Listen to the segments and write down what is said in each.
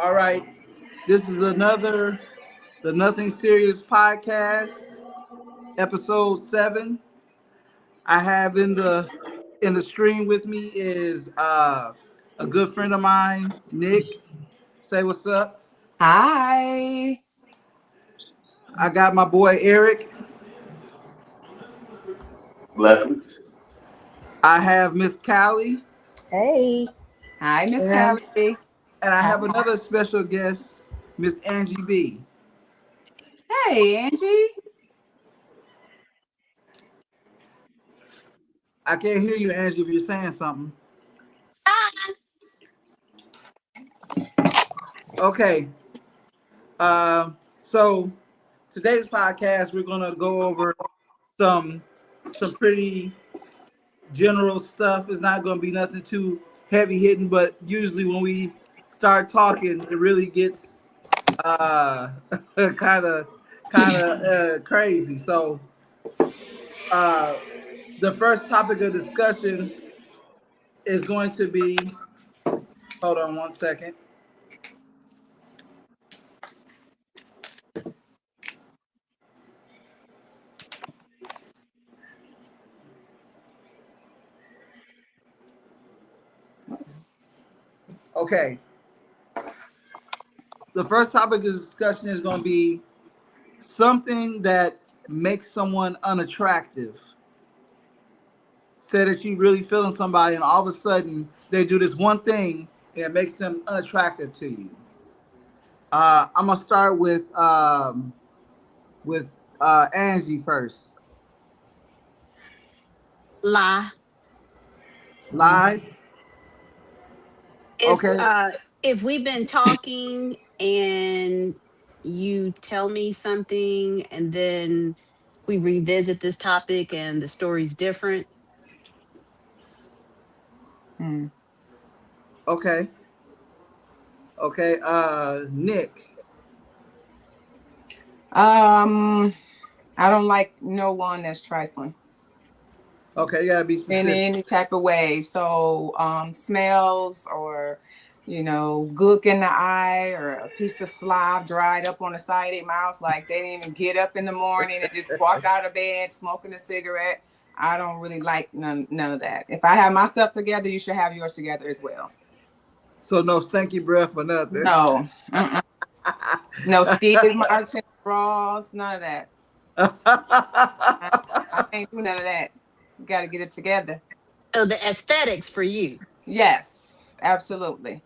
All right. This is the Nothing Serious podcast, episode 7. I have in the stream with me is a good friend of mine, Nick. Say what's up. Hi. I got my boy Eric. Blessings. I have Miss Callie, Hey. Hi, Miss and Callie. and I have another special guest, Miss Angie B. Hey, Angie. I can't hear you, Angie, if you're saying something. Okay. So today's podcast, we're gonna go over some pretty general stuff. It's not gonna be nothing too heavy hitting, but usually when we start talking, it really gets kind of crazy. So the first topic of discussion is going to be. Hold on one second. Okay. The first topic of discussion is going to be something that makes someone unattractive. Say that you really feeling somebody, and all of a sudden they do this one thing and it makes them unattractive to you. I'm gonna start with Angie first. Lie. Lie. If we've been talking and you tell me something and then we revisit this topic and the story's different. Okay. Okay. Nick. I don't like no one that's trifling Okay, you gotta be in specific. any type of way. So smells or gook in the eye or a piece of slob dried up on the side of their mouth, like they didn't even get up in the morning and just walked out of bed smoking a cigarette. I don't really like none of that. If I have myself together, you should have yours together as well. So no stinky breath or nothing. No. No skid marks and bras, none of that. I can't do none of that. You got to get it together. So the aesthetics for you. Yes, absolutely.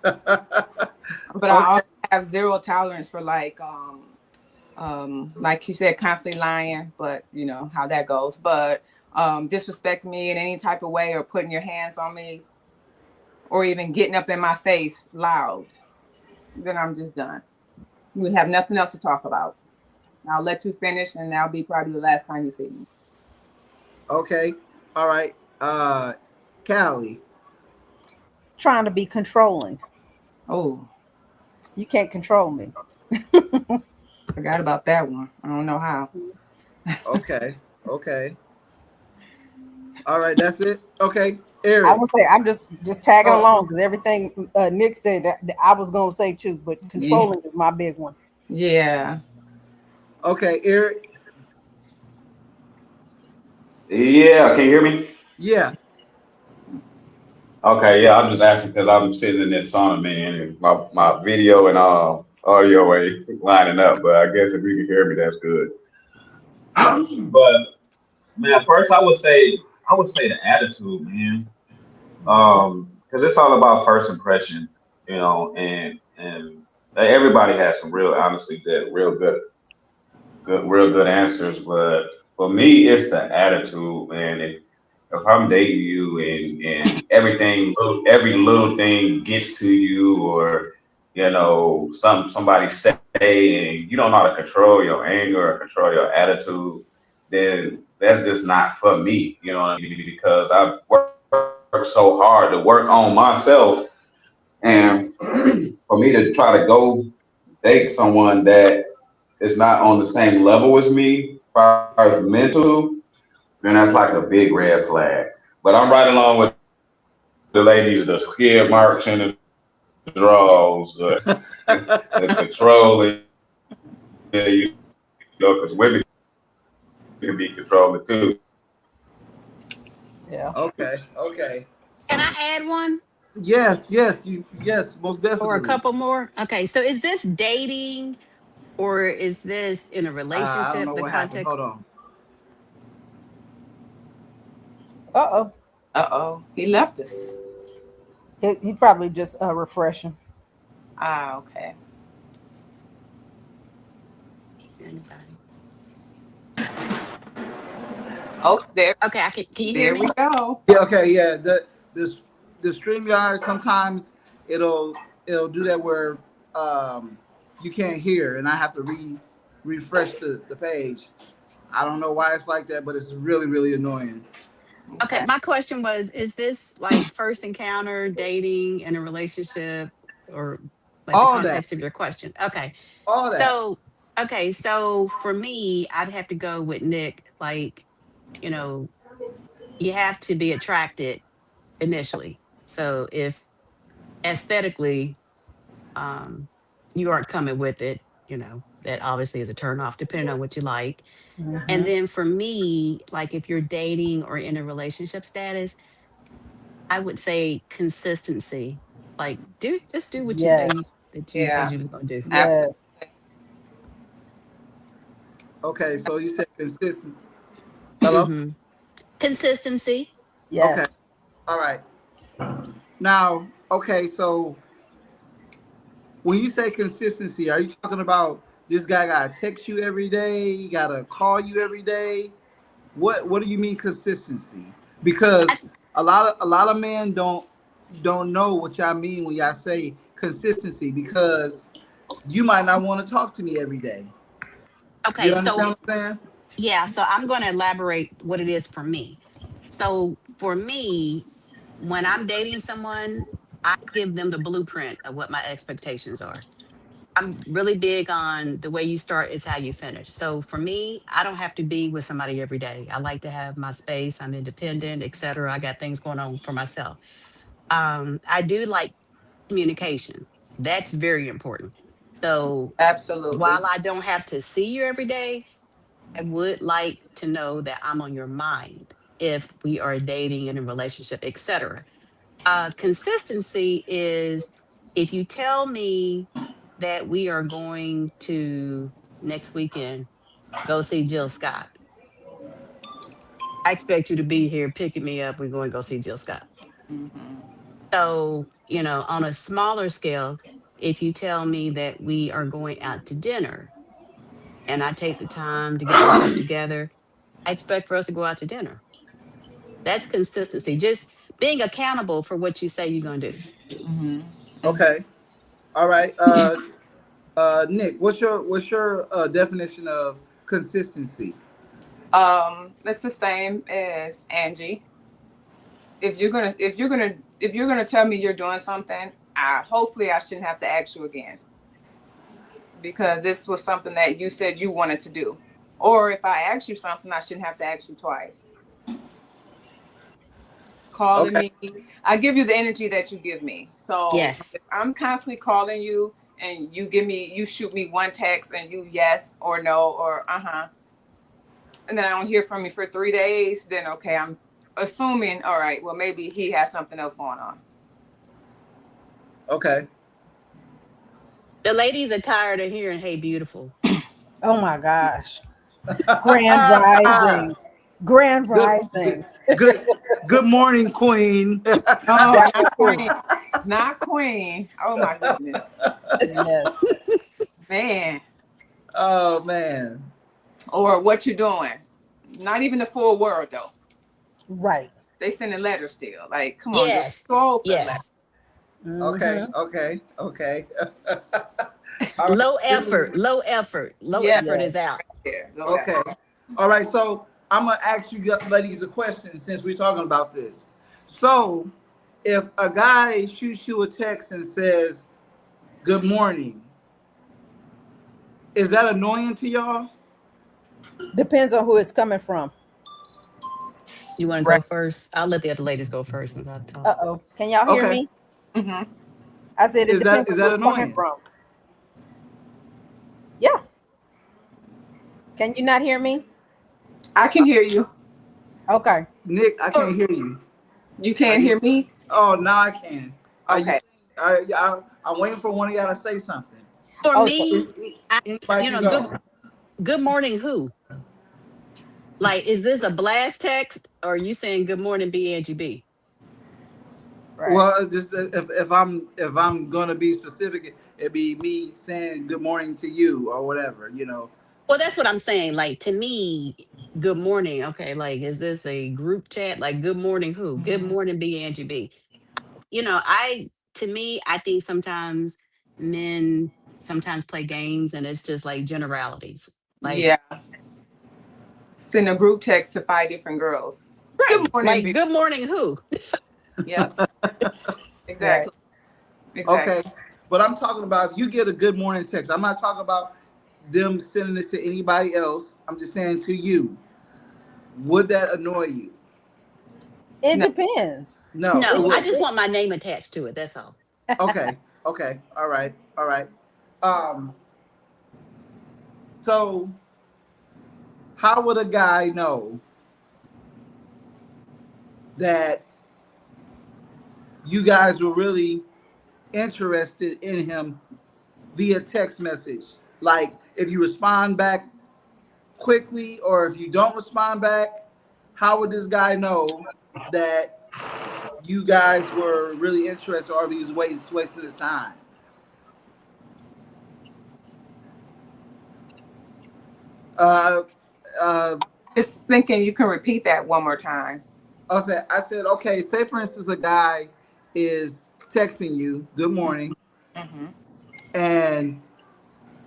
But I also have zero tolerance for like you said, constantly lying, but you know how that goes. But disrespecting me in any type of way or putting your hands on me or even getting up in my face loud, then I'm just done. We have nothing else to talk about. I'll let you finish, and that'll be probably the last time you see me. Okay. All right. Callie. Trying to be controlling. Oh, You can't control me. forgot about that one. I don't know how. Okay. Okay. All right, that's it. Okay, Eric. I would say I'm just tagging along because everything Nick said that I was gonna say too, but controlling is my big one. Yeah. Okay, Eric. Yeah, can you hear me? Yeah. Okay, yeah, I'm just asking because I'm sitting in this sauna, man, and my video and audio ain't lining up. But I guess if you can hear me, that's good. But man, first I would say the attitude, man, because it's all about first impression, you know, and everybody has some honestly, real good answers. But for me, it's the attitude, man. If I'm dating you and every little thing gets to you, or somebody say and you don't know how to control your anger or control your attitude, then that's just not for me. You know what I mean? Because I've worked so hard to work on myself, and for me to try to go date someone that is not on the same level as me, as far as mental, then that's like a big red flag. But I'm right along with the ladies, the skid marks and draws, but the controlling, you know, because women can be controlling too. Yeah. Okay. Can I add one Yes, most or a definitely. couple more? Okay, so is this dating or is this in a I don't relationship? know The what happened. Hold context. on. Uh-oh. Uh-oh. He left us. He probably just refreshing. Ah, okay. Anybody? Oh, there Okay, I can you hear we me? go. Yeah, okay, yeah. The StreamYard sometimes it'll do that where you can't hear and I have to refresh the page. I don't know why it's like that, but it's really, really annoying. Okay, Okay. my question was, is this like first encounter, dating, in a relationship, or like the All that. context of your question? Okay. All that. So, okay, so for me, I'd have to go with Nick. Like, you know, you have to be attracted initially. So if aesthetically, um, you aren't coming with it, that obviously is a turn off, depending on what you like. And Mm-hmm. then for me, like if you're dating or in a relationship status, I would say consistency. Like do what you say Yes. that you said Yeah, you was gonna do. absolutely. Yes. Okay, so you said consistency. Hello? Hmm. Consistency. Okay. Yes. All right. Now, okay, so when you say consistency, are you talking about this guy gotta text you every day, he gotta call you every day? What do you mean consistency? I, Because a lot of men don't know what y'all mean when y'all say consistency because you might not want to talk to me every day. You okay, so understand what I'm saying? yeah, so I'm going to elaborate what it is for me. So for me, when I'm dating someone, I give them the blueprint of what my expectations are. I'm really big on the way you start is how you finish. So for me, I don't have to be with somebody every day. I like to have my space. I'm independent, etc. I got things going on for myself. I do like communication. That's very important. So Absolutely. while I don't have to see you every day, I would like to know that I'm on your mind if we are dating in a relationship, etc. Consistency is if you tell me that we are going to next weekend go see Jill Scott, I expect you to be here picking me up. We're going to go see Jill Scott. Hmm. So, on a smaller scale, if you tell me that we are going out to dinner and I take the time to get myself together, I expect for us to go out to dinner. That's consistency. Just being accountable for what you say you're going to do. Hmm. Hmm. Okay. All right. Nick, what's your definition of consistency? That's the same as Angie. If you're gonna tell me you're doing something, hopefully I shouldn't have to ask you again because this was something that you said you wanted to do. Or if I ask you something, I shouldn't have to ask you twice. Calling Okay. me, I give you the energy that you give me. So Yes. if I'm constantly calling you and you shoot me one text and you yes or no or and then I don't hear from you for 3 days, then okay, I'm assuming, all right, well, maybe he has something else going on. Okay. The ladies are tired of hearing, hey, beautiful. Oh my gosh. Grand risings. Grand good, risings. good, good morning, Queen. Oh, That not too. queen. Not queen. Oh my goodness. Yes. Man. Oh man. Or what you doing. Not even the full world though. Right. They sending letters still. Like, come on, you're Yes. too old for the letter. Yes. Okay. Mm-hmm. Okay. All right. Low This is effort. Low effort. Low Yeah, effort is Yes. out. there. Okay. okay. All right. So I'm gonna ask you ladies a question since we're talking about this. So if a guy shoots you a text and says good morning, is that annoying to y'all? Depends on who it's coming from. You want to Right. go first? I'll let the other ladies go first since I talk. Uh-oh. Can y'all hear Okay. me? Mm-hmm. I said it Is that- depends is on that where it's coming annoying? from. Yeah. Can you not hear me? I can hear you. Okay. Nick, I can't hear you. You can't hear me? Oh, now I can. Okay. I'm waiting for one of y'all to say something. For Oh, me, Anybody you can know, go. good morning, who? Like, is this a blast text or are you saying good morning, B Angie B? right. Well, just if I'm gonna be specific, it'd be me saying good morning to you or whatever, you know. Well, that's what I'm saying. Like, to me, good morning. Okay, like, is this a group chat? Like, good morning, who? Good morning, B Angie B. You know, to me, I think sometimes men sometimes play games and it's just like generalities. Like, Yeah. Send a group text to 5 different girls. right. Good morning, Like, B. good morning, who? Yeah. Exactly. Exactly. Okay, but I'm talking about if you get a good morning text. I'm not talking about them sending it to anybody else. I'm just saying to you. Would that annoy you? It No. depends. No, it No, I just wouldn't. want my name attached to it. That's all. Okay, okay, all right, all right. Um, so how would a guy know that you guys were really interested in him via text message? Like if you respond back quickly or if you don't respond back, how would this guy know that you guys were really interested or if he was wasting his time? Uh, Just thinking you can repeat that one more time. I said, okay, say for instance, a guy is texting you, good morning, Mm-hmm. and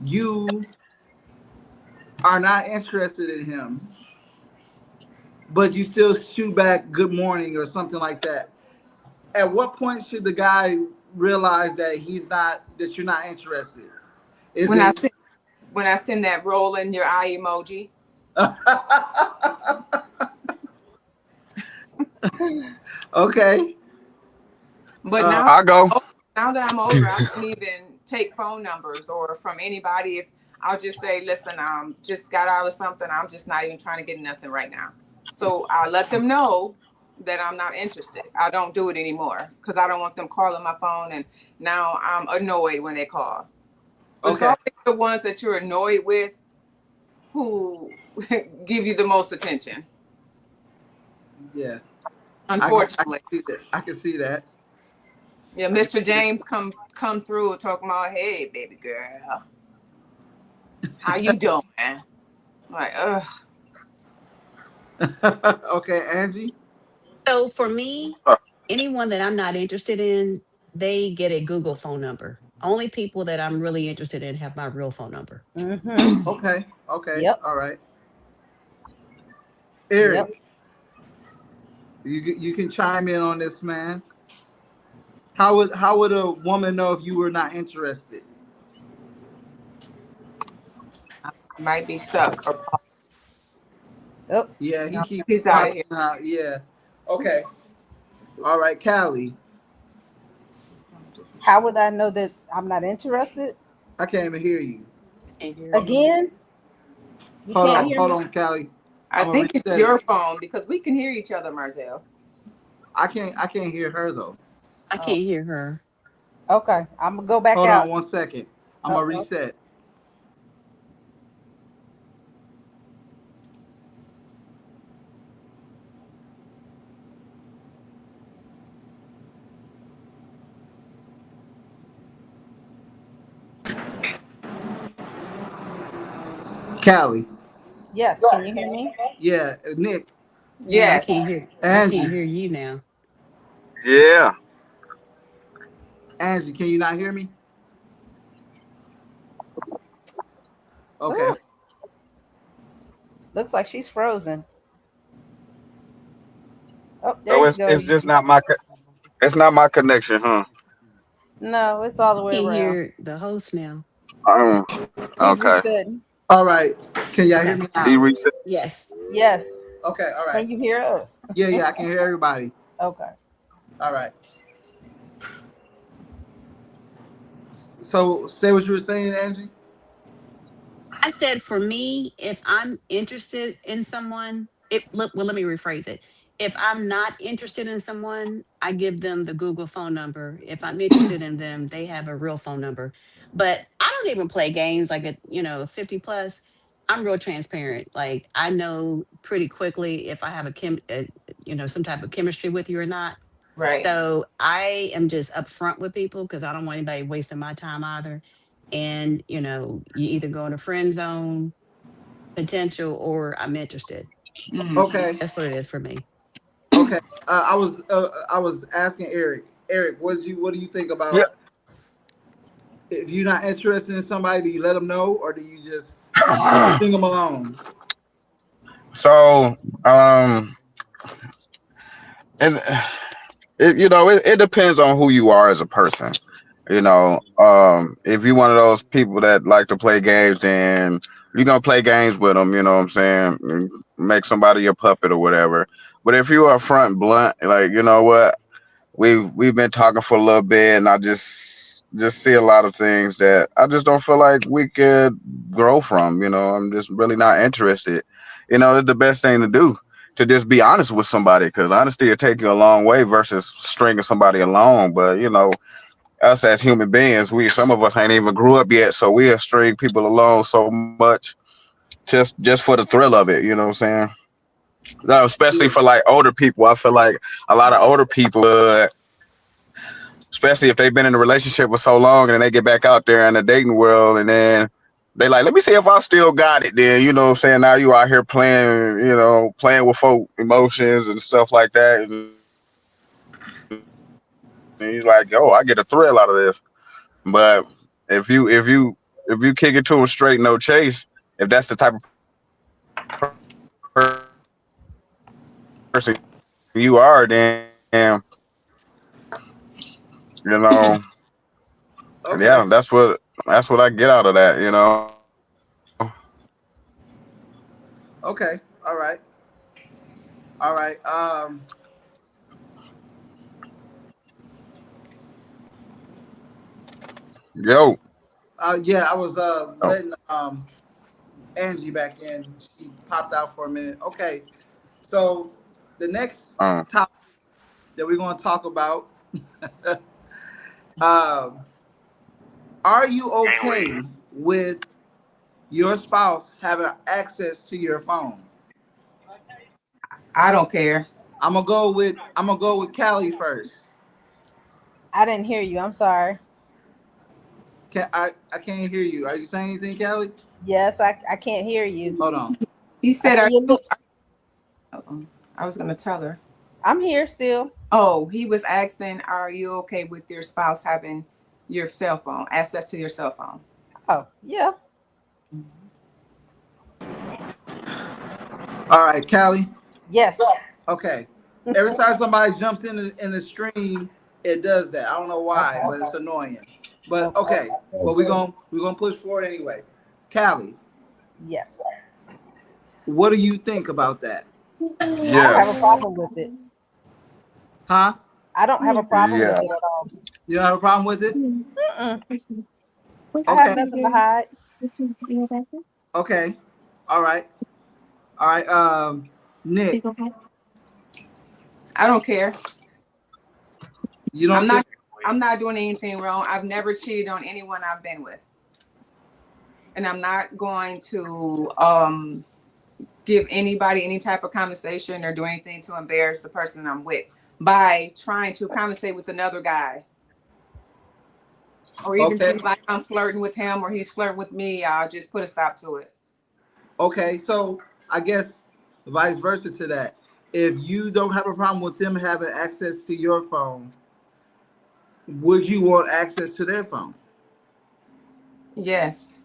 you are not interested in him, but you still shoot back good morning or something like that. At what point should the guy realize that that you're not interested? Is When it I send that roll in your eye emoji. okay? But I go. now that I'm older, I don't even take phone numbers or from anybody. If I'll just say, listen, just got out of something. I'm just not even trying to get nothing right now. So I let them know that I'm not interested. I don't do it anymore because I don't want them calling my phone and now I'm annoyed when they call. But it's Okay. always the ones that you're annoyed with who give you the most attention. Yeah. Unfortunately. I can see that. Yeah, Mr. James come through talking about, hey, baby girl, how you doing? I'm like, ugh. Okay, Angie. So for me, anyone that I'm not interested in, they get a Google phone number. Only people that I'm really interested in have my real phone number. Mm-hmm. Okay. Yep. All right. Eric, Yep. you can chime in on this, man. How would a woman know if you were not interested? Might be stuck. Or Yep. Yeah, he no, keeps he's out of popping here. out. Yeah. Okay. All right, Callie. How would I know that I'm not interested? I can't even hear you. Again? You can't hear Hold me? on, Callie. I I'm gonna think it's reset your it. phone because we can hear each other, Marzel. I can't hear her though. I can't hear her. Okay. I'm gonna go back Hold out. on 1 second. I'm gonna reset. Callie. Yes. Can you hear me? Yeah, Nick. No, I Yes. can't hear. I Angie. can't hear you now. Yeah. Angie, can you not hear me? Okay. Ooh. Looks like she's frozen. Oh, there So you go. it's just not it's not my connection, huh? No, it's all the way Can't around. hear the host now. He's Okay. resetting. All right. Can y'all hear Okay. me now? He reset. Yes. Yes. Okay, all right. Can you hear us? Yeah, I can hear everybody. Okay. All right. So say what you were saying, Angie. I said for me, if I'm interested in someone, well, let me rephrase it. If I'm not interested in someone, I give them the Google phone number. If I'm interested in them, they have a real phone number. But I don't even play games like at, 50 plus. I'm real transparent. Like I know pretty quickly if I have some type of chemistry with you or not. Right. So I am just upfront with people because I don't want anybody wasting my time either. And you either go in a friend zone potential or I'm interested. Mm. Okay. That's what it is for me. Okay. I was asking Eric. Eric, what do you think Yeah. about if you're not interested in somebody? Do you let them know, or do you just string them along? So, and it depends on who you are as a person. If you're one of those people that like to play games, then you're gonna play games with them. You know what I'm saying? And make somebody your puppet or whatever. But if you are front blunt, like you know what, we've been talking for a little bit, and I just see a lot of things that I just don't feel like we could grow from. I'm just really not interested. It's the best thing to do to just be honest with somebody because honesty will take you a long way versus stringing somebody along. But us as human beings, some of us ain't even grew up yet, so we'll string people along so much just for the thrill of it. You know what I'm saying? No, especially for like older people. I feel like a lot of older people, especially if they've been in a relationship for so long and then they get back out there in the dating world and then they like, let me see if I still got it. Then you know what I'm saying? Now you out here playing with folk emotions and stuff like that. And he's like, yo, I get a thrill out of this. But if you kick it to him straight, no chase, if that's the type of person you are, then you know, Okay. yeah, that's what I get out of that. Okay. All right. All right. Yo, Yeah, I was oh, letting Angie back in. She popped out for a minute. Okay. So the next uh, topic that we're going to talk about, um, are you okay with your spouse having access to your phone? I don't care. I'm gonna go with Callie first. I didn't hear you. I'm sorry. I can't hear you. Are you saying anything, Callie? Yes, I can't hear you. Hold on. He I said, see "Are your you?" lips. Uh-oh. I was gonna tell her. I'm here still. Oh, he was asking, "Are you okay with your spouse having your cell phone access to your cell phone?" Oh, yeah. All right, Callie. Yes. Okay. Every time somebody jumps in the stream, it does that. I don't know why, but it's annoying. But okay. Well, we're gonna push forward anyway. Callie, Yes. what do you think about that? I don't have a yes, problem with it. Huh? I don't have a problem with yeah. it at all. You don't have a problem with it? Mm-mm. I have Okay. nothing to hide. Okay. All right. All right. Nick, I don't care. you I'm don't not. think? I'm not doing anything wrong. I've never cheated on anyone I've been with, and I'm not going to give anybody any type of conversation or do anything to embarrass the person I'm with by trying to conversate with another guy or even Okay. seem like I'm flirting with him or he's flirting with me. I'll just put a stop to it. Okay. So I guess vice versa to that. If you don't have a problem with them having access to your phone, would you want access to their phone? Yes.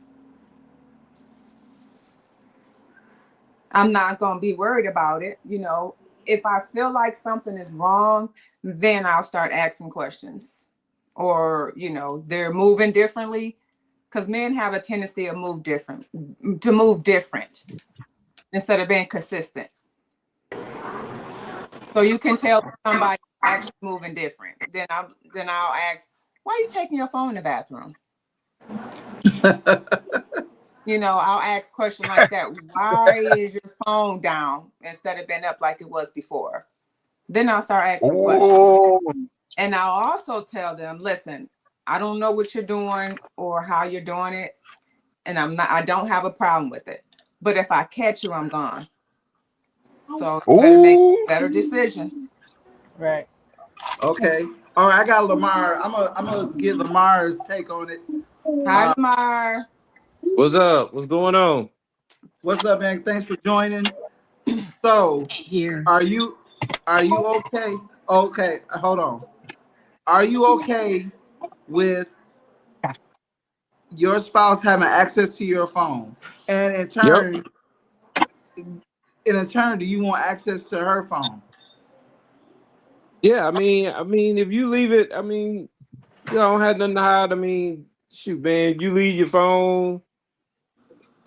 I'm not going to be worried about it. If I feel like something is wrong, then I'll start asking questions. Or, they're moving differently because men have a tendency to move different instead of being consistent. So you can tell somebody actually moving different. Then I'll ask, why are you taking your phone in the bathroom? I'll ask questions like that. Why is your phone down instead of being up like it was before? Then I'll start asking questions. Oh, And I'll also tell them, listen, I don't know what you're doing or how you're doing it. And I don't have a problem with it. But if I catch you, I'm gone. So you better make a better decision. Right. Okay. All right. I got Lamar. I'm gonna get Lamar's take on it. Hi, Lamar. What's up? What's going on? What's up, man? Thanks for joining. So, Here. are you okay? Okay, hold on. Are you okay with your spouse having access to your phone? And in turn, do you want access to her phone? Yeah, I mean, if you leave it, you don't have nothing to hide. Shoot, man, you leave your phone,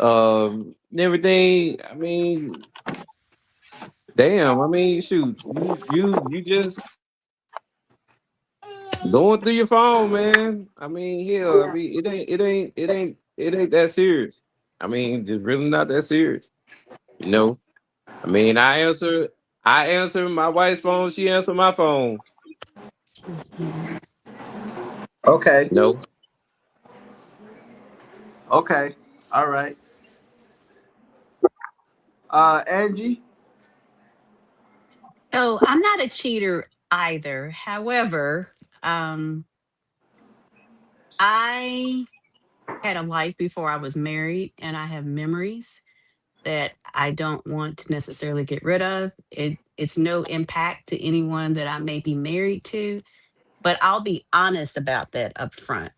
and everything. Damn. Shoot, you just going through your phone, man. Hell, it ain't that serious. It's really not that serious. I answer my wife's phone. She answered my phone. Okay. No. Okay. All right. Angie? So I'm not a cheater either. However, I had a life before I was married, and I have memories that I don't want to necessarily get rid of. It's no impact to anyone that I may be married to, but I'll be honest about that up front.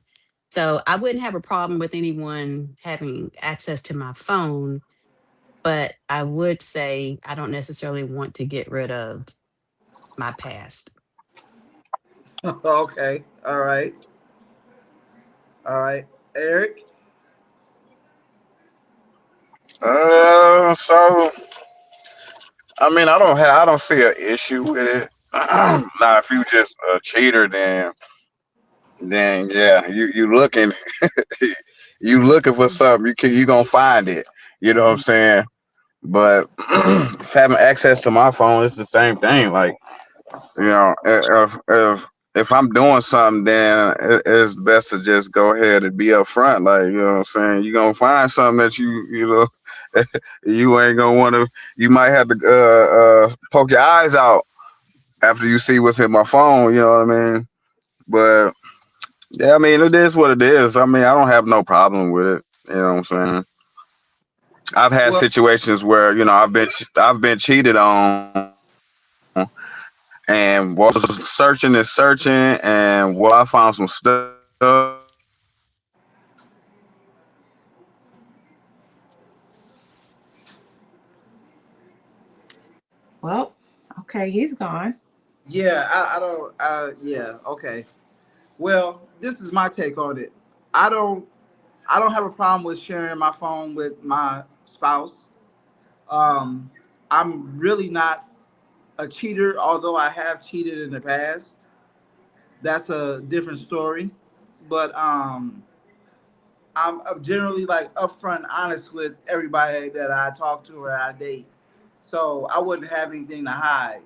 So I wouldn't have a problem with anyone having access to my phone, but I would say I don't necessarily want to get rid of my past. Okay. All right. All right. Eric? so I don't see an issue with it. Now, if you just a cheater, then yeah, you looking you looking for something. You gonna find it. You know what I'm saying? But if having access to my phone, it's the same thing. Like, if I'm doing something, then it's best to just go ahead and be upfront. Like, you know what I'm saying? You're gonna find something that you ain't gonna want to. You might have to poke your eyes out after you see what's in my phone. You know what I mean? But yeah, it is what it is. I don't have no problem with it. You know what I'm saying? I've had Well, situations where I've been cheated on, and was searching and searching, and I found some stuff. Well, okay, he's gone. yeah, I don't yeah, okay. Well, this is my take on it. I don't have a problem with sharing my phone with my spouse. Um, I'm really not a cheater, although I have cheated in the past. That's a different story. But I'm generally like upfront, honest with everybody that I talk to or I date. So I wouldn't have anything to hide.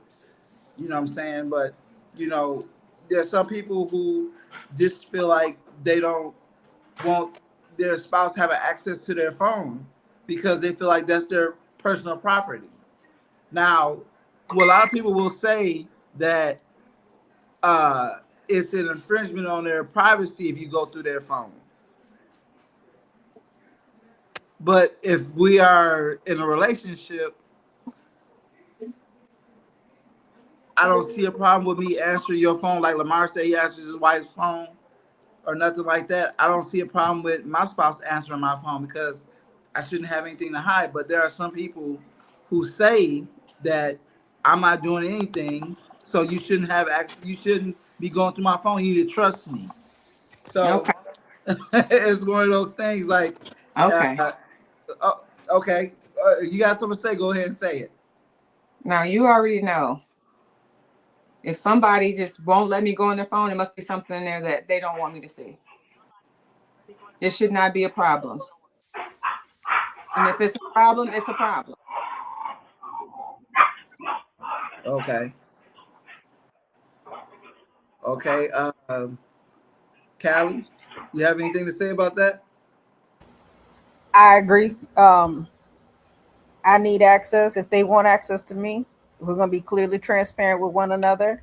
You know what I'm saying? But you know, there's some people who just feel like they don't want their spouse having access to their phone because they feel like that's their personal property. Now, well, a lot of people will say that it's an infringement on their privacy if you go through their phone. But if we are in a relationship, I don't see a problem with me answering your phone like Lamar said he answers his wife's phone or nothing like that. I don't see a problem with my spouse answering my phone because I shouldn't have anything to hide. But there are some people who say that I'm not doing anything, so you shouldn't have access. You shouldn't be going through my phone. You need to trust me. So Okay. it's one of those things like, Okay. Okay, you got something to say? Go ahead and say it. Now you already know. If somebody just won't let me go on their phone, it must be something in there that they don't want me to see. It should not be a problem. And if it's a problem, it's a problem. Okay. Okay. Callie, you have anything to say about that? I agree. I need access. If they want access to me, we're gonna be clearly transparent with one another.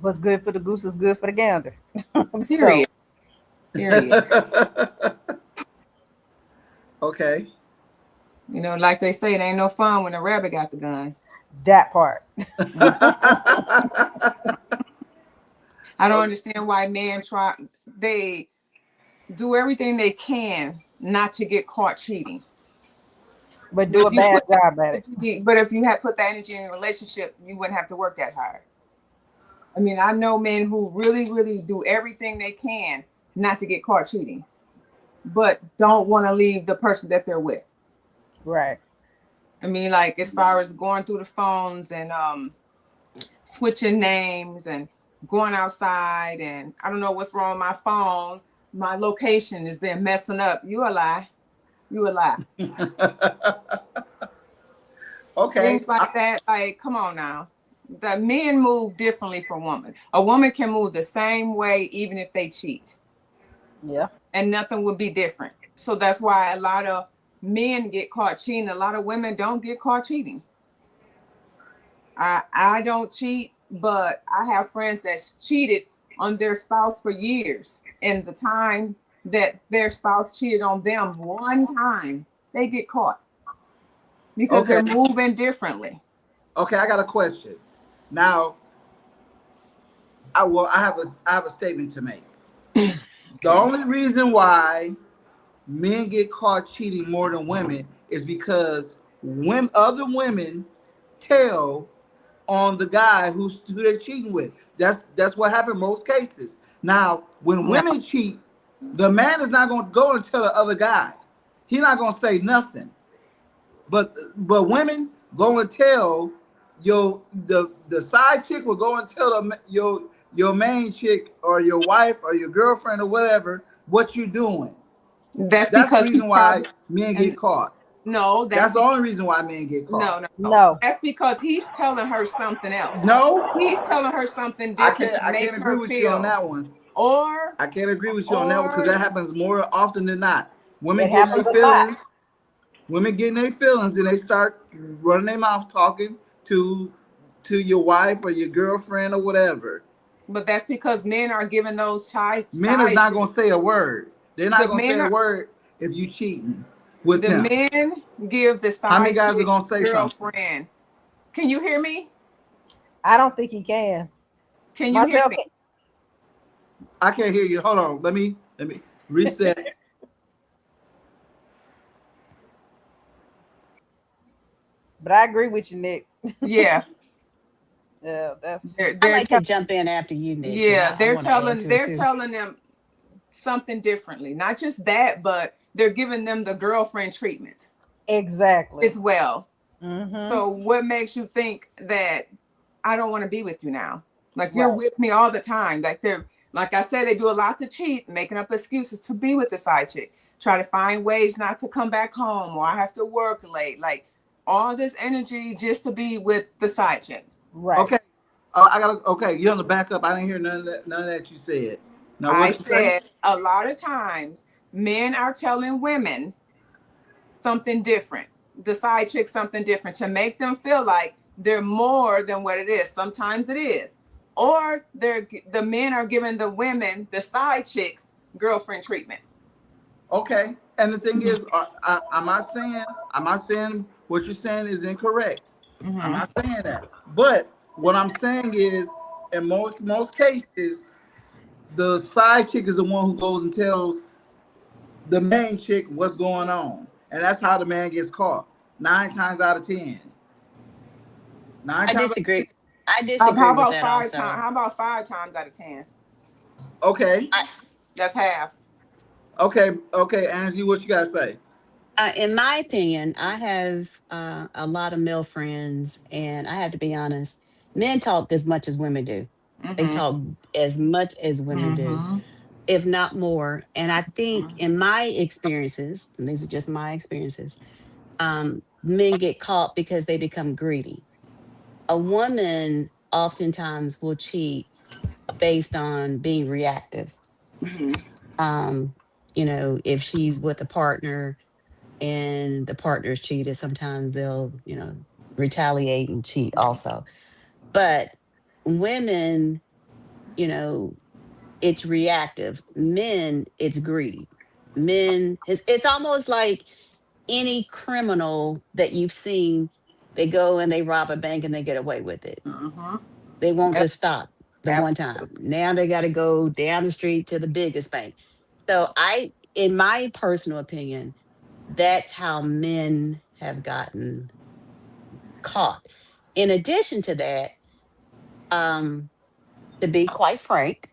What's good for the goose is good for the gander. So Period. Period. Okay. You know, like they say, it ain't no fun when a rabbit got the gun. that part. I don't understand why men they do everything they can not to get caught cheating. But do a If you bad put- job at it. But if you had put that energy in a relationship, you wouldn't have to work that hard. I mean, I know men who really, really do everything they can not to get caught cheating, but don't want to leave the person that they're with. Right. I mean, like as far as going through the phones and switching names and going outside, and I don't know what's wrong with my phone. My location has been messing up. You a lie. You a lie. Okay. Things like that. Like, come on now. The men move differently from women. A woman can move the same way even if they cheat, Yeah. and nothing would be different. So that's why a lot of men get caught cheating. A lot of women don't get caught cheating. I don't cheat, but I have friends that cheated on their spouse for years. And the time that their spouse cheated on them one time, they get caught because Okay. they're moving differently. Okay, I got a question. Now, I have a statement to make. The only reason why men get caught cheating more than women is because other women tell on the guy who they're cheating with. That's what happened in most cases. Now, when women cheat, the man is not going to go and tell the other guy. He's not going to say nothing. But women go and tell the side chick will go and tell your main chick or your wife or your girlfriend or whatever what you're doing. That's the because reason why men get caught. No, That's the only reason why men get caught. No. That's because he's telling her something else. No, He's telling her something I different can't to make agree her with feel. you on that one. Or I can't agree with you on that one because that happens more often than not. Women It get their happens a lot. feelings. Women getting their feelings and they start running their mouth talking to your wife or your girlfriend or whatever. But that's because men are giving those Men is not gonna say a word. They're not gonna say a men word if you cheating with the them. men give the side How many guys are chick gonna say girlfriend. something? Can you hear me? I don't think he can. Can you hear Marcel me? I can't hear you. Hold on. Let me reset. But I agree with you, Nick. Yeah. Yeah, that's They're I like to jump in after you, Nick. 'cause Yeah, I they're wanna add to it, too. telling them something differently. Not just that, but they're giving them the girlfriend treatment exactly. as well. Mhm. So what makes you think that I don't want to be with you now? Like you're Right. with me all the time. Like I said, they do a lot to cheat, making up excuses to be with the side chick. Try to find ways not to come back home, or I have to work late. Like all this energy just to be with the side chick. Right. Okay. Okay, you're on the backup. I didn't hear none of that you said. Now what I you say? said a lot of times men are telling women something different, the side chick something different to make them feel like they're more than what it is. Sometimes it is. Or the men are giving the women, the side chicks, girlfriend treatment. Okay. And the thing is, I'm not saying what you're saying is incorrect. Mm-hmm. I'm not saying that. But what I'm saying is, in most cases, the side chick is the one who goes and tells the main chick what's going on. And that's how the man gets caught. 9 times out of 10. I disagree. I disagree How with about that 5 also. times? How about 5 times out of 10? Okay. That's half. Okay, Angie, what you gotta say? In my opinion, I have a lot of male friends, and I have to be honest, men talk as much as women do. They Mm-hmm. talk as much as women do. Mm-hmm. if not more. And I think in my experiences, and these are just my experiences, men get caught because they become greedy. A woman oftentimes will cheat based on being reactive. Mhm. Um, if she's with a partner and the partner's cheated, sometimes they'll, retaliate and cheat also. But women, you know, it's reactive. Men, it's greed. Men, it's almost like any criminal that you've seen, they go and they rob a bank and they get away with it. Mhm. They won't Yep, just stop the one time. absolutely. Now they got to go down the street to the biggest bank. So in my personal opinion, that's how men have gotten caught. In addition to that, um, to be quite frank,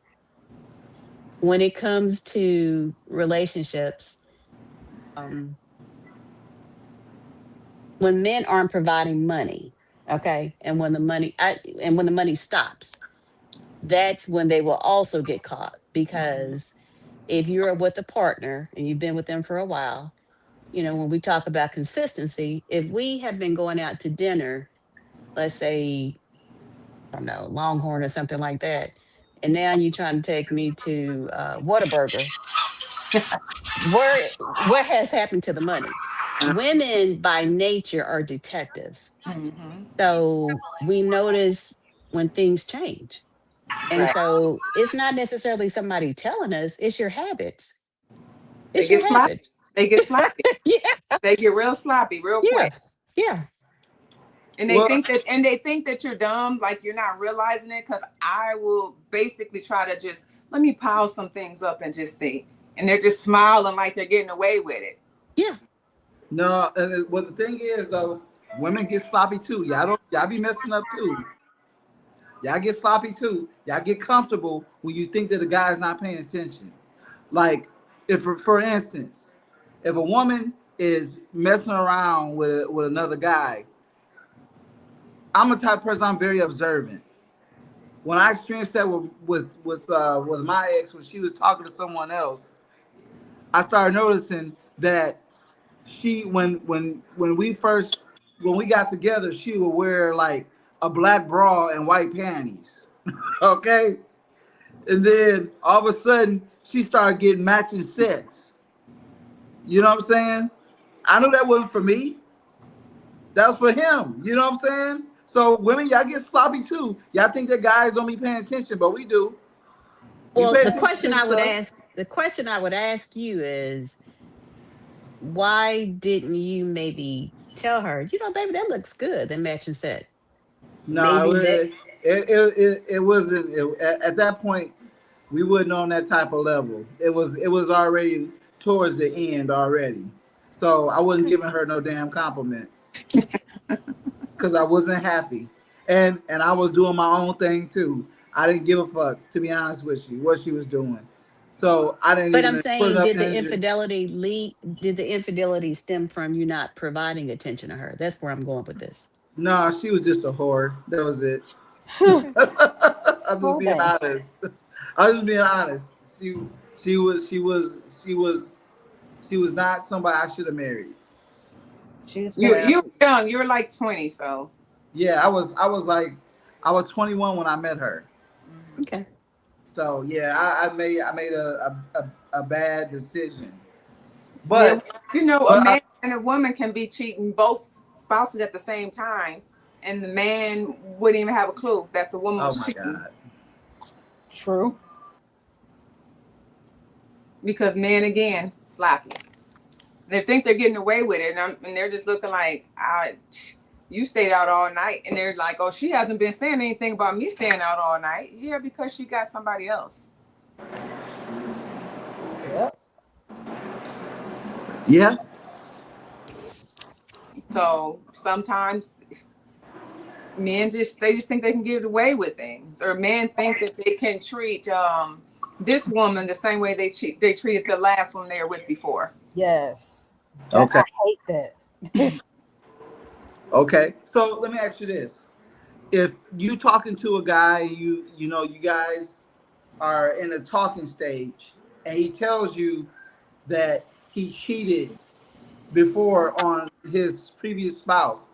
when it comes to relationships, um, when men aren't providing money, okay, and when the money stops, that's when they will also get caught. Because if you're with a partner and you've been with them for a while, when we talk about consistency, if we have been going out to dinner, let's say, I don't know, Longhorn or something like that, and now you're trying to take me to Whataburger, what has happened to the money? Women by nature are detectives. Mhm. So we notice when things change. And Right. so it's not necessarily somebody telling us, it's your habits. They It's get your sloppy. habits. They get sloppy. Yeah, They get real sloppy real yeah, quick. yeah. And they Well, think that you're dumb, like you're not realizing it. Because I will basically try to just let me pile some things up and just see, and they're just smiling like they're getting away with it. Yeah. no, and what the thing is though, women get sloppy too. Y'all be messing up too. Y'all get sloppy too. Y'all get comfortable when you think that the guy's not paying attention. Like, if for instance, if a woman is messing around with another guy, I'm a type of person. I'm very observant. When I experienced that with my ex when she was talking to someone else, I started noticing that she when we got together, she would wear like a black bra and white panties. Okay, and then all of a sudden she started getting matching sets. You know what I'm saying? I knew that wasn't for me. That was for him. You know what I'm saying? So women, y'all get sloppy too. Y'all think that guys don't be paying attention, but we do. We Well, pay attention to this stuff. the question I would ask you is, why didn't you maybe tell her, baby, that looks good, the matching set? No, Maybe that, it wasn't. At that point, we wasn't on that type of level. It was already towards the end already. So I wasn't okay. giving her no damn compliments because I wasn't happy, and I was doing my own thing too. I didn't give a fuck, to be honest with you, what she was doing. So I didn't But I'm even put saying, enough energy. did the infidelity stem from you not providing attention to her? That's where I'm going with this. No, she was just a whore. That was it. Oh, I'm just being dang. honest. I'm just being honest. She was she was she was she was not somebody I should have married. She's You very. And you were young. You were like 20, so. yeah, I was 21 when I met her. Mhm. Okay. So yeah, I made a bad decision. Yeah, But a but I, man and a woman can be cheating both spouses at the same time, and the man wouldn't even have a clue that the woman oh was my cheating God. True. because men again sloppy. They think they're getting away with it, and they're just looking like, you stayed out all night, and they're like, oh, she hasn't been saying anything about me staying out all night. Yeah, because she got somebody else. Yep. Yeah. So sometimes they just think they can get away with things, or men think that they can treat this woman the same way they treated the last one they were with before. Yes. Okay. I hate that. Okay. So let me ask you this: if you talking to a guy, you guys are in a talking stage, and he tells you that he cheated before on his previous spouse,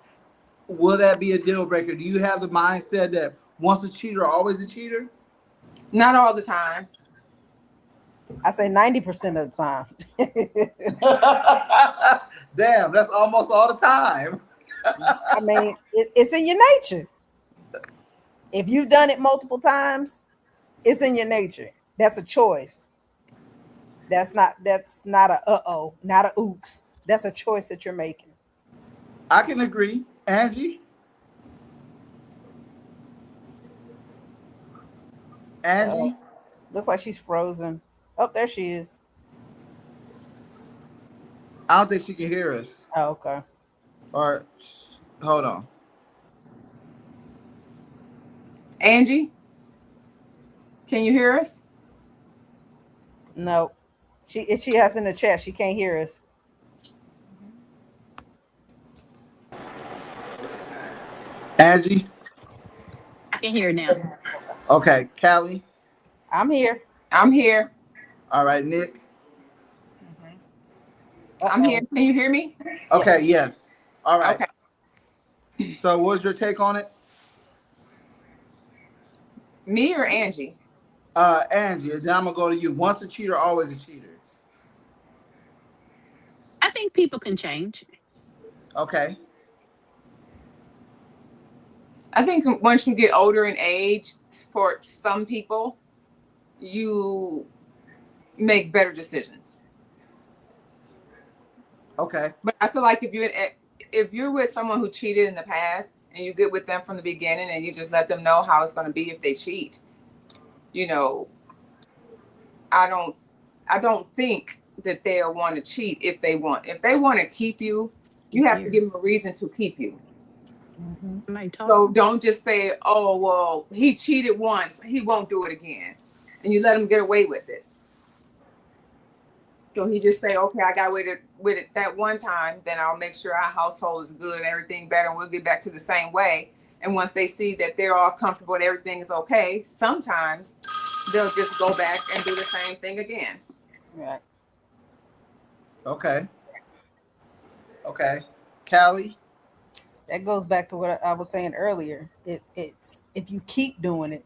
will that be a deal breaker? Do you have the mindset that once a cheater, always a cheater? Not all the time. I say 90% of the time. Damn, that's almost all the time. I mean, it's in your nature. If you've done it multiple times, it's in your nature. That's a choice. That's not a uh-oh, not a oops. That's a choice that you're making. I can agree. Angie? Angie? Looks like she's frozen. Oh, there she is. I don't think she can hear us. Oh, okay. Or hold on. Angie, can you hear us? No. She has in the chat. She can't hear us. Angie? I can hear now. Okay. Callie? I'm here. I'm here. All right. Nick? I'm here. Can you hear me? Okay. Yes. All right. Okay. So what's your take on it? Me or Angie? Angie, then I'm going to go to you. Once a cheater, always a cheater. I think people can change. Okay. I think once you get older in age, for some people, you make better decisions. Okay. But I feel like if you're with someone who cheated in the past and you get with them from the beginning and you just let them know how it's going to be if they cheat, you know, I don't think that they'll want to cheat if they want to keep you. You have to give them a reason to keep you. Somebody talk. So don't just say, oh, well, he cheated once, he won't do it again. And you let him get away with it. So he just say, okay, I got away with it that one time, then I'll make sure our household is good, everything better, and we'll get back to the same way. And once they see that they're all comfortable and everything is okay, sometimes they'll just go back and do the same thing again. Right. Okay. Okay. Callie? That goes back to what I was saying earlier. It's if you keep doing it,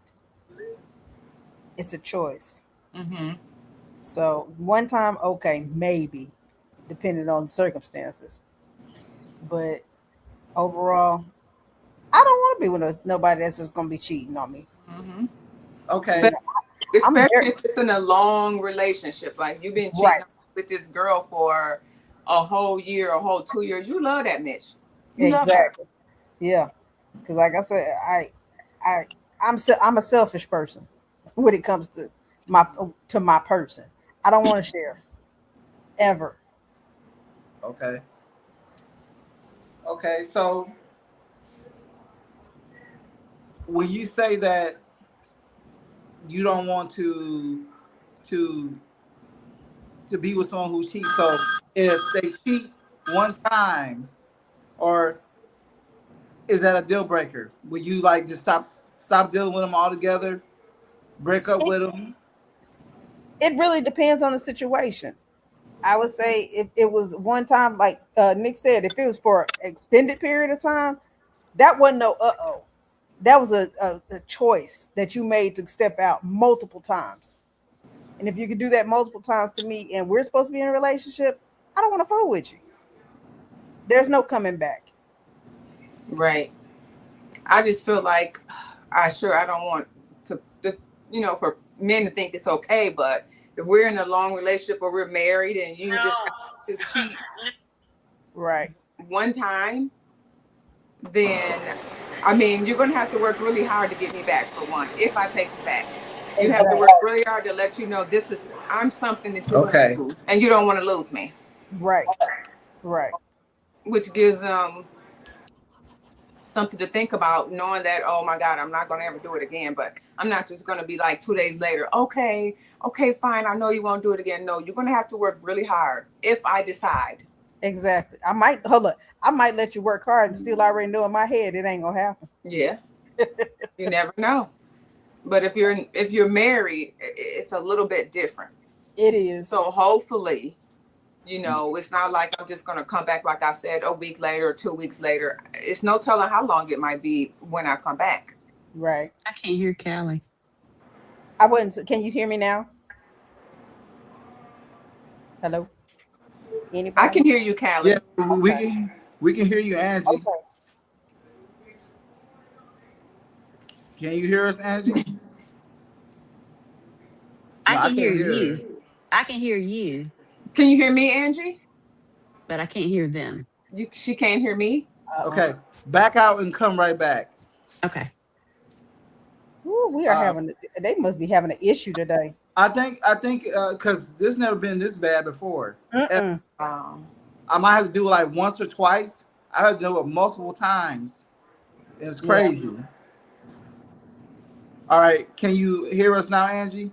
it's a choice. Mm-hmm. So one time, okay, maybe, depending on the circumstances. But overall, I don't want to be with nobody that's just going to be cheating on me. Mm-hmm. Okay. Especially if it's in a long relationship, like you've been cheating with this girl for a whole year, a whole 2 years. You love that Mitch. You love her. Exactly. Yeah. Because like I said, I'm a selfish person when it comes to my person. I don't want to share ever. Okay. Okay. So when you say that you don't want to be with someone who cheats, so if they cheat one time, or is that a deal breaker? Will you like just stop dealing with them altogether, break up with them? It really depends on the situation. I would say if it was one time, like Nick said, if it was for an extended period of time, that wasn't no uh-oh. That was a choice that you made to step out multiple times. And if you could do that multiple times to me and we're supposed to be in a relationship, I don't want to fool with you. There's no coming back. Right. I just feel like I don't want to for men to think it's okay, but if we're in a long relationship or we're married and you just have to cheat right one time, then I mean you're gonna have to work really hard to get me back for one. If I take it back, you have to work really hard to let you know I'm something that you're gonna lose, and you don't want to lose me. Right. Which gives something to think about, knowing that, oh my God, I'm not going to ever do it again. But I'm not just going to be like 2 days later, okay, fine, I know you won't do it again. No, you're going to have to work really hard if I decide. Exactly. I might let you work hard and still already know in my head it ain't going to happen. Yeah. You never know. But if you're married, it's a little bit different. It is. So hopefully, it's not like I'm just gonna come back, like I said, a week later or 2 weeks later. It's no telling how long it might be when I come back. Right. I can't hear Callie. I wouldn't. Can you hear me now? Hello. Anybody? I can hear you, Callie. Yeah, we can hear you, Angie. Okay. Can you hear us, Angie? I No, can hear can't you. her. I can hear you, Can you hear me, Angie? but I can't hear them. She can't hear me. Okay, back out and come right back. Okay. Ooh, we are having. They must be having an issue today. I think because this never been this bad before. Mm-mm. I might have to do it like once or twice. I had to do it multiple times. It's crazy. All right, can you hear us now, Angie?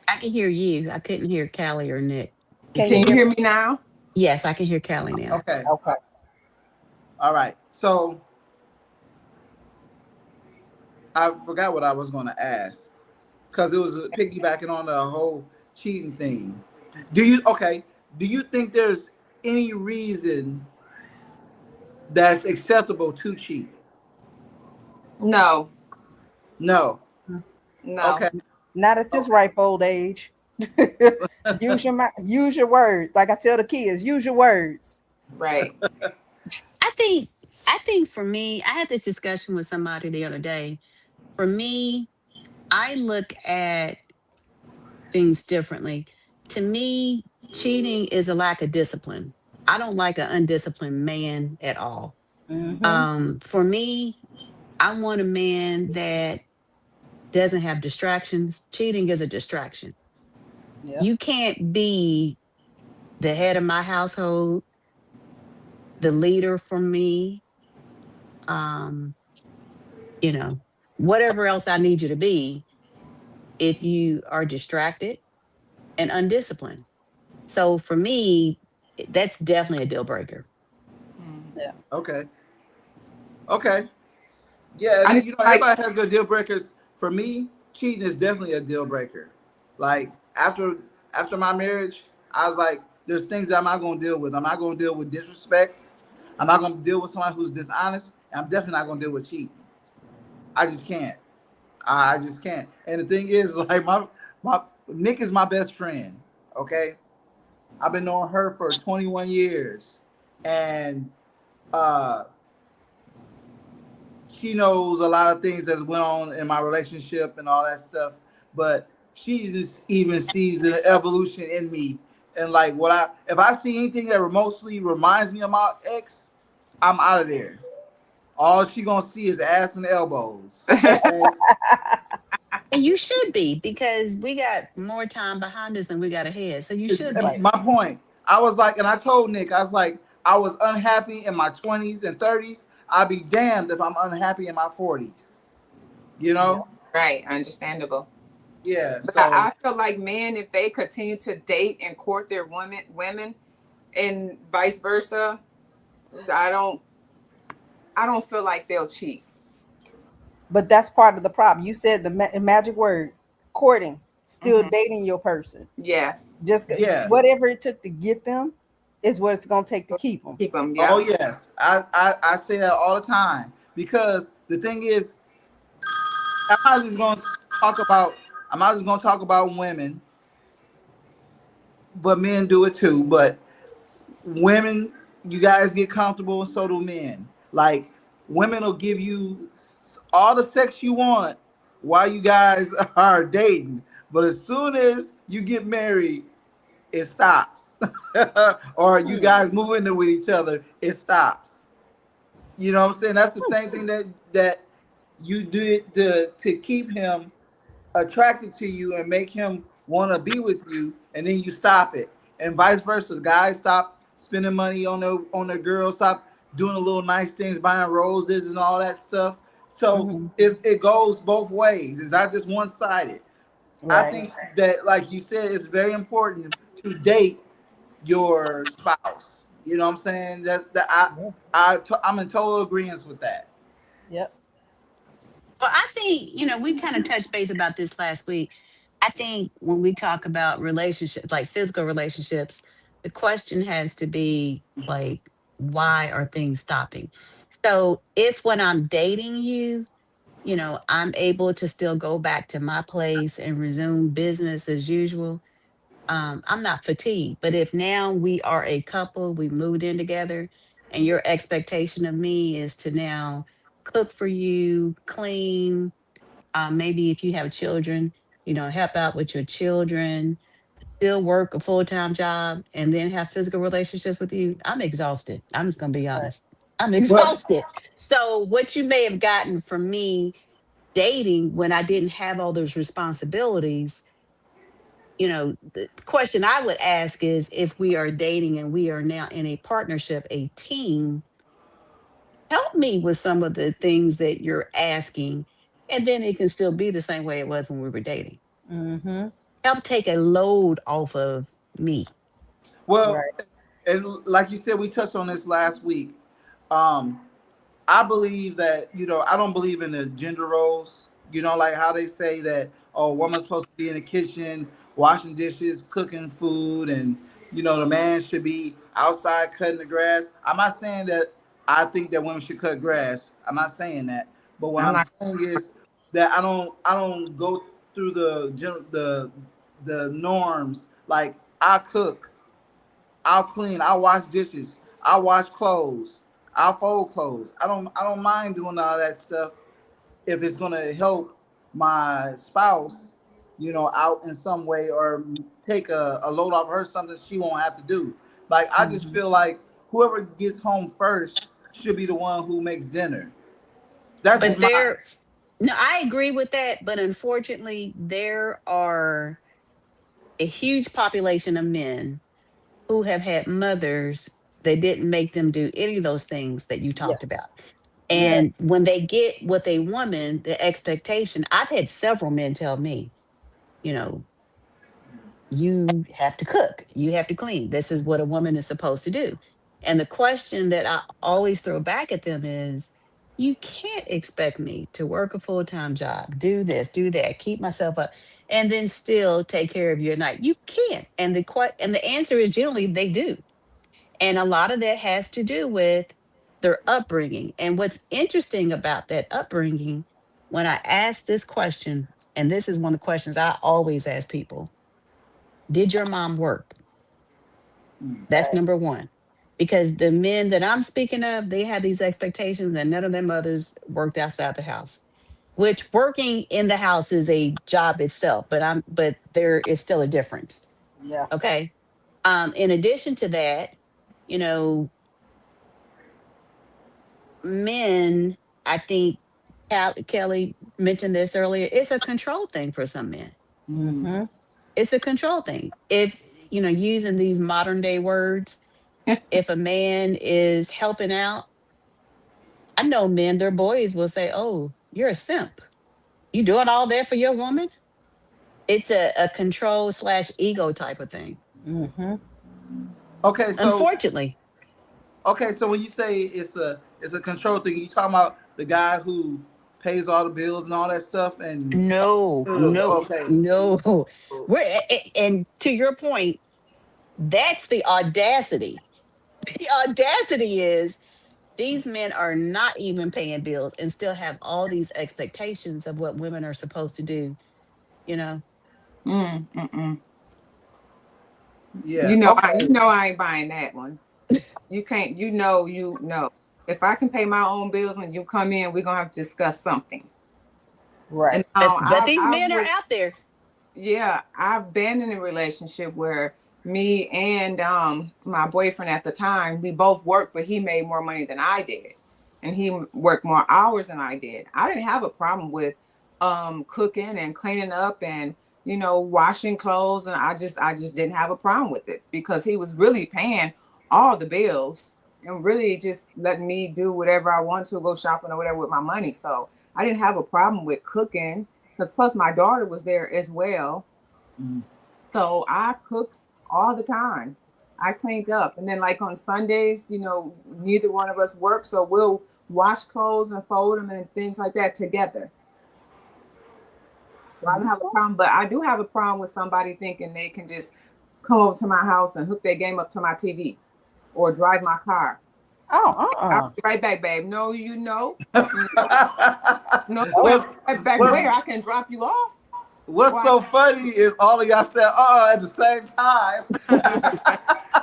I can hear you. I couldn't hear Callie or Nick. Can you hear me now? Yes, I can hear Callie now. Okay. Okay. All right. So I forgot what I was going to ask because it was piggybacking on the whole cheating thing. Do you think there's any reason that's acceptable to cheat? No. No. Okay. Not at this ripe old age. Use your words. Like I tell the kids, use your words. Right. I think for me, I had this discussion with somebody the other day. For me, I look at things differently. To me, cheating is a lack of discipline. I don't like an undisciplined man at all. Mm-hmm. For me, I want a man that doesn't have distractions. Cheating is a distraction. Yeah. You can't be the head of my household, the leader for me, whatever else I need you to be if you are distracted and undisciplined. So for me, that's definitely a deal breaker. Yeah. Okay. Yeah, I just everybody has their deal breakers. For me, cheating is definitely a deal breaker. Like after my marriage, I was like, there's things that I'm not going to deal with. I'm not going to deal with disrespect. I'm not going to deal with somebody who's dishonest. And I'm definitely not going to deal with cheating. I just can't. I just can't. And the thing is, like my Nick is my best friend. Okay, I've been knowing her for 21 years, and she knows a lot of things that went on in my relationship and all that stuff. But she just even sees an evolution in me, and like if I see anything that remotely reminds me of my ex, I'm out of there. All she gonna see is ass and elbows. Okay? And you should be, because we got more time behind us than we got ahead. So you should be. My point. I was like, and I told Nick, I was like, I was unhappy in my 20s and 30s. I'd be damned if I'm unhappy in my 40s. You know? Right. Understandable. Yeah. But So I feel like men, if they continue to date and court their women and vice versa, I don't feel like they'll cheat. But that's part of the problem. You said the magic word, courting, still dating your person. Yes. Just whatever it took to get them is what it's going to take to keep them. Keep them. Yeah. Oh yes, I say that all the time, because the thing is, I'm not just going to talk about women, but men do it too. But women, you guys get comfortable, and so do men. Like women will give you all the sex you want while you guys are dating, but as soon as you get married, it stops. Or you guys move in with each other, it stops. You know what I'm saying? That's the same thing that you did to keep him attracted to you and make him want to be with you, and then you stop it. And vice versa. The guys stop spending money on their girls, stop doing the little nice things, buying roses and all that stuff. So it goes both ways. It's not just one-sided. Right. I think that, like you said, it's very important to date your spouse. You know what I'm saying? I'm in total agreement with that. Yep. Well, I think, we kind of touched base about this last week. I think when we talk about relationships, like physical relationships, the question has to be like, why are things stopping? So if when I'm dating you, I'm able to still go back to my place and resume business as usual, I'm not fatigued. But if now we are a couple, we moved in together, and your expectation of me is to now cook for you, clean, maybe if you have children, help out with your children, still work a full-time job, and then have physical relationships with you, I'm exhausted. I'm just gonna be Right. honest. I'm Well, exhausted. So what you may have gotten from me dating when I didn't have all those responsibilities, the question I would ask is if we are dating and we are now in a partnership, a team, help me with some of the things that you're asking. And then it can still be the same way it was when we were dating. Mm-hmm. Help take a load off of me. well, Right. and like you said, we touched on this last week. Um, I believe that, I don't believe in the gender roles. Like how they say that, oh, woman's supposed to be in the kitchen, washing dishes, cooking food, and the man should be outside cutting the grass. I'm not saying that I think that women should cut grass. I'm not saying that. But what I'm I'm not. saying is that I don't go through the norms. Like I cook, I'll clean, I'll wash dishes, I'll wash clothes, I'll fold clothes. I don't mind doing all that stuff if it's gonna help my spouse, out in some way or take a load off her, something she won't have to do. Like I just Mm-hmm. feel like whoever gets home first should be the one who makes dinner. That's just But my no, I agree with that. But unfortunately, there are a huge population of men who have had mothers that didn't make them do any of those things that you talked about. Yes. Yeah. And when they get with a woman, the expectation, I've had several men tell me, you know, you have to cook, you have to clean. This is what a woman is supposed to do. And the question that I always throw back at them is, you can't expect me to work a full time job, do this, do that, keep myself up, and then still take care of you at night. You can't. And the answer is generally they do. And a lot of that has to do with their upbringing. And what's interesting about that upbringing, when I ask this question, and this is one of the questions I always ask people, did your mom work? That's Right. number one. Because the men that I'm speaking of, they had these expectations, and none of their mothers worked outside the house. Which working in the house is a job itself, but there is still a difference. Yeah. Okay. In addition to that, you know, men, I think Kelly mentioned this earlier, it's a control thing for some men. Mm-hmm. It's a control thing. If, using these modern day words, if a man is helping out, I know men, their boys will say, oh, you're a simp. You doing all that for your woman? It's a control slash ego type of thing. Mm-hmm. okay. So Unfortunately, when you say it's a control thing, you talking about the guy who pays all the bills and all that stuff, and no, no, okay. no. And to your point, that's the audacity. The audacity is these men are not even paying bills and still have all these expectations of what women are supposed to do, you know? Mm-mm. Yeah. You Okay. know I ain't buying that one. You can't. You know. If I can pay my own bills when you come in, we're gonna have to discuss something. Right. And now But these I men are was, out there. yeah, I've been in a relationship where me and my boyfriend at the time, we both worked, but he made more money than I did, and he worked more hours than I did. I didn't have a problem with cooking and cleaning up and washing clothes, and I just didn't have a problem with it because he was really paying all the bills and really just letting me do whatever I want to, go shopping or whatever with my money. So I didn't have a problem with cooking because plus my daughter was there as well. Mm. So I cooked all the time. I cleaned up. And then like on Sundays, neither one of us work. So we'll wash clothes and fold them and things like that together. So I don't have a problem, but I do have a problem with somebody thinking they can just come over to my house and hook their game up to my TV or drive my car. Oh, I'll be right back, babe. No, you know. No, What's, right back what's- where I can drop you off. what's so funny is all of y'all said at the same time.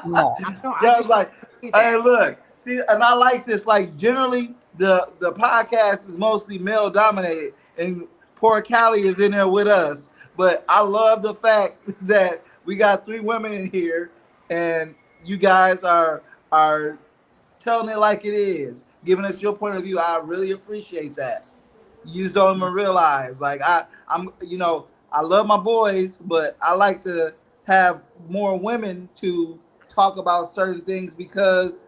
no. I was like, hey, look, see, and I like this. Like, generally, the podcast is mostly male dominated, and poor Callie is in there with us. But I love the fact that we got 3 women in here, and you guys are telling it like it is, giving us your point of view. I really appreciate that. You just don't even realize. Like, I'm, I love my boys, but I like to have more women to talk about certain things because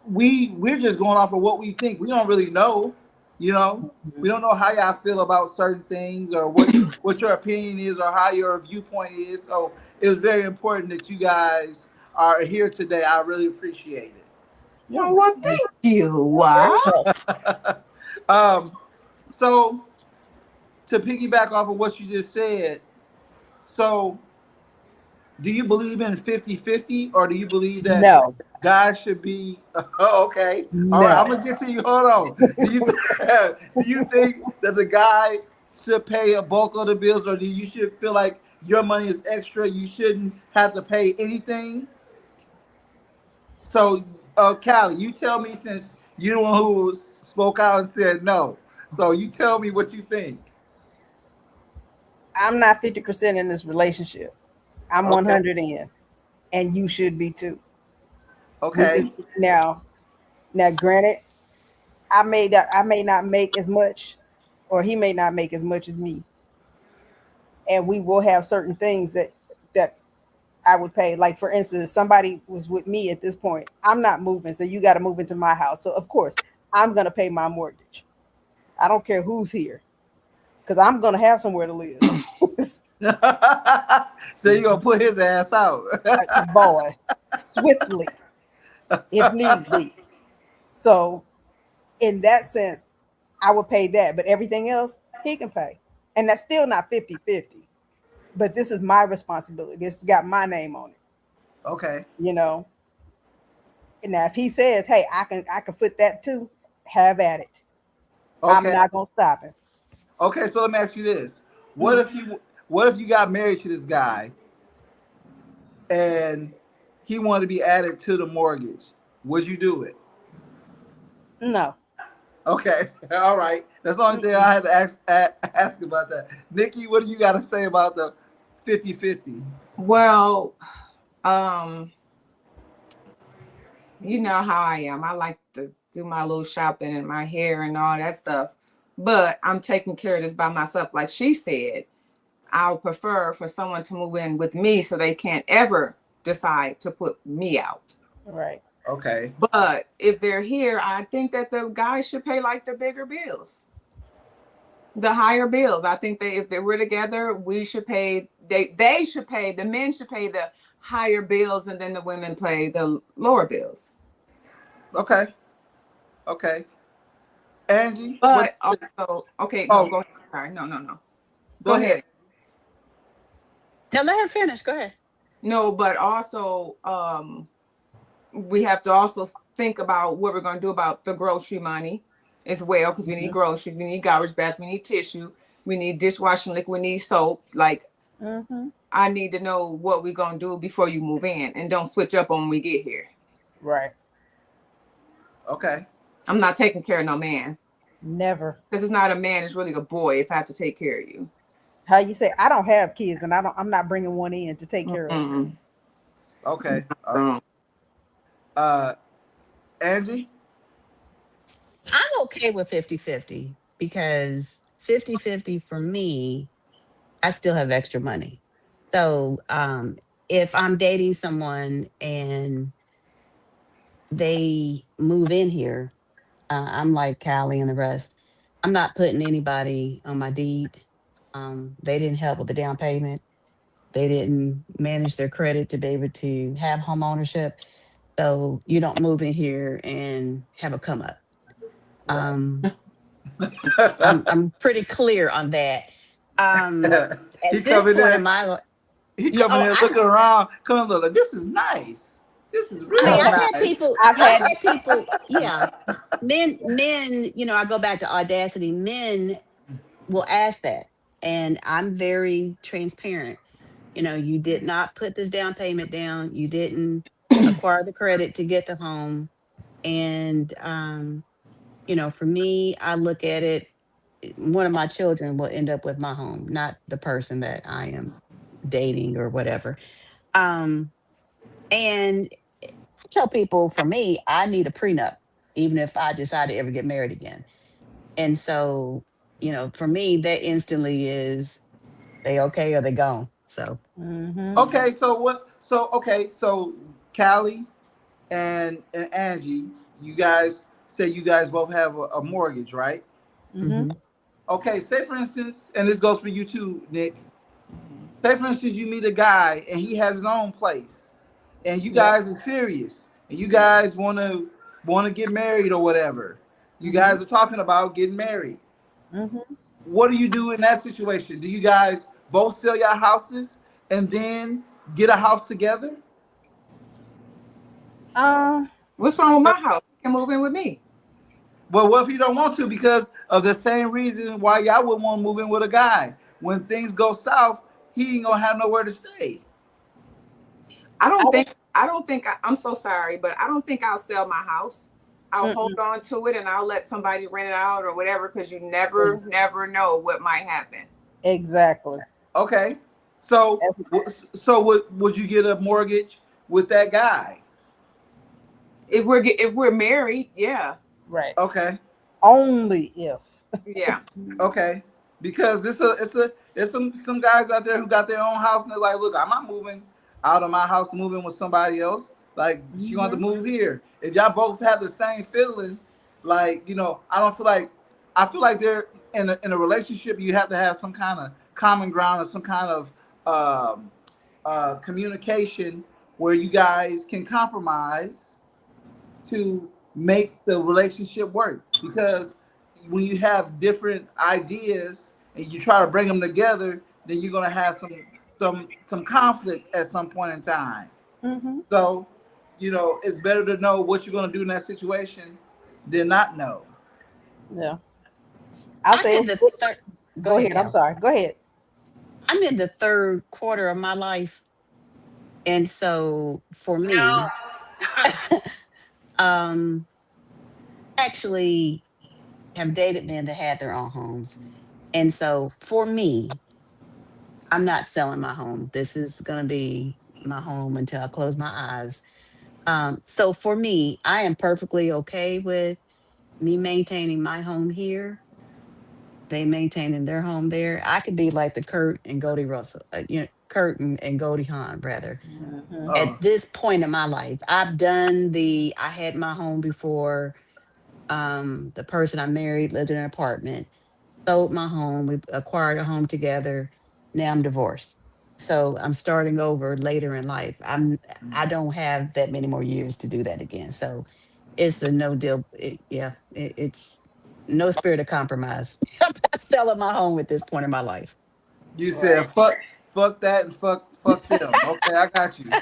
we're just going off of what we think. We don't really know, we don't know how y'all feel about certain things or what your opinion is or how your viewpoint is. So it's very important that you guys are here today. I really appreciate it. Oh, well, thank you. Wow. So to piggyback off of what you just said, so do you believe in 50-50 or do you believe that No. guys should be okay? No. All right, I'm gonna get to you. Hold on. Do you think that the guy should pay a bulk of the bills, or do you should feel like your money is extra? You shouldn't have to pay anything. So, Callie, you tell me, since you're the one who spoke out and said no. So you tell me what you think. I'm not 50% in this relationship. I'm 100 in, and you should be too. Okay. Now, granted, I may not make as much, or he may not make as much as me, and we will have certain things that I would pay. Like, for instance, if somebody was with me at this point, I'm not moving, so you got to move into my house. So of course, I'm gonna pay my mortgage. I don't care who's here, because I'm gonna have somewhere to live. So you're gonna put his ass out. Boy, swiftly, if need be. So in that sense, I would pay that, but everything else he can pay. And that's still not 50-50. But this is my responsibility. This has got my name on it. Okay. And now if he says, hey, I can foot that too, have at it. Okay. I'm not gonna stop him. Okay, so let me ask you this. What if you got married to this guy and he wanted to be added to the mortgage? Would you do it? No. Okay. All right. That's the only thing I had to ask about that. Nikki, what do you got to say about the 50-50? Well, you know how I am. I like to do my little shopping and my hair and all that stuff. But I'm taking care of this by myself. Like she said, I would prefer for someone to move in with me so they can't ever decide to put me out. Right. Okay. But if they're here, I think that the guys should pay like the bigger bills, the higher bills. I think that if they were together, we should pay. They should pay. The men should pay the higher bills, and then the women pay the lower bills. Okay. Angie. But also, okay. Oh. No, go ahead. Sorry. No. Go ahead. No, let her finish. Go ahead. No, but also, we have to also think about what we're going to do about the grocery money as well, because we need groceries, we need garbage bags, we need tissue, we need dishwashing liquid, we need soap. Like, I need to know what we're going to do before you move in, and don't switch up on when we get here. Right. Okay. I'm not taking care of no man. Never. Because it's not a man, it's really a boy if I have to take care of you. How you say, I don't have kids, and I'm not bringing one in to take care of them. Okay. All right. Angie? I'm okay with 50-50 because 50-50 for me, I still have extra money. So if I'm dating someone and they move in here, I'm like Callie and the rest. I'm not putting anybody on my deed. They didn't help with the down payment. They didn't manage their credit to be able to have home ownership. So you don't move in here and have a come up. I'm pretty clear on that. At he this coming point in in. my life, He yeah, coming oh, in looking around, coming look like this is nice. This is I mean, real nice. I've I've had had people, yeah, men, I go back to audacity. Men will ask that, and I'm very transparent. You did not put this down payment down. You didn't acquire the credit to get the home, and for me, I look at it. One of my children will end up with my home, not the person that I am dating or whatever. Um, and I tell people, for me, I need a prenup, even if I decide to ever get married again. And so, for me, that instantly is they okay or they gone. So, Okay, so what? So okay, so Callie and Angie, you guys say you guys both have a mortgage, right? mhm. Okay, say for instance, and this goes for you too, Nick. Say for instance, you meet a guy and he has his own place, and you Yep. guys are serious, and you guys want to get married or whatever. You Mhm. guys are talking about getting married. Mhm. What do you do in that situation? Do you guys both sell your houses and then get a house together? Um, What's wrong with my house? You can move in with me. Well, what if you don't want to because of the same reason why y'all would want to move in with a guy? When things go south, he ain't gonna have nowhere to stay. I I don't was, think I don't think I'm so sorry, but I don't think I'll sell my house. I'll hold mm-mm. on to it and I'll let somebody rent it out or whatever because you never know what might happen. Exactly. Okay, so That's so would you get a mortgage with that guy? If we're married, yeah, right. Okay, Only if. yeah. okay, because it's some guys out there who got their own house and they're like, look, I'm not moving out of my house, moving with somebody else. Like she want to Mhm. move here. If y'all both have the same feeling, like I don't feel like I feel like they're in a relationship. You have to have some kind of common ground or some kind of um, communication where you guys can compromise to make the relationship work. Because when you have different ideas and you try to bring them together, then you're gonna have some conflict at some point in time. Mhm. So, it's better to know what you're gonna do in that situation than not know. Yeah. I'll I'm say. in the third. Go Go ahead, ahead. I'm Cal. sorry. Go ahead. I'm in the third quarter of my life, and so for me, um, actually have dated men that had their own homes, and so for me, I'm not selling my home. This is going to be my home until I close my eyes. So for me, I am perfectly okay with me maintaining my home here, they maintaining their home there. I could be like the Kurt and Goldie Russell, Kurt and Goldie Hawn, rather. Mhm. At Oh, this point in my life, I had my home before. The person I married lived in an apartment, sold my home, we acquired a home together. Now I'm divorced. So I'm starting over later in life. I don't have that many more years to do that again. So it's a no deal. It's no spirit of compromise. I'm not selling my home at this point in my life. you said Right. fuck that and fuck them. Okay, I got you.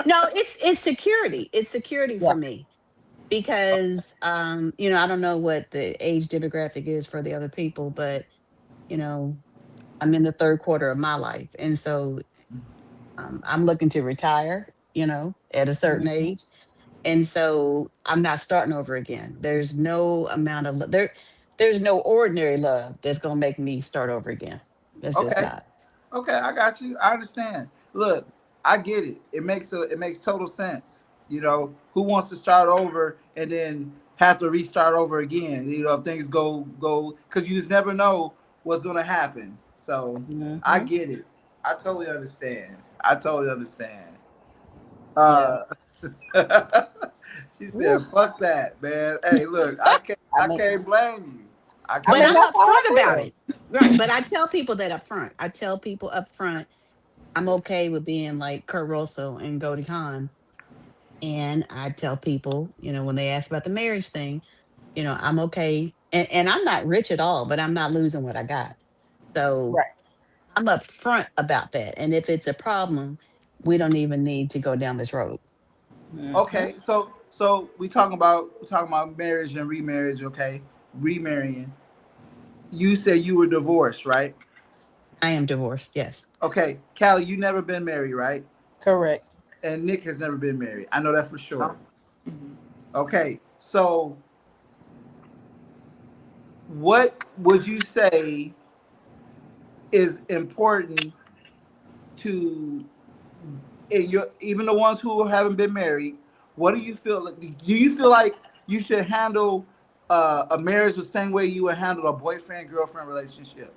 No, it's security. It's security Yeah. for me because I don't know what the age demographic is for the other people, but you know, I'm in the third quarter of my life. And so I'm looking to retire, at a certain Mhm. age. And so I'm not starting over again. There's no amount of there's no ordinary love that's gonna make me start over again. That's just Okay. not. Okay, I got you. I understand. Look, I get it. It makes total sense. Who wants to start over and then have to restart over again? If things go because you just never know what's gonna happen. So I Mhm. get it. I totally understand. I totally understand. Yeah. Uh she Whew. said, fuck that, man. Hey, look, I can't I I mean, can't blame you. I I But mean can't. I'm that's how I upfront about feel. it. Right. But I tell people that up front. I tell people up front, I'm okay with being like Kurt Russell and Goldie Hawn. And I tell people, when they ask about the marriage thing, I'm okay. And I'm not rich at all, but I'm not losing what I got. So Right. I'm upfront about that. And if it's a problem, we don't even need to go down this road. Mhm. Okay, so we talking about marriage and remarriage. Okay, remarrying. You said you were divorced, right? I am divorced. Yes. Okay, Callie, you never been married, right? Correct. And Nick has never been married. I know that for sure. Mhm. Okay, so what would you say is important to in your even the ones who haven't been married? What do you feel? Do you feel like you should handle a marriage the same way you would handle a boyfriend girlfriend relationship?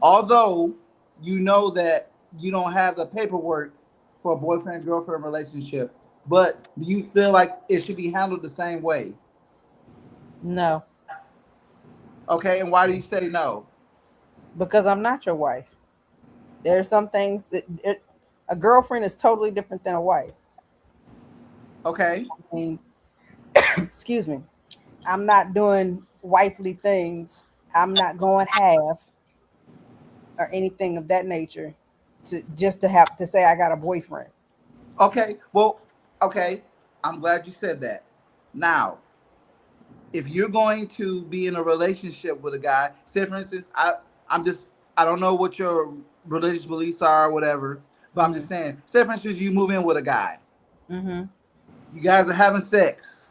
Although you know that you don't have the paperwork for a boyfriend girlfriend relationship, but do you feel like it should be handled the same way? No, Okay, and why do you say no? because I'm not your wife. There are some things that a girlfriend is totally different than a wife. Okay, I mean, excuse me. I'm not doing wifely things. I'm not going half or anything of that nature to just to have to say I got a boyfriend. okay, well, okay. I'm glad you said that. Now, if you're going to be in a relationship with a guy, say for instance, I'm just I don't know what your religious beliefs are or whatever, but I'm Mm-hmm. just saying, say for instance, you move in with a guy, Mm-hmm. you guys are having sex,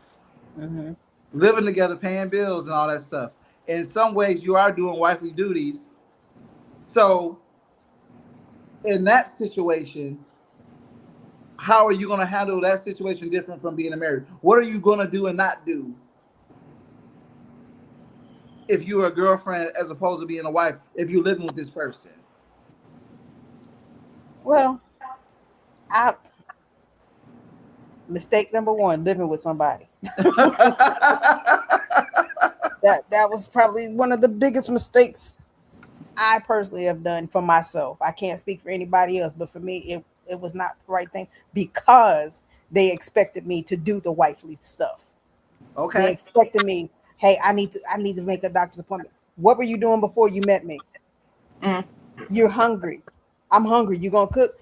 Mm-hmm. living together, paying bills and all that stuff. In some ways, you are doing wifely duties. So in that situation, how are you going to handle that situation different from being married? What are you going to do and not do if you're a girlfriend as opposed to being a wife if you're living with this person? Well, I mistake number one, living with somebody. That was probably one of the biggest mistakes I personally have done for myself. I can't speak for anybody else, but for me, it was not the right thing because they expected me to do the wifely stuff. They Okay. expected me, hey, I need to make a doctor's appointment. What were you doing before you met me? Mm. You're hungry. I'm hungry. You gonna cook?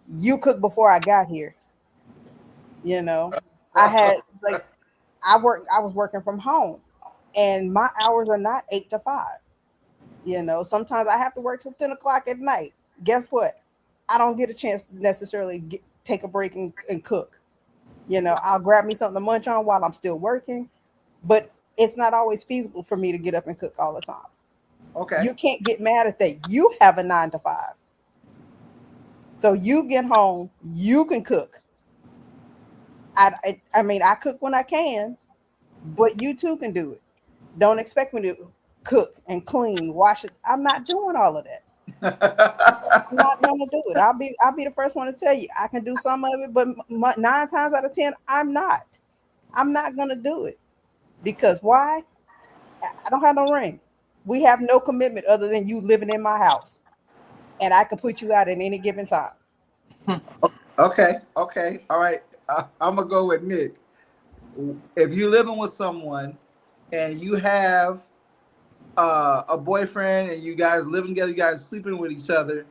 You cooked before I got here. You know, I had like I was working from home, and my hours are not 8 to 5. You know, sometimes I have to work till 10 o'clock at night. Guess what? I don't get a chance to necessarily take a break and cook. You know, I'll grab me something to munch on while I'm still working, but it's not always feasible for me to get up and cook all the time. Okay. You can't get mad at that. You have a 9 to 5. So you get home, you can cook. I mean, I cook when I can, but you too can do it. Don't expect me to cook and clean, wash it. I'm not doing all of that. I'm not gonna do it. I'll be the first one to tell you I can do some of it, but 9 times out of 10, I'm not. I'm not gonna do it because why? I don't have no ring. We have no commitment other than you living in my house, and I can put you out at any given time. Okay. Okay. All right. I'm gonna go with Nick. If you're living with someone and you have a boyfriend and you guys living together, you guys sleeping with each other,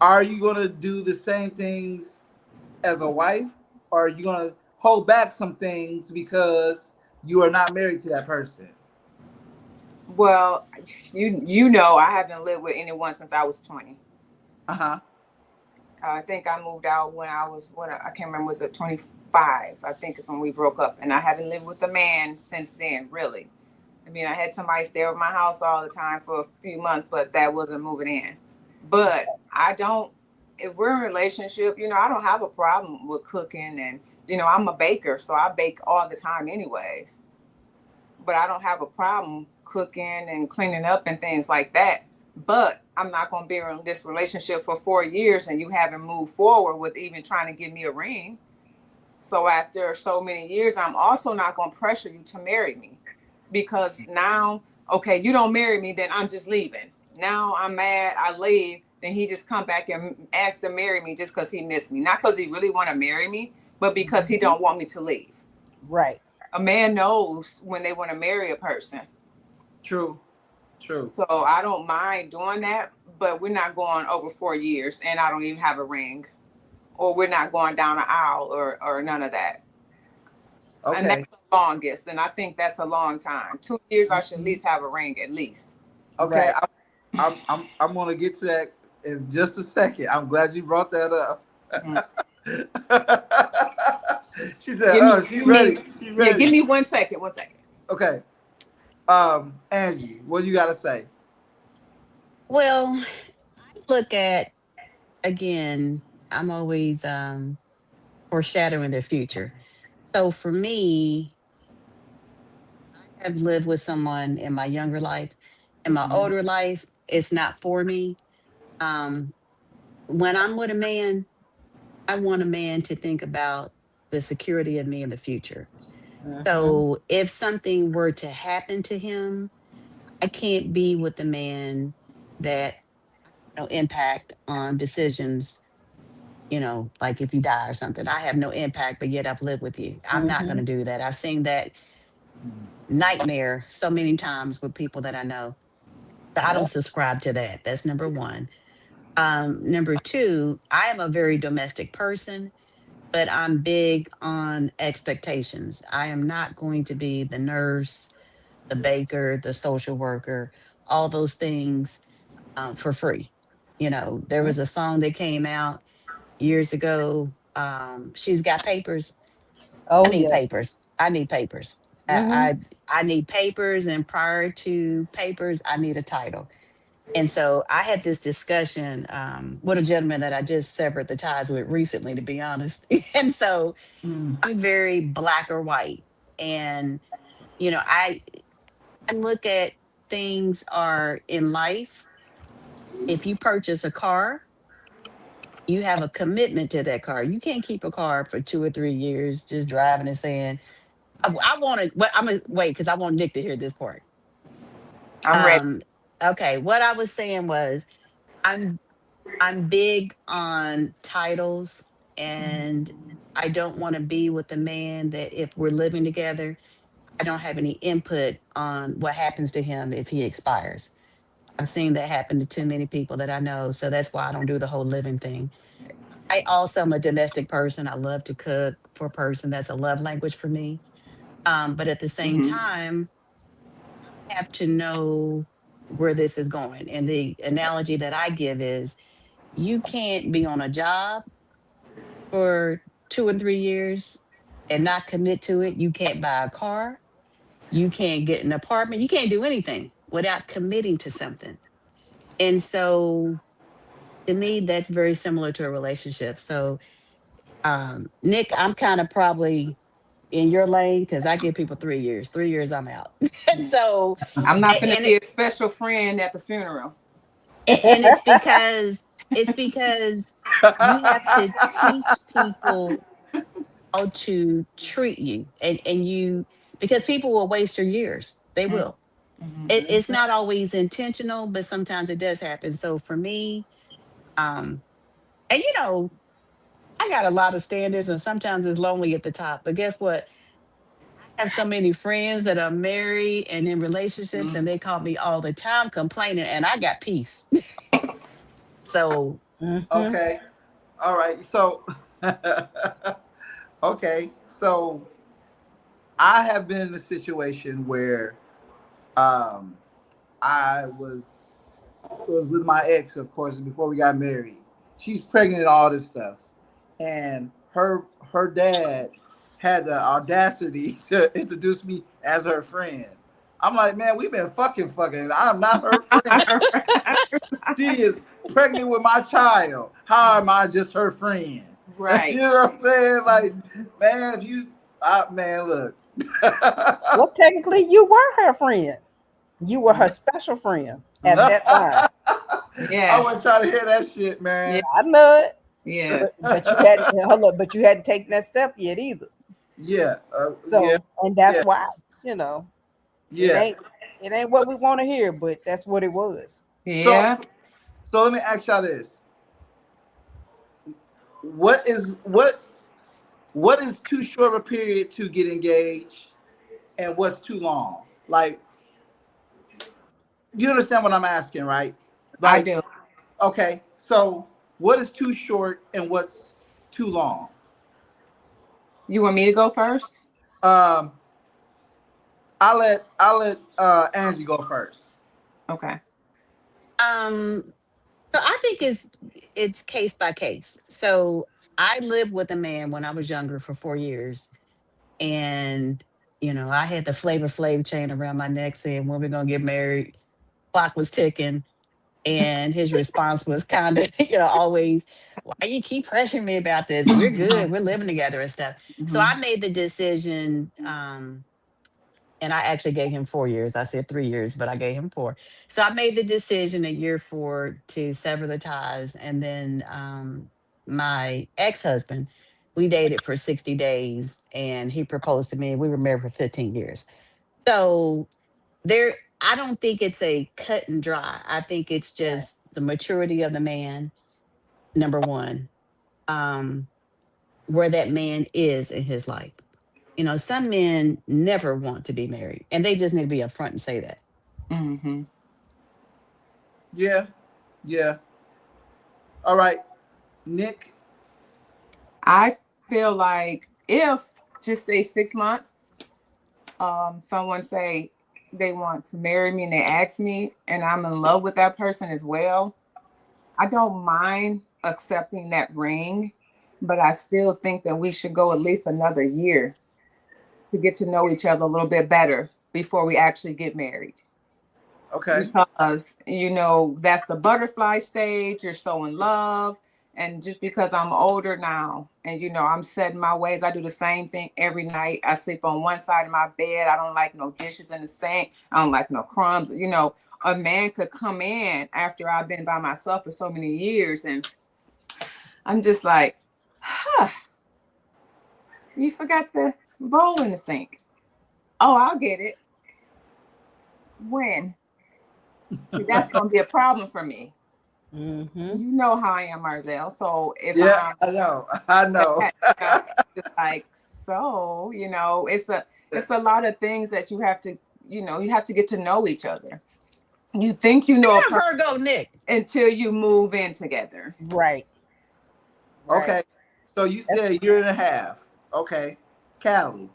are you gonna do the same things as a wife, or are you gonna hold back some things because you are not married to that person? Well, you know, I haven't lived with anyone since I was 20. Uh huh. I think I moved out when I can't remember, was it 25? I think is when we broke up, and I haven't lived with a man since then. Really, I mean, I had somebody stay over my house all the time for a few months, but that wasn't moving in. But I don't. If we're in a relationship, you know, I don't have a problem with cooking, and you know, I'm a baker, so I bake all the time, anyways. But I don't have a problem cooking and cleaning up and things like that. But I'm not going to be in this relationship for 4 years and you haven't moved forward with even trying to give me a ring. So after so many years, I'm also not going to pressure you to marry me because now, okay, you don't marry me, then I'm just leaving. Now I'm mad, I leave, then he just come back and asks to marry me just because he missed me. Not because he really want to marry me, but because he don't want me to leave. Right. A man knows when they want to marry a person. True. So I don't mind doing that, but we're not going over 4 years, and I don't even have a ring, or we're not going down an aisle, or none of that. And Okay. that's the longest, and I think that's a long time. 2 years, I should at least have a ring, at least. Okay. Right. I'm gonna get to that in just a second. I'm glad you brought that up. She said, "Oh, she's ready. She's Yeah, ready." give me 1 second. 1 second. Okay. Angie, what do you gotta say? Well, look at again, I'm always foreshadowing the future. So for me, I've lived with someone in my younger life. In my Mhm. older life, it's not for me. Um, when I'm with a man, I want a man to think about the security of me in the future. Mhm. So if something were to happen to him, I can't be with the man that no impact on decisions, like if you die or something. I have no impact, but yet I've lived with you. I'm not going to Mhm. do that. I've seen that nightmare so many times with people that I know. I don't Yep. subscribe to that. That's number one. Number two, I am a very domestic person, but I'm big on expectations. I am not going to be the nurse, the baker, the social worker, all those things for free. There was a song that came out years ago. She's got papers. I Oh need yeah. papers. I need papers. Mhm. I need papers, and prior to papers, I need a title. And so I had this discussion with a gentleman that I just severed the ties with recently, to be honest. And so Mm. I'm very black or white. And, I look at things are in life. If you purchase a car, you have a commitment to that car. You can't keep a car for 2 or 3 years just driving and saying, I want to, well, I'm going to wait because I want Nick to hear this part. I'm ready. Um, okay. What I was saying was, I'm I'm big on titles, and I don't want to be with a man that if we're living together, I don't have any input on what happens to him if he expires. I've seen that happen to too many people that I know. So that's why I don't do the whole living thing. I also am a domestic person. I love to cook for a person. That's a love language for me. But at the same Mm-hmm. time, I have to know where this is going. And the analogy that I give is you can't be on a job for 2 and 3 years and not commit to it. You can't buy a car. You can't get an apartment. You can't do anything without committing to something. And so to me, that's very similar to a relationship. So, Nick, I'm kind of probably in your lane because I give people 3 years. 3 years, I'm out. And so, I'm not a- gonna and be it, a special friend at the funeral. and it's because you have to teach people how to treat you, and you, because people will waste your years. They will. It's Mm-hmm. not always intentional, but sometimes it does happen. So for me, um and I got a lot of standards, and sometimes it's lonely at the top, but guess what, I have so many friends that are married and in relationships, and they call me all the time complaining, and I got peace. So Mhm. Okay. All right. So, okay. So I have been in a situation where um, I was with my ex, of course, before we got married. She's pregnant and all this stuff, and her dad had the audacity to introduce me as her friend. I'm like, man, we've been fucking. I'm not her friend. She is pregnant with my child. How am I just her friend? You Right. know what I'm saying? Like, man, if you, man, look. Well, technically, you were her friend. You were her special friend at that time. I wasn't Yes. trying to hear that shit, Yeah. man. I know it, Yes. but you hadn't. Hold up, but you hadn't taken that step yet either. Yeah, yeah, So, and that's yeah, why you know it yeah. ain't it ain't what we want to hear, but that's what it was. So, Yeah. so let me ask y'all this: what is what is too short of a period to get engaged, and what's too long? Like, You understand what I'm asking, right? I do. Okay, so what is too short and what's too long? You want me to go first? Um, I'll let Angie go first. Okay. So I think it's case by case. So I lived with a man when I was younger for 4 years, and I had the Flavor Flav chain around my neck saying, "When we're gonna get married?" Clock was ticking, and his response was kind of, always, "Why you keep pressuring me about this? We're good. We're living together and stuff." So I made the decision. And I actually gave him 4 years. I said 3 years, but I gave him four. So I made the decision at year 4 to sever the ties. And then my ex-husband, we dated for 60 days and he proposed to me. We were married for 15 years. So I don't think it's a cut and dry. I think it's just the maturity of the man, number one, um, where that man is in his life. Some men never want to be married, and they just need to be upfront and say that. Mm-hmm. Yeah, yeah. All right, Nick. I feel like if just say 6 months, someone say they want to marry me and they ask me and I'm in love with that person as well, I don't mind accepting that ring, but I still think that we should go at least another year to get to know each other a little bit better before we actually get married. Okay. Because, that's the butterfly stage. You're so in love. And just because I'm older now and, I'm set in my ways, I do the same thing every night. I sleep on one side of my bed. I don't like no dishes in the sink. I don't like no crumbs. A man could come in after I've been by myself for so many years. And I'm just like, you forgot the bowl in the sink. Oh, I'll get it. When? See, that's going to be a problem for me. Mm-hmm. You know how I am, Marzel. So if I know. It's like, so, it's a lot of things that you have to, you have to get to know each other. You think you know a person Virgo, Nick. until you move in together. Right. Okay. So you said a year and a half. Okay. Callie.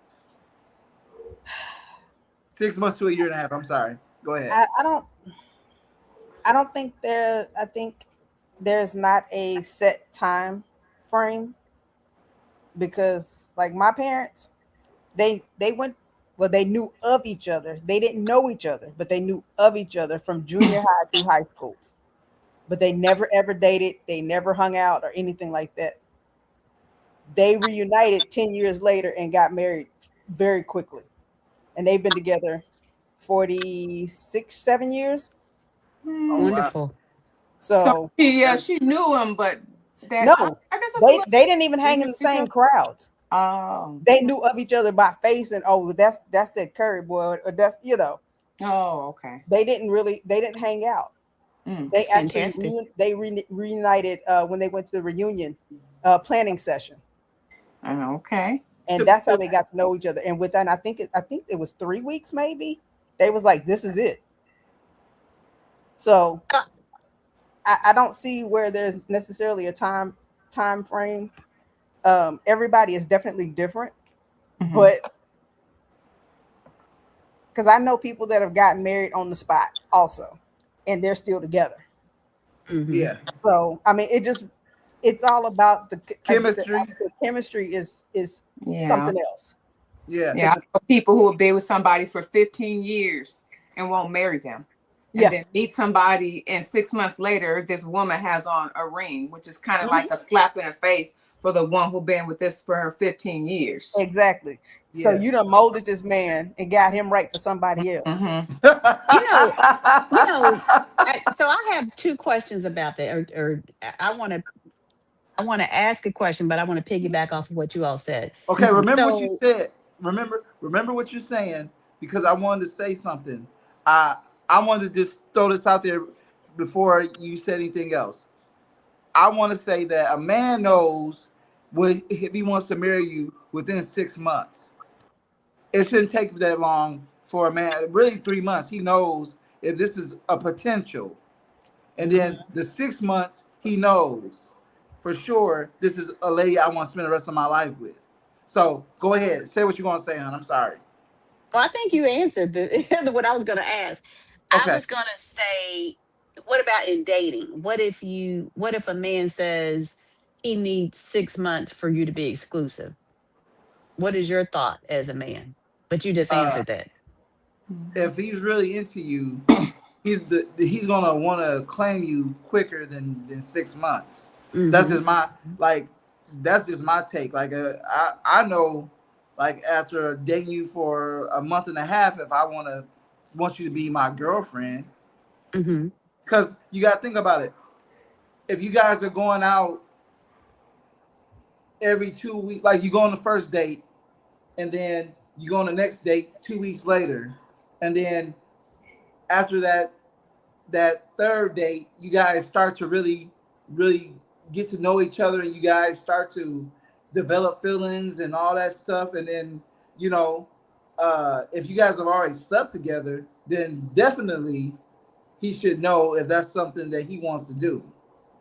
6 months to a year and a half. I'm sorry. Go ahead. I don't think I think there's not a set time frame, because like my parents, they knew of each other. They didn't know each other, but they knew of each other from junior high through high school. But they never ever dated. They never hung out or anything like that. They reunited 10 years later and got married very quickly. And they've been together 7 years. Oh, Wonderful. So she knew him, but no, I guess they didn't even hang in the same crowds. Oh, They knew of each other by face, and that's that Curry boy, or that's Oh, okay. They didn't hang out. Mm. They That's actually reunited when they went to the reunion planning session, Okay. and that's how they got to know each other. And with that, I think it was 3 weeks maybe. They was like, "This is it." So I don't see where there's necessarily a time frame. Everybody is definitely different, Mm-hmm. but because I know people that have gotten married on the spot also, and they're still together. Mhm. Yeah. So I mean, it's all about the Chemistry. Chemistry is Yeah. something else. Yeah. Yeah, I know people who will be with somebody for 15 years and won't marry them. And Yeah. then meet somebody and 6 months later, this woman has on a ring, which is kind of Mm-hmm. like a slap in the face for the one who's been with this for 15 years. Exactly. Yeah. So you done molded this man and got him right for somebody else. Mm-hmm. So I have two questions about that, or I want to ask a question, but I want to piggyback off of what you all said. Okay, remember what So- you said. Remember what you're saying, because I wanted to say something. I wanted to just throw this out there before you said anything else. I want to say that a man knows if he wants to marry you within 6 months. It shouldn't take that long for a man. Really, 3 months. He knows if this is a potential. And then the 6 months, he knows for sure this is a lady I want to spend the rest of my life with. So go ahead, say what you're gonna say, hon. I'm sorry. Well, I think you answered what I was going to ask. I Okay. was going to say, what about in dating? What if a man says he needs 6 months for you to be exclusive? What is your thought as a man? But you just Uh, answered that. if he's really into you, he's gonna want to claim you quicker than 6 months. That's Hmm. just my like. That's just my take. Like I know, like after dating you for a month and a half, if I want you to be my girlfriend, Hmm. because you got to think about it. If you guys are going out every 2 weeks, like you go on the first date, and then you go on the next date 2 weeks later, and then after that third date, you guys start to really get to know each other, and you guys start to develop feelings and all that stuff. And then, you know, if you guys have already slept together, then definitely he should know if that's something that he wants to do.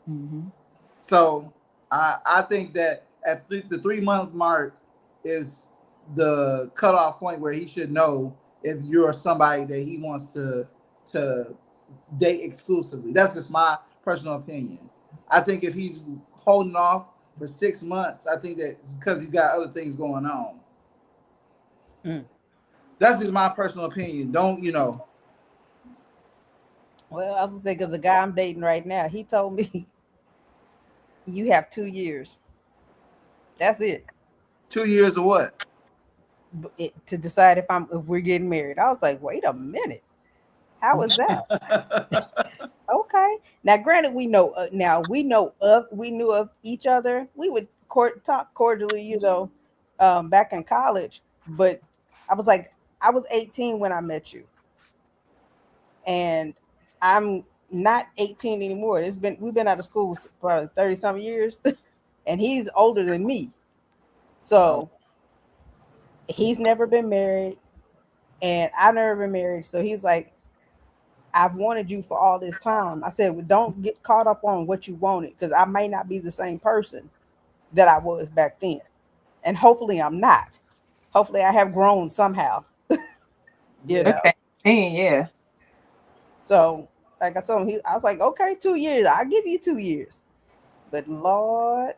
Mhm. So I think that at the 3 month mark is the cutoff point where he should know if you're somebody that he wants to date exclusively. That's just my personal opinion. I think if he's holding off for 6 months, I think that it's because he's got other things going on. Mm. That's just my personal opinion. Don't Well, I was gonna say because the guy I'm dating right now, he told me you have 2 years. That's it. 2 years or what? To decide if we're getting married. I was like, wait a minute, how is that? Okay. Now, granted, we know we knew of each other. We would talk cordially, back in college. But I was like, I was 18 when I met you, and I'm not 18 anymore. We've been out of school for probably 30 some years, and he's older than me. So he's never been married, and I've never been married. So he's like, I've wanted you for all this time. I said, well, don't get caught up on what you wanted, because I may not be the same person that I was back then. And hopefully I'm not. Hopefully I have grown somehow. you know. Okay. Yeah. So like I told him, I was like, okay, 2 years. I'll give you 2 years. But Lord,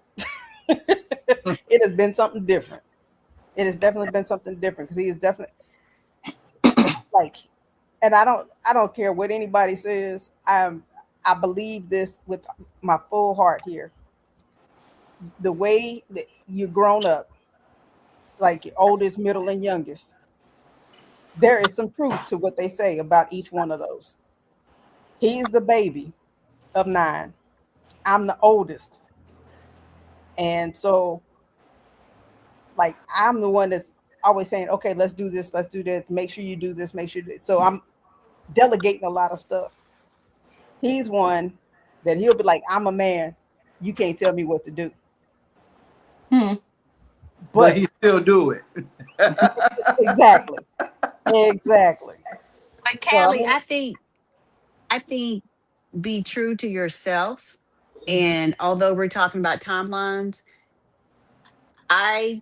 it has been something different. It has definitely been something different, because he is definitely like, and I don't care what anybody says. I believe this with my full heart here. The way that you're grown up, like your oldest, middle, and youngest, there is some truth to what they say about each one of those. He's the baby of 9. I'm the oldest. And so, like, I'm the one that's always saying, okay, let's do this, let's do that. Make sure you do this, make sure. So I'm delegating a lot of stuff. He's one that he'll be like, I'm a man. You can't tell me what to do. Hmm. But he still do it. Exactly. But Callie, So, I think be true to yourself. And although we're talking about timelines, I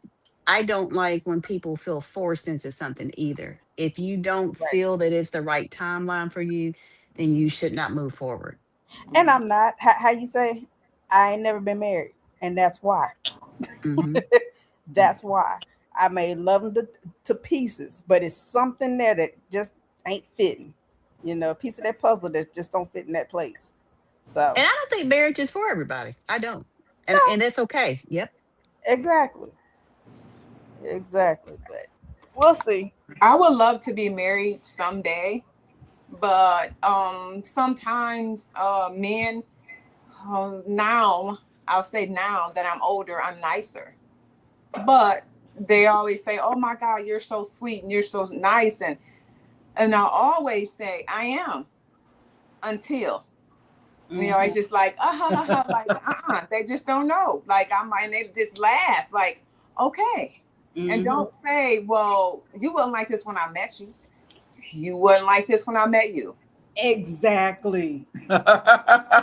don't like when people feel forced into something either. If you don't right. feel that it's the right timeline for you, then you should not move forward. And I'm not, how you say, I ain't never been married. And that's why. Hmm. That's why. I may love him to pieces, but it's something there that just ain't fitting. A piece of that puzzle that just don't fit in that place. So, And I don't think marriage is for everybody. I don't. no, And that's okay. Yep. exactly. But we'll see. I would love to be married someday, but sometimes men now, I'll say now that I'm older, I'm nicer. But they always say, "Oh my God, you're so sweet and you're so nice," and I always say I am until it's just like like they just don't know. Like and they just laugh like, okay. And don't say, well, you wasn't like this when I met you. You wasn't like this when I met you. Exactly.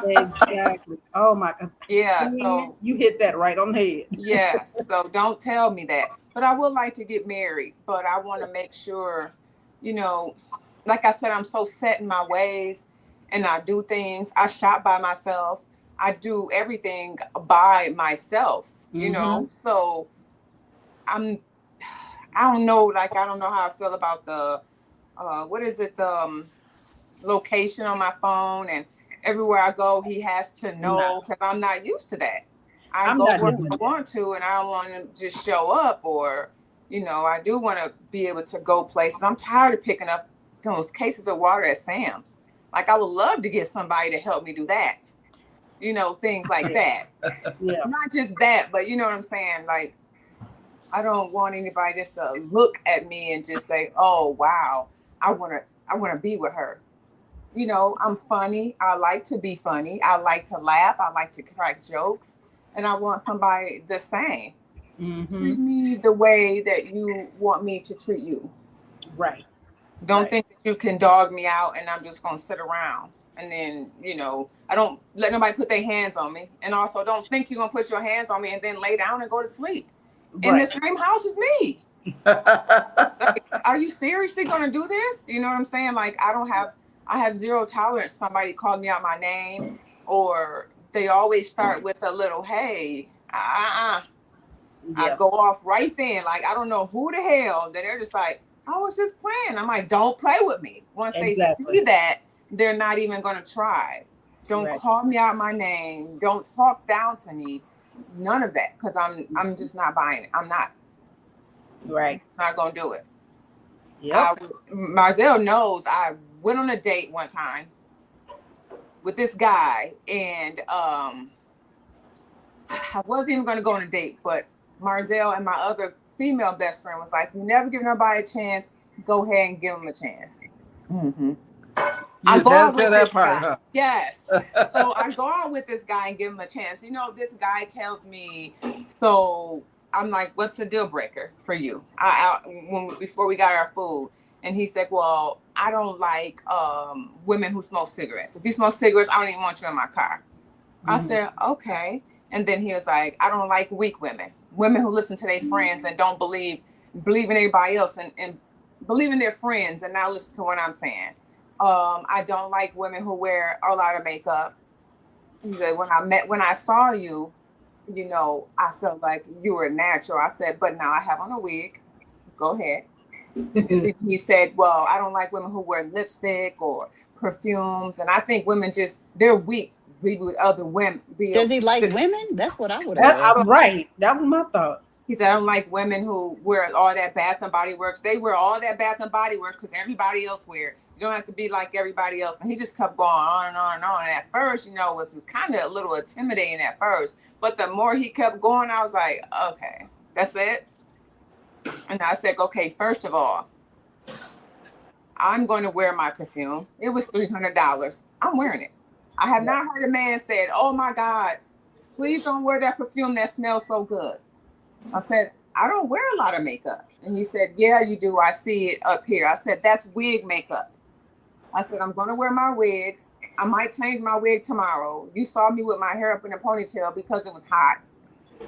Exactly. Oh my God. Yeah, Queen, so you hit that right on the head. yes, so don't tell me that. But I would like to get married, but I want to make sure, you know, like I said, I'm so set in my ways and I do things. I shop by myself. I do everything by myself, you know. So I'm I don't know, like I don't know how I feel about the what is it, the location on my phone, and everywhere I go, he has to know, because I'm not used to that. I I'm go not where doing I that. want to, and I don't want to just show up, or you know, I do want to be able to go places. I'm tired of picking up those cases of water at Sam's. Like I would love to get somebody to help me do that. You know, things like that. Yeah. Not just that, but you know what I'm saying? Like I don't want anybody just to look at me and just say, "Oh, wow, I want to be with her." You know, I'm funny. I like to be funny. I like to laugh. I like to crack jokes. And I want somebody the same. Treat me the way that you want me to treat you. Right. Don't Right. think that you can dog me out and I'm just going to sit around. And then, you know, I don't let nobody put their hands on me. And also, don't think you're going to put your hands on me and then lay down and go to sleep in the same house as me. Like, are you seriously going to do this? You know what I'm saying? Like, I have zero tolerance. Somebody called me out my name, or they always start with a little, hey, I go off right then. Like, I don't know who the hell. Then they're just like, I was just playing. I'm like, don't play with me. Once they see that, they're not even going to try. Don't call me out my name. Don't talk down to me. None of that. Because I'm just not buying it. I'm not. Right. Not going to do it. Yeah. Marzell knows I went on a date one time with this guy, and I wasn't even going to go on a date, but Marzell and my other female best friend was like, "You never give nobody a chance. Go ahead and give them a chance." I go out with this guy. Huh? Yes. So I go out with this guy and give him a chance. You know, this guy tells me, so I'm like, "What's a deal breaker for you?" Before we got our food, and he said, "Well, I don't like women who smoke cigarettes. If you smoke cigarettes, I don't even want you in my car." I said, "Okay." And then he was like, "I don't like weak women who listen to their friends and don't believe in everybody else and believe in their friends and not listen to what I'm saying. I don't like women who wear a lot of makeup." He said, when I saw you, you know, I felt like you were natural." I said, "But now I have on a wig." Go ahead. He said, "Well, I don't like women who wear lipstick or perfumes. And I think women they're weak. Be with other women." Does he like women? That's what I would have asked. Right. That was my thought. He said, "I don't like women who wear all that Bath and Body Works. They wear all that Bath and Body Works because everybody else wear it. You don't have to be like everybody else." And he just kept going on and on and on. And at first, you know, it was kind of a little intimidating at first. But the more he kept going, I was like, okay, that's it. And I said, okay, first of all, I'm going to wear my perfume. It was $300. I'm wearing it. I have not heard a man said, "Oh my God, please don't wear that perfume that smells so good." I said, "I don't wear a lot of makeup." And he said, "Yeah, you do. I see it up here." I said, "That's wig makeup." I said, "I'm going to wear my wigs. I might change my wig tomorrow. You saw me with my hair up in a ponytail because it was hot."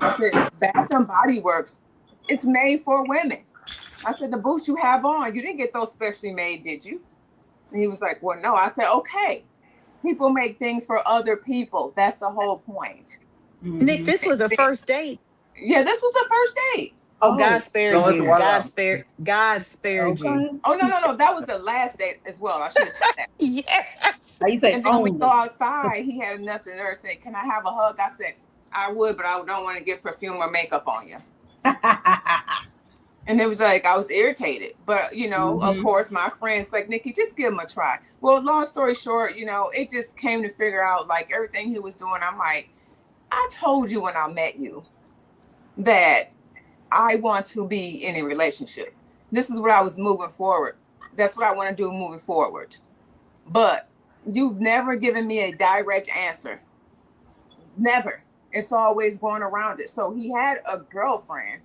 I said, "Bath and Body Works, it's made for women." I said, "The boots you have on, you didn't get those specially made, did you?" And he was like, "Well, no." I said, "Okay. People make things for other people. That's the whole point." Nick, this was a first date. Yeah, this was the first date. Oh, God spared you. God spared you. Oh, no. That was the last date as well. I should have said that. Yes. And then we go outside. He had enough to nurse say, "Can I have a hug?" I said, "I would, but I don't want to get perfume or makeup on you." And it was like, I was irritated. But, you know, of course, my friends like, "Nikki, just give him a try." Well, long story short, you know, it just came to figure out like everything he was doing. I'm like, I told you when I met you that I want to be in a relationship. This is what I was moving forward. That's what I want to do moving forward. But you've never given me a direct answer. Never. It's always going around it. So he had a girlfriend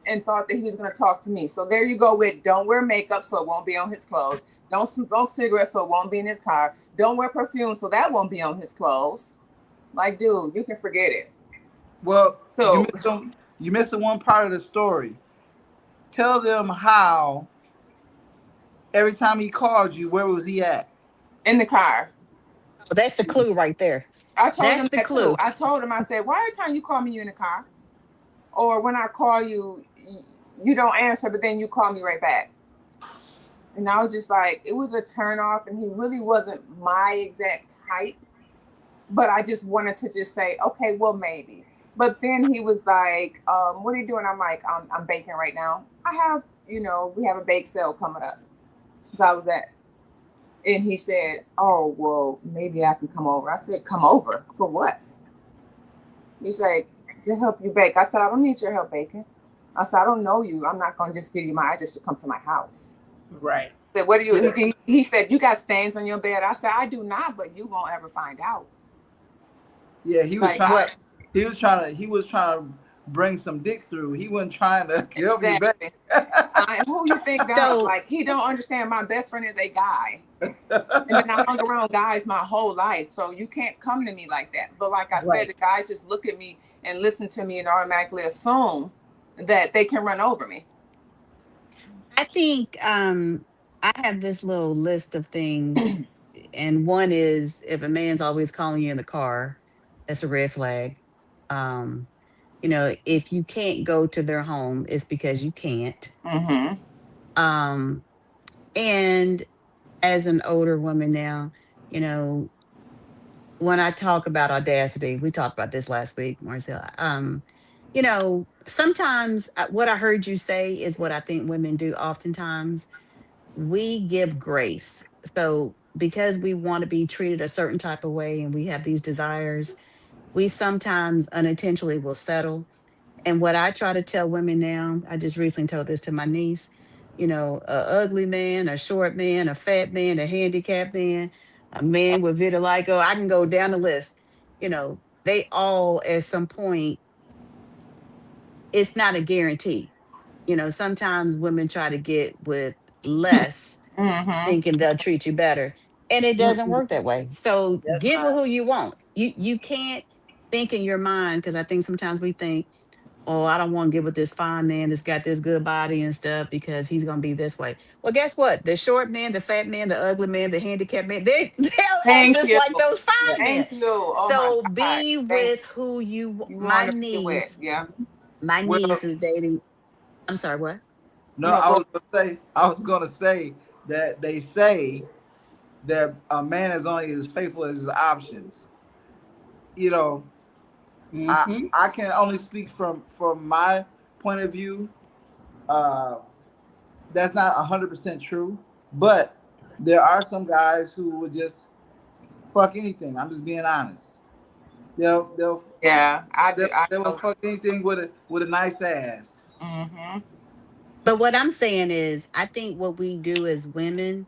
and thought that he was going to talk to me. So there you go with, don't wear makeup so it won't be on his clothes. Don't smoke cigarettes, so it won't be in his car. Don't wear perfume, so that won't be on his clothes. Like, dude, you can forget it. Well, So you missing one part of the story. Tell them how every time he called you, where was he at? in the car. That's the clue right there. I told That's him the that clue. too. I told him, I said, why every time you call me, you in the car? Or when I call you, you don't answer, but then you call me right back. And I was just like, it was a turn off, and he really wasn't my exact type. But I just wanted to just say, okay, well, maybe. But then he was like, what are you doing? I'm like, I'm baking right now. I have, we have a bake sale coming up. So I was at, and he said, oh, well, maybe I can come over. I said, come over for what? He's like, to help you bake. I said, I don't need your help baking. I said, I don't know you. I'm not going to just give you my address to come to my house. Right. I said, what do you, he said, you got stains on your bed. I said, I do not, but you won't ever find out. Yeah, he was Like, trying to bring some dick through. He wasn't trying to help you back. And who you think that? So- Like, he don't understand. My best friend is a guy, and then I hung around guys my whole life, so you can't come to me like that. But like I said, the guys just look at me and listen to me and automatically assume that they can run over me. I think I have this little list of things, and one is if a man's always calling you in the car, that's a red flag. Um, if you can't go to their home, it's because you can't. Mm-hmm. And as an older woman now, when I talk about audacity, we talked about this last week, Marcel. Sometimes what I heard you say is what I think women do oftentimes. We give grace. So because we want to be treated a certain type of way and we have these desires, we sometimes unintentionally will settle. And what I try to tell women now, I just recently told this to my niece, a ugly man, a short man, a fat man, a handicapped man, a man with vitiligo, I can go down the list. They all at some point, it's not a guarantee. Sometimes women try to get with less, Mm-hmm. thinking they'll treat you better. And it doesn't work that way. So That's get with right. who you want. You can't think in your mind, because I think sometimes we think, oh, I don't want to get with this fine man that's got this good body and stuff because he's gonna be this way. Well, guess what? The short man, the fat man, the ugly man, the handicapped man, they'll act Thank just you. like those fine men. Thank you. Oh So my God. be with who you You my want to be with. niece. Yeah. My Well, niece is dating. I'm sorry, what? No, No, I was gonna say that they say that a man is only as faithful as his options. Mm-hmm. I can only speak from my point of view. That's not 100% true, but there are some guys who would just fuck anything. I'm just being honest. They'll yeah, I do. they will fuck anything with a nice ass. Mm-hmm. But what I'm saying is, I think what we do as women,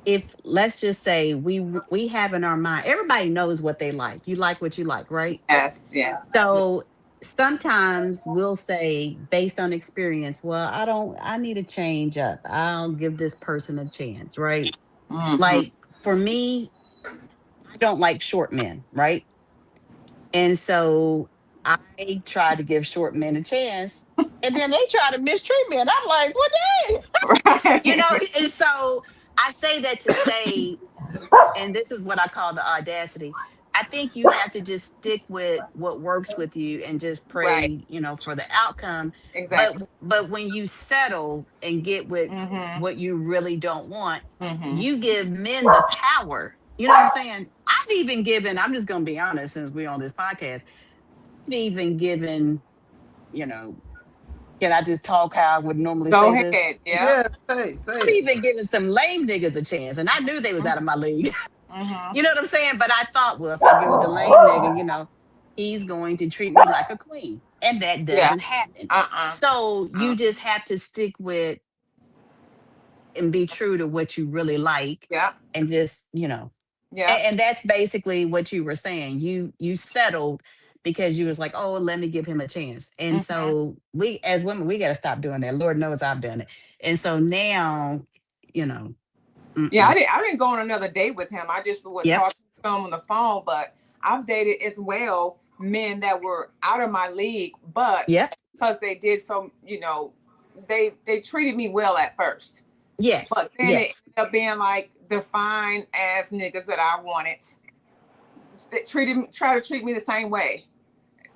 if let's just say we have in our mind, everybody knows what they like. You like what you like, right? Yes. Yes. So sometimes we'll say, based on experience, well, I need to change up. I'll give this person a chance, right? Mm-hmm. Like for me, I don't like short men, right? And so I try to give short men a chance, and then they try to mistreat me. And I'm like, well, dang. Right. And so I say that to say, and this is what I call the audacity. I think you have to just stick with what works with you and just pray, Right. for the outcome. Exactly. But when you settle and get with Mm-hmm. what you really don't want, Mm-hmm. you give men the power. You know what I'm saying? I've even given, I'm just gonna be honest, since we're on this podcast, I've even given, can I just talk how I would normally Go say this? ahead. Yeah. Yeah, say I've it. even given some lame niggas a chance, and I knew they was out of my league. Mm-hmm. You know what I'm saying? But I thought, well, if I get with the lame nigga, he's going to treat me like a queen. And that Yeah. doesn't happen. So you just have to stick with and be true to what you really like. Yeah. And just, Yeah. and that's basically what you were saying. You settled because you was like, oh, let me give him a chance. And Mhm. so we as women, we got to stop doing that. Lord knows I've done it. And so now, Yeah, Mm-mm. I didn't go on another date with him. I just would Yep. talk to him on the phone. But I've dated as well men that were out of my league, but Yep. because they did so, they treated me well at first. Yes. But then it Yes. ended up being like the fine ass niggas that I wanted. They try to treat me the same way.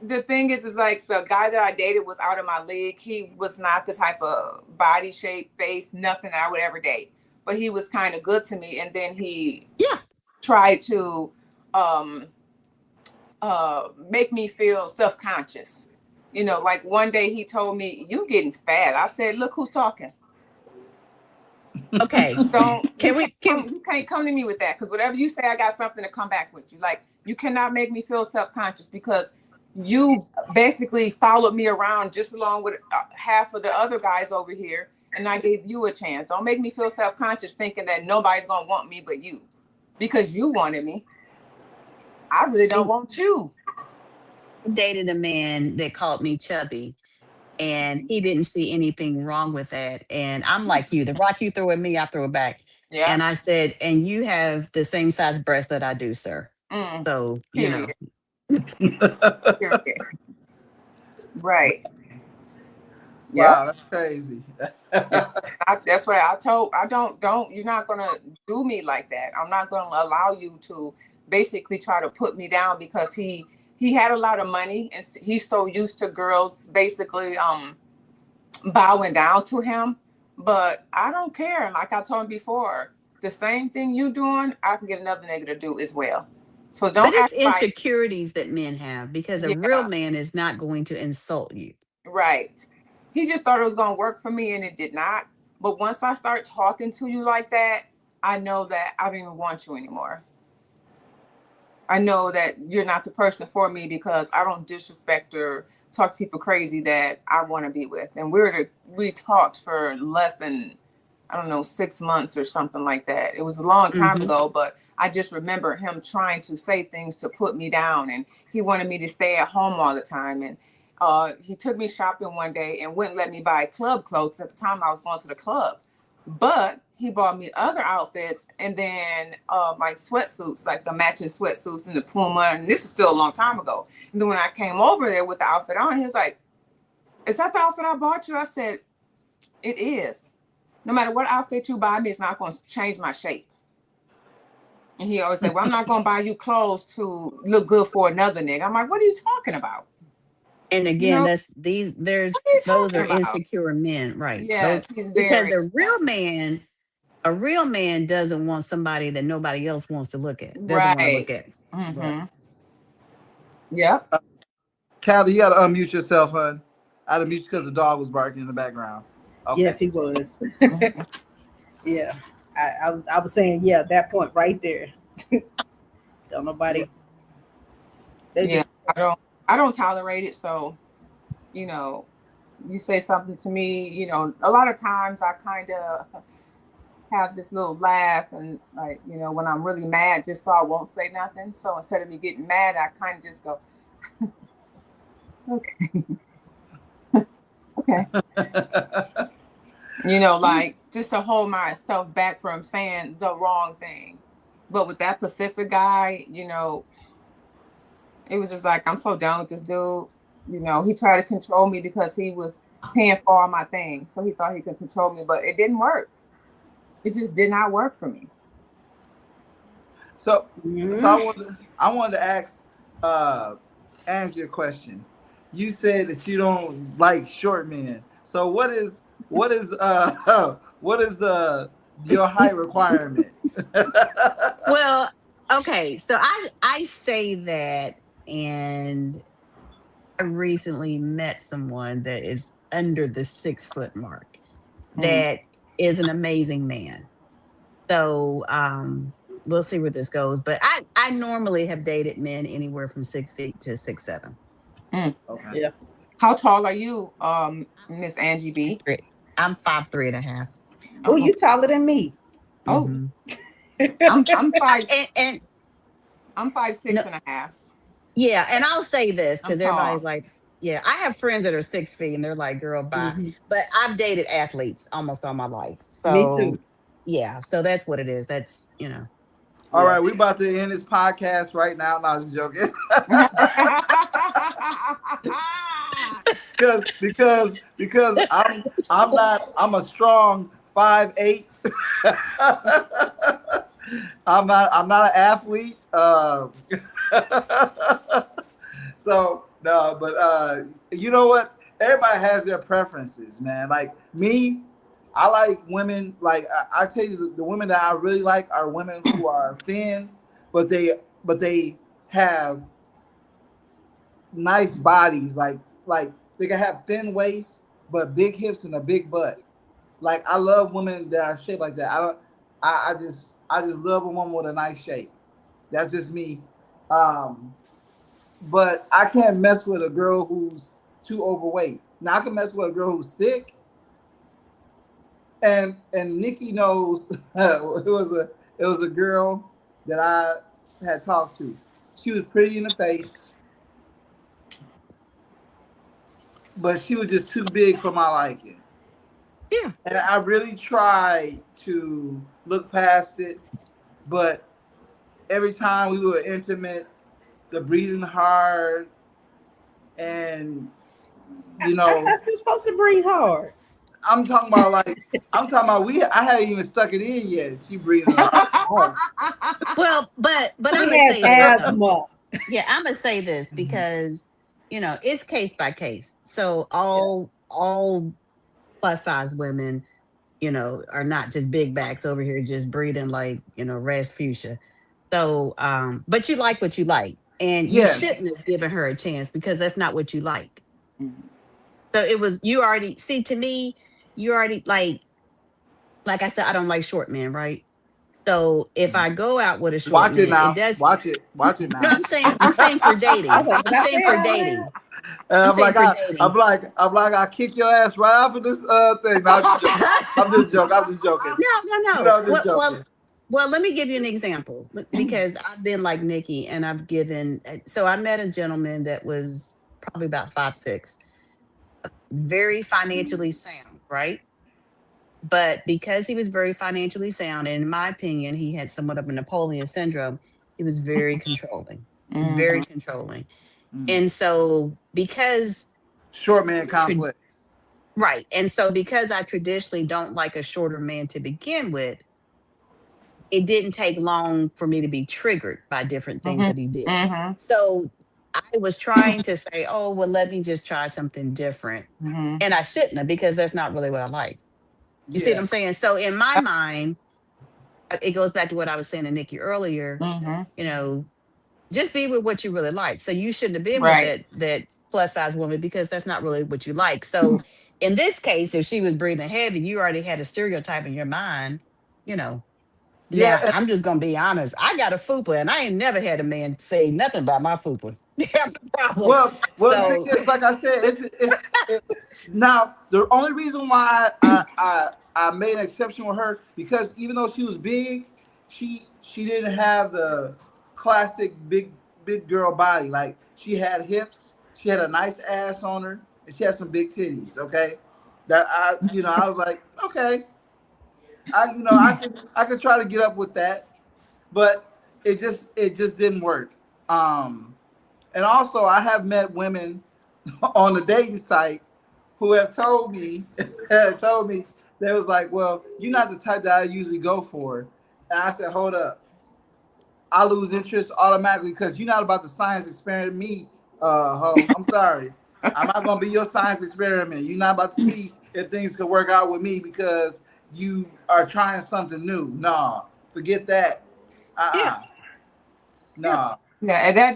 The thing is like the guy that I dated was out of my league. He was not the type of body shape, face, nothing that I would ever date. But he was kind of good to me. And then he Yeah. tried to make me feel self-conscious. Like one day he told me, "You getting fat." I said, "Look who's talking." Okay. Don't Can you we? Can you can't come to me with that, because whatever you say, I got something to come back with you. Like, you cannot make me feel self-conscious because you basically followed me around just along with half of the other guys over here, and I gave you a chance. Don't make me feel self-conscious thinking that nobody's gonna want me but you, because you wanted me. I really don't want you. dated a man that called me chubby, and he didn't see anything wrong with that. And I'm like you, the rock you throw at me, I throw it back. Yeah. And I said, and you have the same size breast that I do, sir. So, Period. Period. Right. Yeah. Wow, that's crazy. That's what I told. You're not gonna do me like that. I'm not gonna allow you to basically try to put me down, because he had a lot of money and he's so used to girls basically bowing down to him. But I don't care. Like I told him before, the same thing you doing, I can get another nigga to do as well. So don't but it's act like, insecurities that men have, because a real man is not going to insult you. right. He just thought it was going to work for me, and it did not. But once I start talking to you like that, I know that I don't even want you anymore. I know that you're not the person for me, because I don't disrespect or talk to people crazy that I want to be with. And we talked for less than, I don't know, 6 months or something like that. It was a long time ago, but I just remember him trying to say things to put me down, and he wanted me to stay at home all the time. And he took me shopping one day and wouldn't let me buy club clothes. At the time I was going to the club, but he bought me other outfits, and then like sweatsuits, like the matching sweatsuits and the Puma. And this was still a long time ago. And then when I came over there with the outfit on, he was like, "Is that the outfit I bought you?" I said, "It is. No matter what outfit you buy me, it's not going to change my shape." And he always said, "Well, I'm not going to buy you clothes to look good for another nigga." I'm like, "What are you talking about?" And again, What are those you are talking about? insecure men, right? Yes, he's Because very a real man doesn't want somebody that nobody else wants to look at, doesn't want to look right. at. Right. Yep. Callie, you gotta unmute yourself, hun. I had to mute you because the dog was barking in the background. Okay. Yes, he was. Yeah. I was saying, yeah, that point right there. Don't nobody. They Yeah, just I don't tolerate it. So, you say something to me, a lot of times I kind of have this little laugh, and like, when I'm really mad, just so I won't say nothing. So instead of me getting mad, I kind of just go, okay. Okay. Like just to hold myself back from saying the wrong thing. But with that Pacific guy, it was just like, I'm so done with this dude. He tried to control me because he was paying for all my things. So he thought he could control me, but it didn't work. It just did not work for me. So I wanted to ask Angie a question. You said that you don't like short men. So what is your height requirement? Well, okay. So I say that, and I recently met someone that is under the 6 foot mark that is an amazing man. So we'll see where this goes. But I normally have dated men anywhere from 6 feet to 6'7". Okay. Yeah. How tall are you, Miss Angie B? I'm 5'3.5". Oh, you taller than me. Oh, Mhm. I'm 5. And I'm 5'6.5". yeah, and I'll say this because I'm tall. everybody's like, yeah, I have friends that are 6 feet and they're like, girl, bye. But I've dated athletes almost all my life. So Me too. yeah, so that's what it is. That's All Yeah. right, we about to end this podcast right now. No, I was joking. because I'm a strong 5'8". I'm not an athlete. So no, but you know what? Everybody has their preferences, man. Like me, I like women. Like I tell you, the women that I really like are women who are thin, but they have nice bodies. Like they can have thin waists but big hips and a big butt. Like I love women that are shaped like that. I just love a woman with a nice shape. That's just me. But I can't mess with a girl who's too overweight. Now I can mess with a girl who's thick. And Nikki knows it was a girl that I had talked to. She was pretty in the face, but she was just too big for my liking. Yeah. And I really tried to look past it, but every time we were intimate, the breathing hard, and I thought you're supposed to breathe hard. I'm talking about I hadn't even stuck it in yet. She breathing hard. Well, but I'm gonna He say has this. asthma. Yeah, I'm gonna say this because it's case by case. So all plus size women, are not just big backs over here just breathing like Rasputia. So, but you like what you like, and you Yes. shouldn't have given her a chance because that's not what you like. Mhm. So it was you already see to me, you already like I said, I don't like short men, right? So if I go out with a short Watch it man, now. it does. Watch it No, now. I'm saying for dating. I was I'm not saying saying for out dating. loud. I'm I'm saying like, for I'm dating. like, I'll kick your ass right off of this thing. No, I'm just joking. I'm just joking. No. You know, I'm just joking. Well, let me give you an example because I've been like Nikki and I've given. So I met a gentleman that was probably about 5'6", very financially sound, right? But because he was very financially sound, and in my opinion, he had somewhat of a Napoleon syndrome, he was very controlling, very controlling. And so because Short man complex. right. And so because I traditionally don't like a shorter man to begin with, it didn't take long for me to be triggered by different things that he did. So I was trying to say, oh, well, let me just try something different. And I shouldn't have because that's not really what I like. You see what I'm saying? So in my mind, it goes back to what I was saying to Nikki earlier, just be with what you really like. So you shouldn't have been with that plus size woman because that's not really what you like. So in this case, if she was breathing heavy, you already had a stereotype in your mind, Now Yeah. I'm just gonna be honest. I got a fupa, and I ain't never had a man say nothing about my fupa. Have no problem. Well, the thing So is, like I said, now the only reason why I made an exception with her because even though she was big, she didn't have the classic big girl body. Like she had hips, she had a nice ass on her, and she had some big titties. Okay, that I was like, okay, I could try to get up with that, but it just didn't work. And also, I have met women on the dating site who have told me, they was like, well, you're not the type that I usually go for. And I said, hold up. I lose interest automatically because you're not about to science experiment me, ho. I'm sorry. I'm not going to be your science experiment. You're not about to see if things could work out with me because you are trying something new. Nah, forget that. Nah. Yeah, and that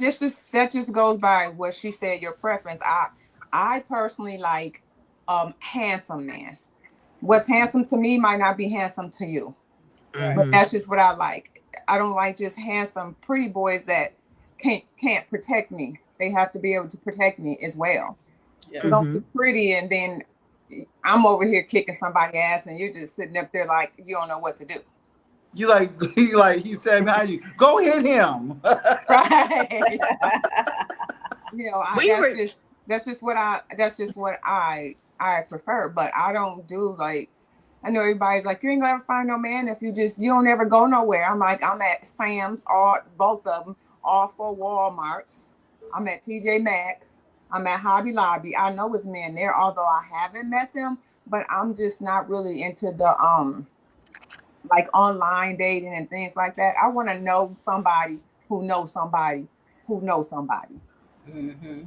just goes by what she said, your preference. I personally like handsome man. What's handsome to me might not be handsome to you. But that's just what I like. I don't like just handsome, pretty boys that can't protect me. They have to be able to protect me as well. Yeah. Don't be pretty and then I'm over here kicking somebody's ass and you're just sitting up there like you don't know what to do. You like he said behind you, go hit him. Right. That's just what I prefer. But I don't do like I know everybody's like, you ain't gonna ever find no man if you don't ever go nowhere. I'm like, I'm at Sam's, both of them, all 4 Walmarts. I'm at TJ Maxx. I'm at Hobby Lobby. I know it's men there, although I haven't met them, but I'm just not really into the like online dating and things like that. I want to know somebody who knows somebody who knows somebody. Mm-hmm.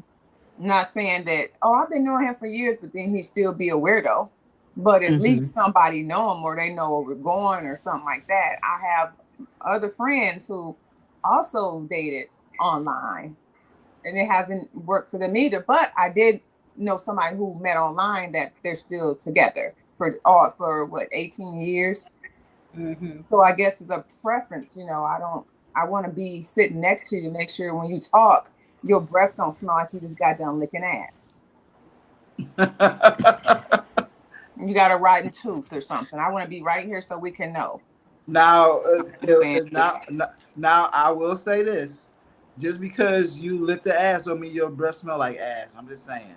Not saying that, oh, I've been knowing him for years, but then he still be a weirdo. But at Mhm. least somebody know him or they know where we're going or something like that. I have other friends who also dated online and it hasn't worked for them either. But I did know somebody who met online that they're still together for what, 18 years. Mm-hmm. So I guess it's a preference, I want to be sitting next to you to make sure when you talk, your breath don't smell like you just got done licking ass. You got a rotten tooth or something. I want to be right here so we can know. Now, saying now I will say this: just because you lick the ass don't mean your breath smell like ass. I'm just saying.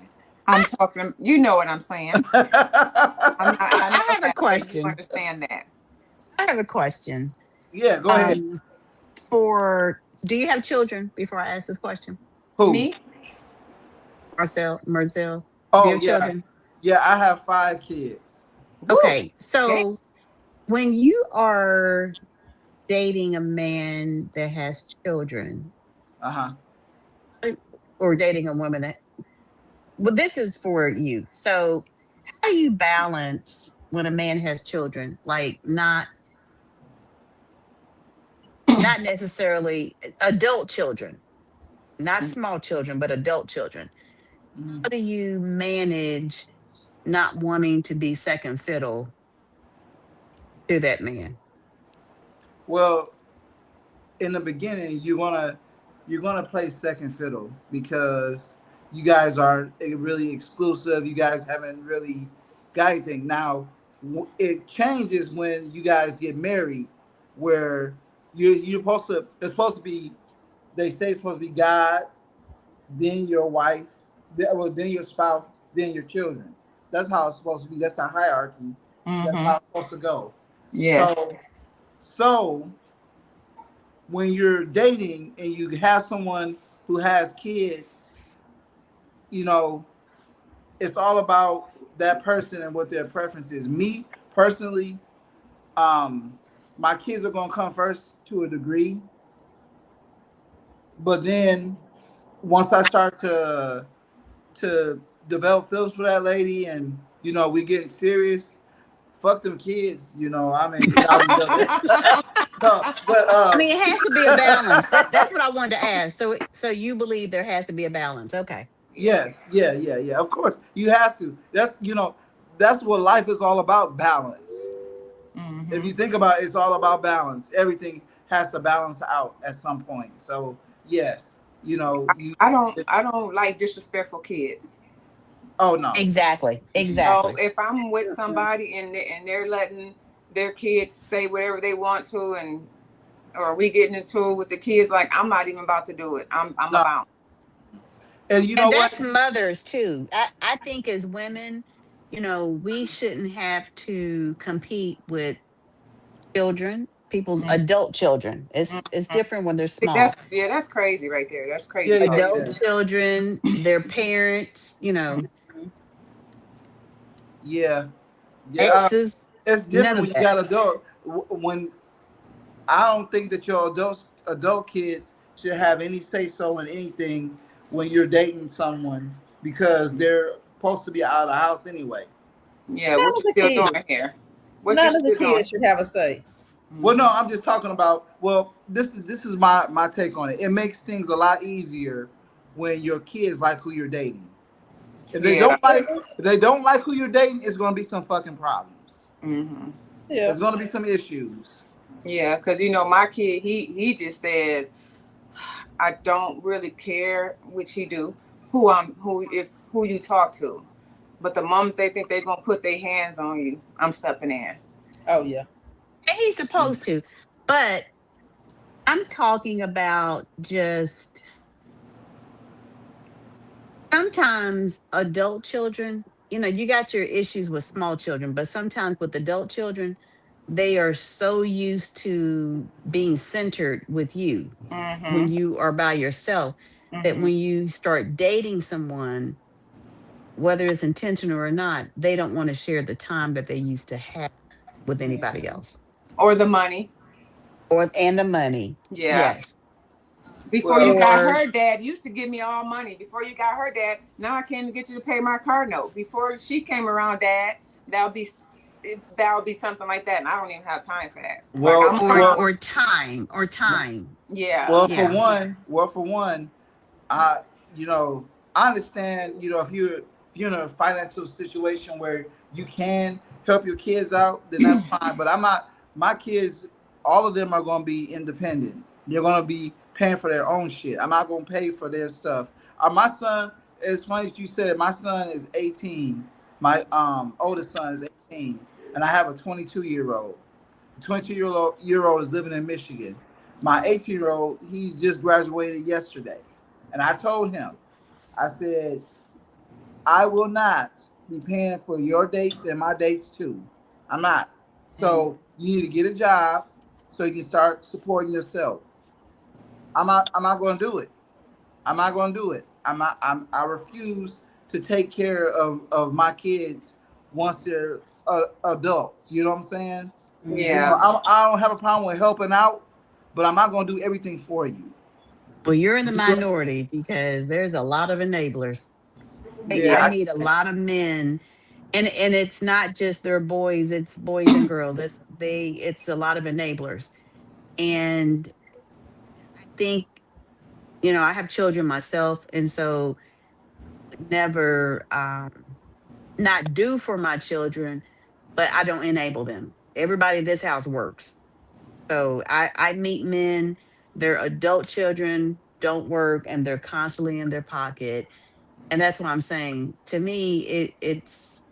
I'm talking. You know what I'm saying. I know I have a that, but question. you understand that. I have a question. Yeah, go ahead. Do you have children? Before I ask this question, Who? Me? Marcel, do you Oh have yeah, children? yeah. I have 5 kids. Woo. Okay, Damn. so when you are dating a man that has children, or dating a woman well, this is for you. So, how do you balance when a man has children? Like not necessarily adult children, not small children, but adult children. Mhm. How do you manage not wanting to be second fiddle to that man? Well, in the beginning, you're gonna play second fiddle because you guys are really exclusive. You guys haven't really got anything. Now, it changes when you guys get married, where you're supposed to. It's supposed to be. They say it's supposed to be God, then your wife, then your spouse, then your children. That's how it's supposed to be. That's a hierarchy. That's how it's supposed to go. Yes. So when you're dating and you have someone who has kids, it's all about that person and what their preference is. Me personally, my kids are gonna come first to a degree, but then once I start to develop feelings for that lady, and we getting serious, fuck them kids. I mean, no, but I mean, it has to be a balance. That's what I wanted to ask. So you believe there has to be a balance? Okay. yes, yeah. Of course, you have to. That's what life is all about. Balance. If you think about it, it's all about balance. Everything has to balance out at some point. So yes, I don't like disrespectful kids. Oh no. Exactly. So if I'm with somebody and they're letting their kids say whatever they want to, or we getting into it with the kids, like I'm not even about to do it. I'm No. about. And you know what? That's mothers too. I think as women, we shouldn't have to compete with children, people's adult children. It's different when they're small. That's crazy right there. That's crazy. Yeah, Adult children, their parents, Yeah. exes. It's different when you got adult. When I don't think that your adult kids should have any say so in anything when you're dating someone, because they're supposed to be out of the house anyway. Yeah, what you still doing here? None of the kids should have a say. Well, no, I'm just talking about. Well, this is my take on it. It makes things a lot easier when your kids like who you're dating. If they don't like who you're dating, it's gonna be some fucking problems. Mm-hmm. Yeah, there's gonna be some issues. Yeah, because my kid, he just says, I don't really care, which he do, who you talk to, but the moment they think they're gonna put their hands on you, I'm stepping in. Oh yeah. And he's supposed to, but I'm talking about just sometimes adult children you got your issues with small children, but sometimes with adult children, they are so used to being centered with you when Mm-hmm. you are by yourself that Mm-hmm. when you start dating someone, whether it's intentional or not, they don't want to share the time that they used to have with anybody Yeah. else. Or the money. Or and the money. Yeah. Yes. Before you Well, got Or her dad used to give me all money. Before you got her dad, now I can't even get you to pay my car note. Before she came around, dad, that'll be that'll be something like that, and I don't even have time for that. Like well, I'm or like, well, or time. Or time. yeah, well. Yeah. For one, I, you know, I understand. You know, if you're in a financial situation where you can help your kids out, then that's fine. But I'm not. My kids, all of them are going to be independent. They're going to be paying for their own shit. I'm not going to pay for their stuff. My son. It's funny that you said it. My son is 18. My oldest son is 18, and I have a 22-year-old. The 22-year-old is living in Michigan. My 18-year-old, he's just graduated yesterday. And I told him, I said, I will not be paying for your dates and my dates too. I'm not. So you need to get a job so you can start supporting yourself. I'm not gonna do it. I'm not gonna do it. I refuse to take care of my kids once they're adults. You know what I'm saying? You know, yeah. I don't have a problem with helping out, but I'm not gonna do everything for you. Well, you're in the minority because there's a lot of enablers. I Yeah, meet a lot of men, and it's not just their boys, it's boys and girls. It's a lot of enablers. And I think, I have children myself, and so never not do for my children, but I don't enable them. Everybody in this house works. So I meet men, their adult children don't work and they're constantly in their pocket. And that's what I'm saying. To me, it's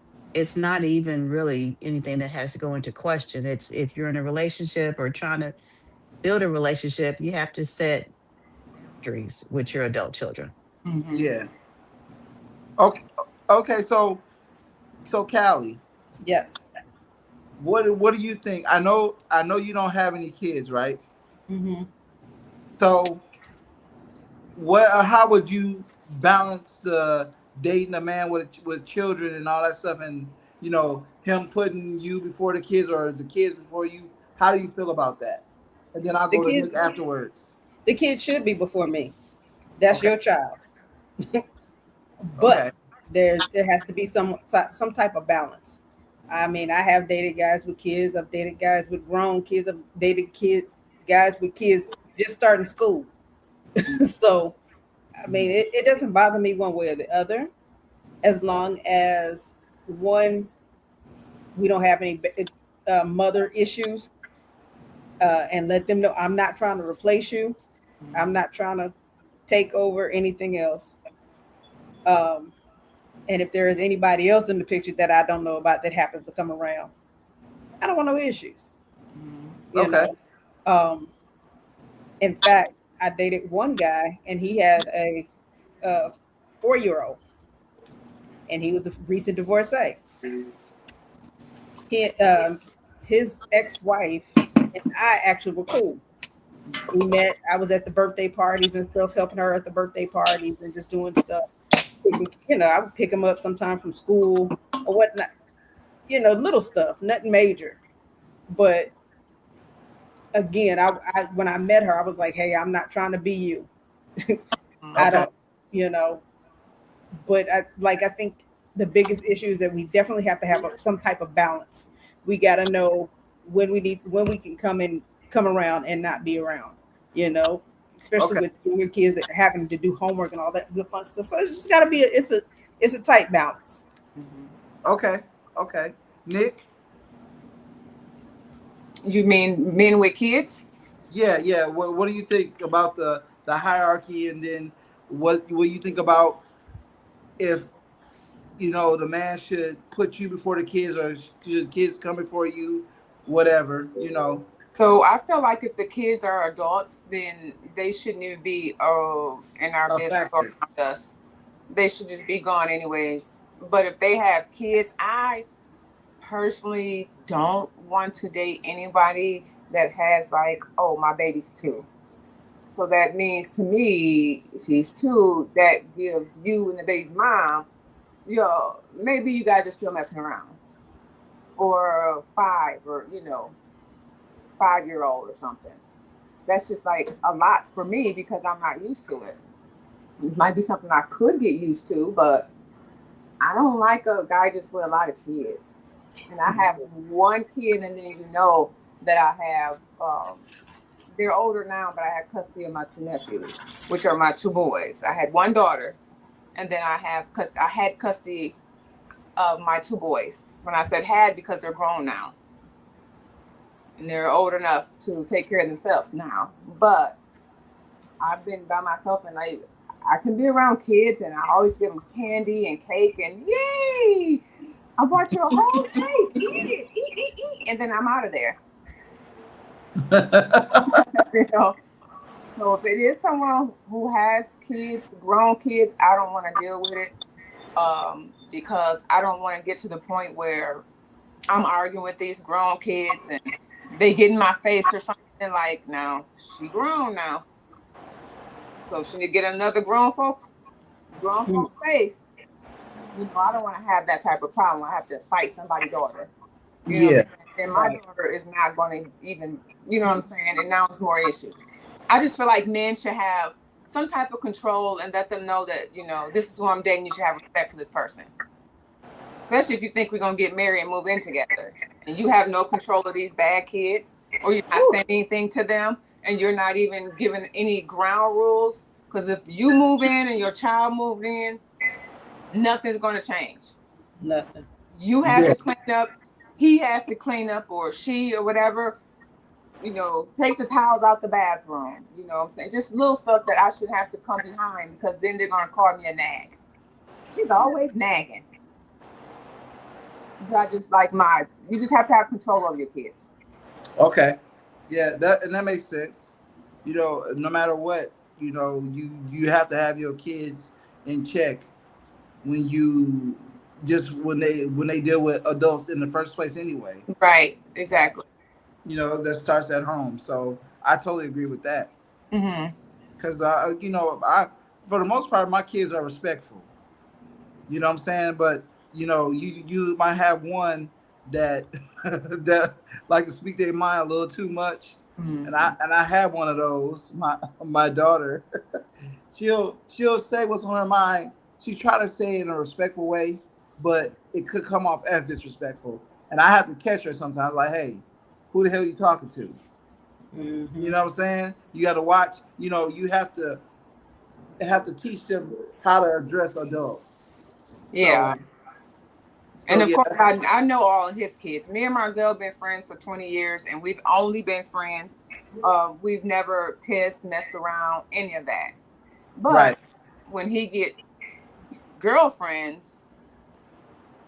not even really anything that has to go into question. It's if you're in a relationship or trying to build a relationship, you have to set boundaries with your adult children. Mm-hmm. yeah. Okay, okay. So Callie, Yes. what do you think? I know you don't have any kids, right? Mm-hmm. So how would you balance dating a man with children and all that stuff, and him putting you before the kids or the kids before you? How do you feel about that? And then I'll The go to kids, Nick afterwards. the kids should be before me. That's Okay. your child. But Okay. there has to be some type of balance. I mean, I have dated guys with kids. I've dated guys with grown kids. I've dated guys with kids just starting school. So, I mean, it doesn't bother me one way or the other, as long as one, we don't have any mother issues, and let them know I'm not trying to replace you. I'm not trying to take over anything else. Um, and if there is anybody else in the picture that I don't know about that happens to come around, I don't want no issues. You Okay. know. In fact, I dated one guy, and he had a 4-year-old, and he was a recent divorcee. He, his ex-wife and I actually were cool. We met. I was at the birthday parties and stuff, helping her at the birthday parties and just doing stuff. I would pick him up sometime from school or whatnot. Little stuff, nothing major. But again, I when I met her, I was like, "Hey, I'm not trying to be you. I Okay. don't, you know." But I think the biggest issue is that we definitely have to have some type of balance. We got to know when we can come around and not be around. Especially Okay. with your kids that are having to do homework and all that good fun stuff. So it's just got to be it's a tight balance. Okay. Okay. Nick. You mean men with kids? Yeah. Yeah. What do you think about the hierarchy, and then what you think about if the man should put you before the kids, or should kids come before you, whatever. So I feel like if the kids are adults, then they shouldn't even be in our A business or factor. around us. They should just be gone anyways. But if they have kids, I personally don't want to date anybody that has like, oh, my baby's 2. So that means to me, she's 2. That gives you and the baby's mom, maybe you guys are still messing around, or 5, or 5-year-old or something. That's just like a lot for me because I'm not used to it. It might be something I could get used to, but I don't like a guy just with a lot of kids. And I have 1 kid, and then that I have. They're older now, but I had custody of my 2 nephews, which are my 2 boys. I had 1 daughter, and then I had custody of my 2 boys. When I said had, because they're grown now. And they're old enough to take care of themselves now. But I've been by myself, and I can be around kids, and I always give them candy and cake, and yay! I bought you a whole cake. Eat it, eat. And then I'm out of there. So if it is someone who has kids, grown kids, I don't want to deal with it, because I don't want to get to the point where I'm arguing with these grown kids and they get in my face or something like, now she grown now, so she need to get another grown folks face. I don't want to have that type of problem. I have to fight somebody's daughter. And my daughter is not going to even, what I'm saying? And now it's more issues. I just feel like men should have some type of control and let them know that, this is who I'm dating. You should have respect for this person. Especially if you think we're going to get married and move in together. And you have no control of these bad kids, or you're not saying anything to them, and you're not even giving any ground rules. Because if you move in and your child moved in, nothing's going to change. Nothing. You have to clean up. He has to clean up, or she, or whatever. Take the towels out the bathroom. You know what I'm saying? Just little stuff that I should have to come behind, because then they're going to call me a nag. She's always nagging. But I just you just have to have control over your kids. Okay. Yeah, that makes sense. No matter what, you have to have your kids in check when they deal with adults in the first place anyway. Right, exactly. That starts at home. So I totally agree with that. Mm-hmm. Because I for the most part, my kids are respectful. You know what I'm saying? But you might have one that that like to speak their mind a little too much. Mm-hmm. And I have one of those. My daughter, she'll say what's on her mind. She try to say it in a respectful way, but it could come off as disrespectful. And I have to catch her sometimes, like, hey, who the hell are you talking to? Mm-hmm. You know what I'm saying? You got to watch. You have to teach them how to address adults. Yeah. And of course, I know all of his kids. Me and Marzell been friends for 20 years, and we've only been friends. We've never kissed, messed around, any of that. But when he get girlfriends,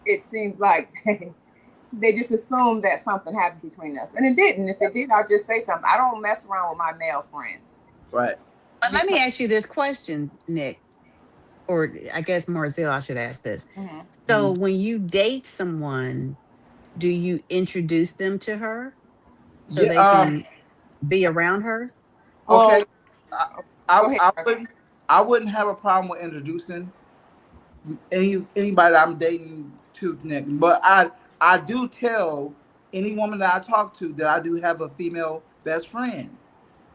it seems like they just assume that something happened between us. And it didn't. If it did, I'll just say something. I don't mess around with my male friends. Right. But let me ask you this question, Nick. Or I guess Marzell, I should ask this. Mm-hmm. So when you date someone, do you introduce them to her so they can be around her? Okay. I wouldn't have a problem with introducing anybody I'm dating to Nick, but I do tell any woman that I talk to that I do have a female best friend.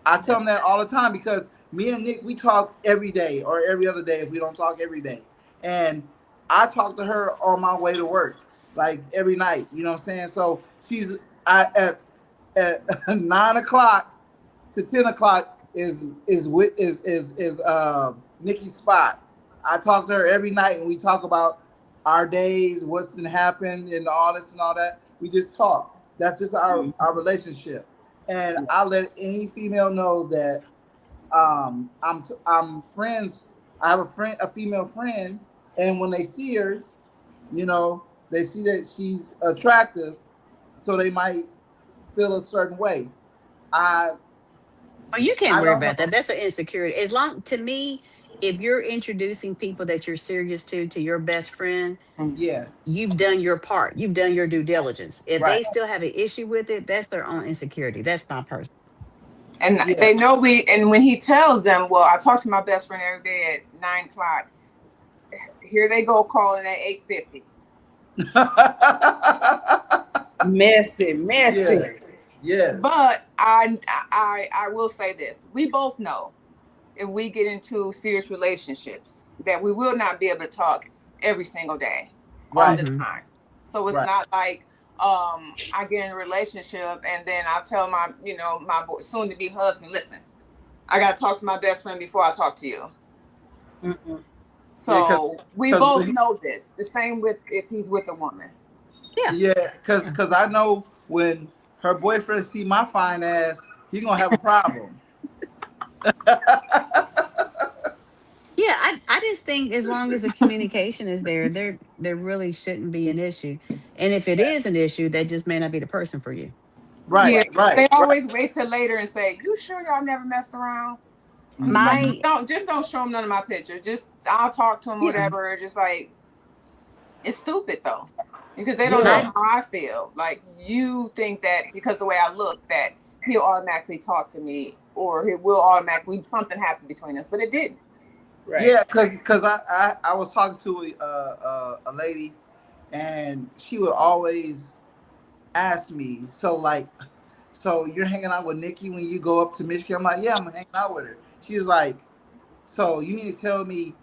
I tell them that all the time, because me and Nick, we talk every day or every other day if we don't talk every day. And I talk to her on my way to work, like every night. You know what I'm saying? So she's at 9 o'clock to 10 o'clock is Nikki's spot. I talk to her every night, and we talk about our days, what's been happened, and all this and all that. We just talk. That's just our relationship. And I let any female know that I'm friends. I have a female friend, and when they see her, they see that she's attractive, so they might feel a certain way. Well, you can't worry about that. That's an insecurity. To me, if you're introducing people that you're serious to your best friend, Yeah, you've done your part. You've done your due diligence. If right. they still have an issue with it, that's their own insecurity. That's not personal. And Yeah. they know and when he tells them, well, I talk to my best friend every day at 9 o'clock. Here they go calling at 8:50. Messy. Yeah. Yeah. But I will say this: we both know if we get into serious relationships that we will not be able to talk every single day all Right. the Mhm. time. So it's Right. not like I get in a relationship and then I tell my soon to be husband, listen, I got to talk to my best friend before I talk to you. Mm-mm. So we 'cause both we- know this. The same with if he's with a woman. Yeah, because I know when her boyfriend see my fine ass, he gonna have a problem. Yeah, I just think as long as the communication is there really shouldn't be an issue. And if it is an issue, that just may not be the person for you. Right, Yeah, right. they always wait till later and say, "You sure y'all never messed around?" I'm just My like, don't show them none of my pictures. Just I'll talk to them, Yeah. whatever. Just like it's stupid though, because they don't Yeah. know how I feel. Like you think that because the way I look that he'll automatically talk to me, or he will automatically something happened between us, but it didn't. Right. Yeah, because I was talking to a lady, and she would always ask me, so you're hanging out with Nikki when you go up to Michigan? I'm like, yeah, I'm hanging out with her. She's like, so you need to tell me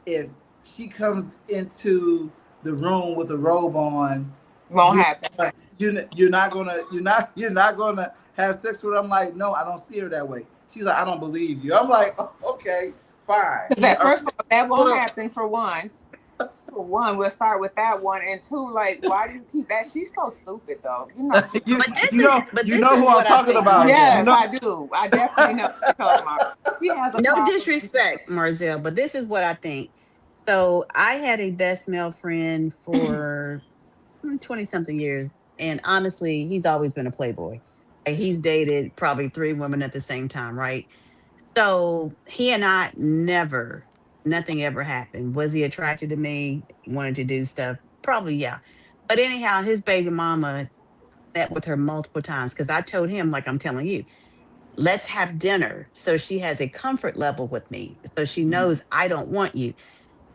if she comes into the room with a robe on, Won't you- happen. you're not gonna have sex with her. I'm like, no, I don't see her that way. She's like, I don't believe you. I'm like, oh, okay, fine. Because at first of all, that won't Well- happen for one. For one, we'll start with that one, and two, like, why do you keep that? She's so stupid, though. You know. you, But this you know, is- but you this know is who I'm what I talking think. about. Yes, You know- I do. I definitely know what you're talking about. She has a No problem. disrespect, Marzelle, but this is what I think. So I had a best male friend for 20 something years. And honestly, he's always been a playboy. And he's dated probably 3 women at the same time, right? So he and I nothing ever happened. Was he attracted to me? Wanted to do stuff? Probably, yeah. But anyhow, his baby mama met with her multiple times because I told him, like I'm telling you, let's have dinner. So she has a comfort level with me. So she knows I don't want you.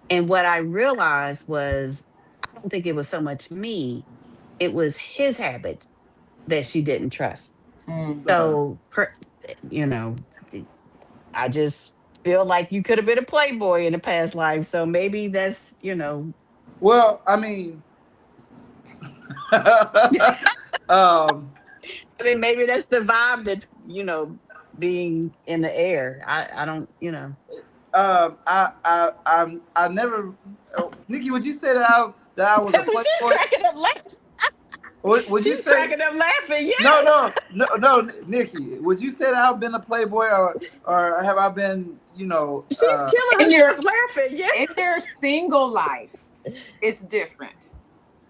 And what I realized was, I don't think it was so much me, it was his habits that she didn't trust. Mm. So, you know, I just feel like you could have been a playboy in a past life. So maybe that's, Well, I mean, maybe that's the vibe that's, being in the air. I don't, I never. Nikki, would you say that I was a She's playboy? cracking up laughing. Would you She's say? cracking up laughing. Yes. No, Nikki. Would you say that I've been a playboy, or have I been, She's killing And you're- herself laughing. Yes. In their single life, it's different.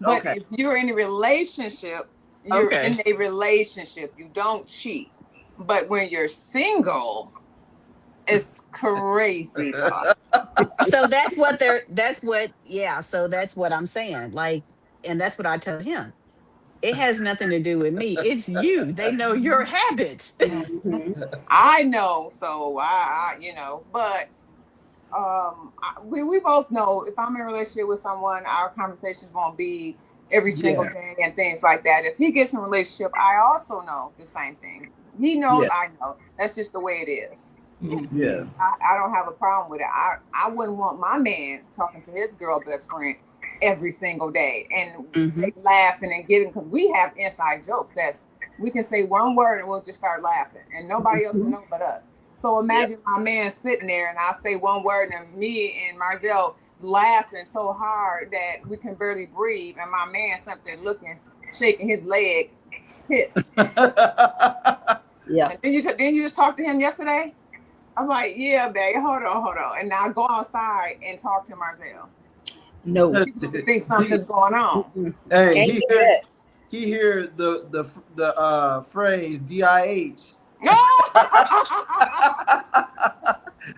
But Okay. if you're in a relationship, you're Okay. in a relationship. You don't cheat. But when you're single, it's crazy talk. So so that's what I'm saying. Like, and that's what I told him. It has nothing to do with me. It's you. They know your habits. Mhm. I know, so I but we both know if I'm in a relationship with someone, our conversations won't be every single day and things like that. If he gets in a relationship, I also know the same thing. He knows, Yeah. I know. That's just the way it is. Yeah. I don't have a problem with it. I wouldn't want my man talking to his girl best friend every single day and they laughing and getting, because we have inside jokes we can say one word and we'll just start laughing and nobody else will know but us. So imagine my man sitting there and I say one word and me and Marzelle laughing so hard that we can barely breathe and my man sitting there looking, shaking his leg, pissed. Yeah. And then you just talk to him yesterday? I'm like, yeah, babe, hold on. And now I go outside and talk to Marzelle. No. He's gonna think something's going on. Hey, Can't he do hear, that. he hear the phrase DIH.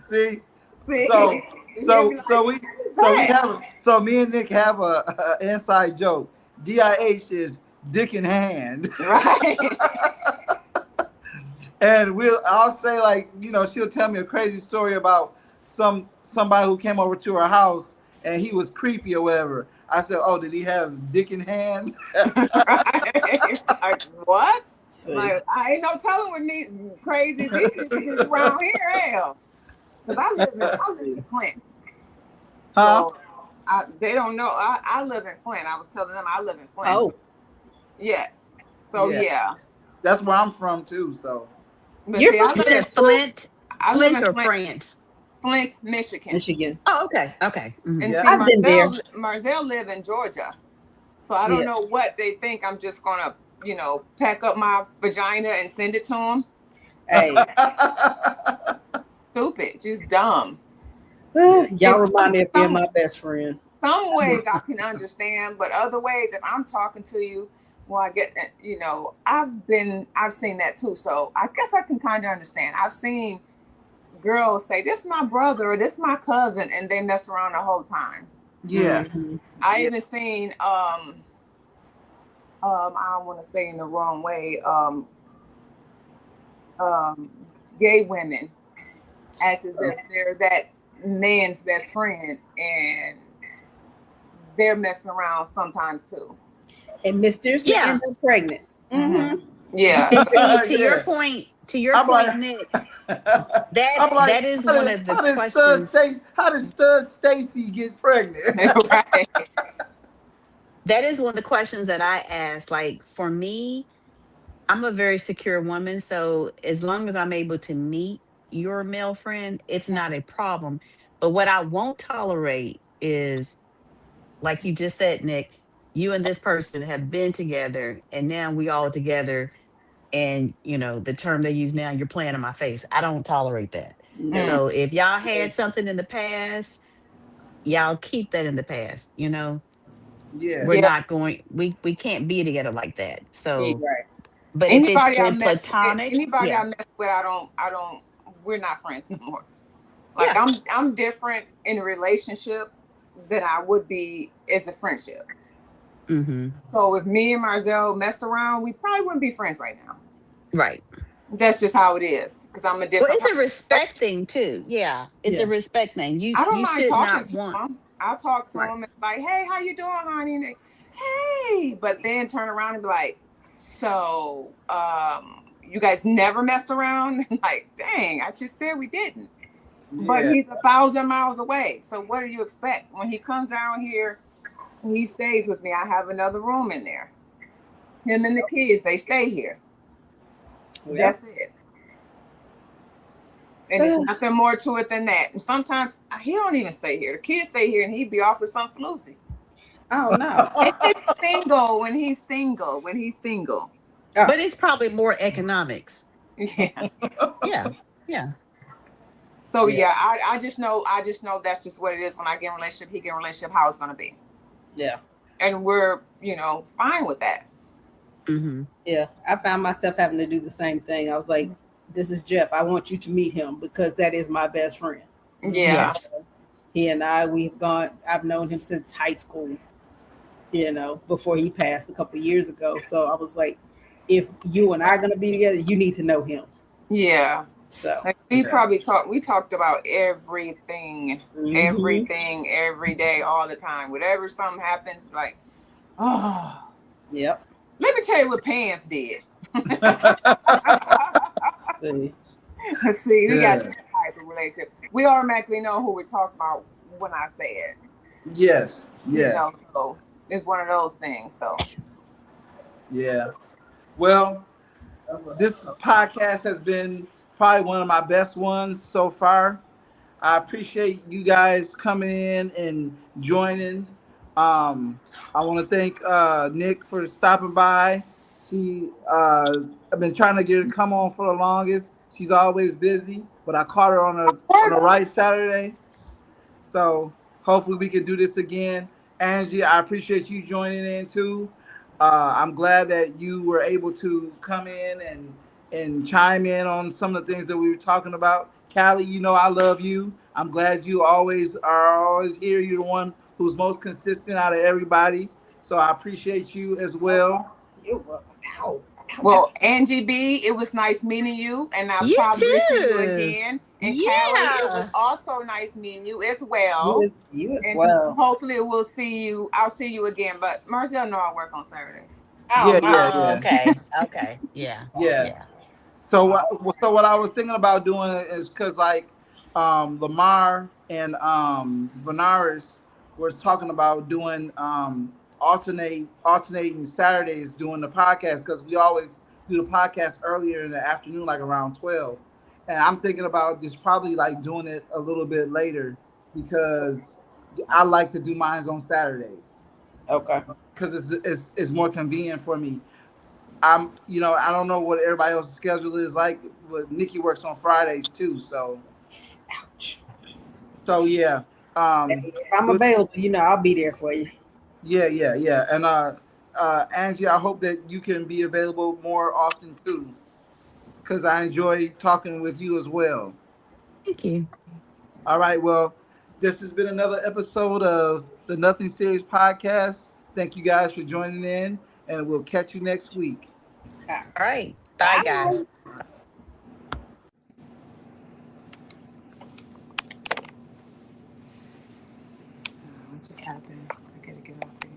See, See? So That. so me and Nick have a inside joke. DIH is dick in hand. Right. And I'll say, like, you know, she'll tell me a crazy story about somebody who came over to her house and he was creepy or whatever. I said, "Oh, did he have dick in hand?" Right. Like, what? See. Like, I ain't no telling when these crazies these around here, hell. Because I live in Flint. Huh? So they don't know. I live in Flint. I was telling them I live in Flint. Oh. Yes. So Yeah. yeah. That's where I'm from too. So But You're see, from I You live, said Flint, I live Flint in or Flint, France? Flint, Michigan. Michigan. Oh, okay, okay. Mhm. And Yeah. see, I've been there. Marzell live in Georgia. So I don't Yeah. know what they think. I'm just gonna, pack up my vagina and send it to them. Hey, Stupid, just dumb. y'all remind me of being my best friend. Some ways I can understand, but other ways, if I'm talking to you, well, I get, I've seen that too. So I guess I can kind of understand. I've seen girls say, "This is my brother" or "This is my cousin," and they mess around the whole time. yeah. Mhm. I Yeah. even seen, I don't want to say in the wrong way, gay women act as if they're that man's best friend, and they're messing around sometimes too. And mysteriously Yeah. end up pregnant. Mm-hmm. Yeah. And see, to Yeah. your point, I'm like- Nick, I'm that is one of the questions. How did Stud Stacy get pregnant? Right. That is one of the questions that I ask. Like for me, I'm a very secure woman, so as long as I'm able to meet your male friend, it's not a problem. But what I won't tolerate is, like you just said, Nick, you and this person have been together, and now we all together, and the term they use now, you're playing in my face. I don't tolerate that. No. So if y'all had something in the past, y'all keep that in the past. Yeah. We're Yeah. not going. We can't be together like that. So, Right. but if it's Anybody I good mess platonic, anybody yeah, I mess with, I don't. We're not friends no more. Like Yeah. I'm different in a relationship than I would be as a friendship. hmm So if me and Marzell messed around, we probably wouldn't be friends right now. right. That's just how it is. Because I'm a Well, different. it's a respect thing too. Yeah, it's Yeah. a respect thing. You I don't you mind should talking not to want. them. I'll talk to Right. them and like, "Hey, how you doing, honey?" And they, "Hey," but then turn around and be like, "So, you guys never messed around?" Like, dang, I just said we didn't. But Yeah. he's 1,000 miles away. So what do you expect? When he comes down here, he stays with me. I have another room in there. Him and the kids, they stay here. Yep. That's it. And there's nothing more to it than that. And sometimes he don't even stay here. The kids stay here, and he'd be off with some floozy. Oh no. And it's single when he's single. When he's single. But it's probably more economics. Yeah. Yeah, yeah. So Yeah. yeah, I just know that's just what it is. When I get in a relationship, he get in a relationship, how it's gonna be. Yeah. And we're, fine with that. hmm Yeah. I found myself having to do the same thing. I was like, this is Jeff. I want you to meet him because that is my best friend. Yeah. Yes. He and I've known him since high school, before he passed a couple of years ago. So I was like, if you and I are going to be together, you need to know him. Yeah. So Like we Yeah. talked about everything, everything, every day, all the time. Whatever something happens, like, oh, Yep. let me tell you what Pants did. See. See, we got Yeah. that type of relationship. We automatically know who we're talking about when I say it. Yes. Yes. So it's one of those things. So Yeah. Well, this podcast has been probably one of my best ones so far. I appreciate you guys coming in and joining. I want to thank Nick for stopping by. I've been trying to get her to come on for the longest. She's always busy, but I caught her on the right Saturday. So hopefully we can do this again. Angie, I appreciate you joining in too. I'm glad that you were able to come in and chime in on some of the things that we were talking about. Callie, I love you, I'm glad you always here. You're the one who's most consistent out of everybody. So I appreciate you as well. You're welcome. Ow. Well, Angie B, it was nice meeting you, and I'll You probably see you too. again. And Callie, it was Yeah. also nice meeting you as well. You as And well. hopefully we'll see you. I'll see you again. But Marcel know I work on Saturdays. Oh, Yeah, my. yeah, Oh, yeah, okay. Okay. Yeah. yeah. Yeah. So what I was thinking about doing is because like Lamar and Venaris was talking about doing alternating Saturdays doing the podcast because we always do the podcast earlier in the afternoon, like around 12. And I'm thinking about just probably like doing it a little bit later because I like to do mine on Saturdays Okay. because it's more convenient for me. I don't know what everybody else's schedule is like, but Nikki works on Fridays too. So, Ouch. yeah. If I'm But available, I'll be there for you. yeah. And Angie, I hope that you can be available more often too, because I enjoy talking with you as well. Thank you. All right. Well, this has been another episode of the Nothing Serious podcast. Thank you guys for joining in, and we'll catch you next week. All right. Bye, guys. What just happened? I gotta get off of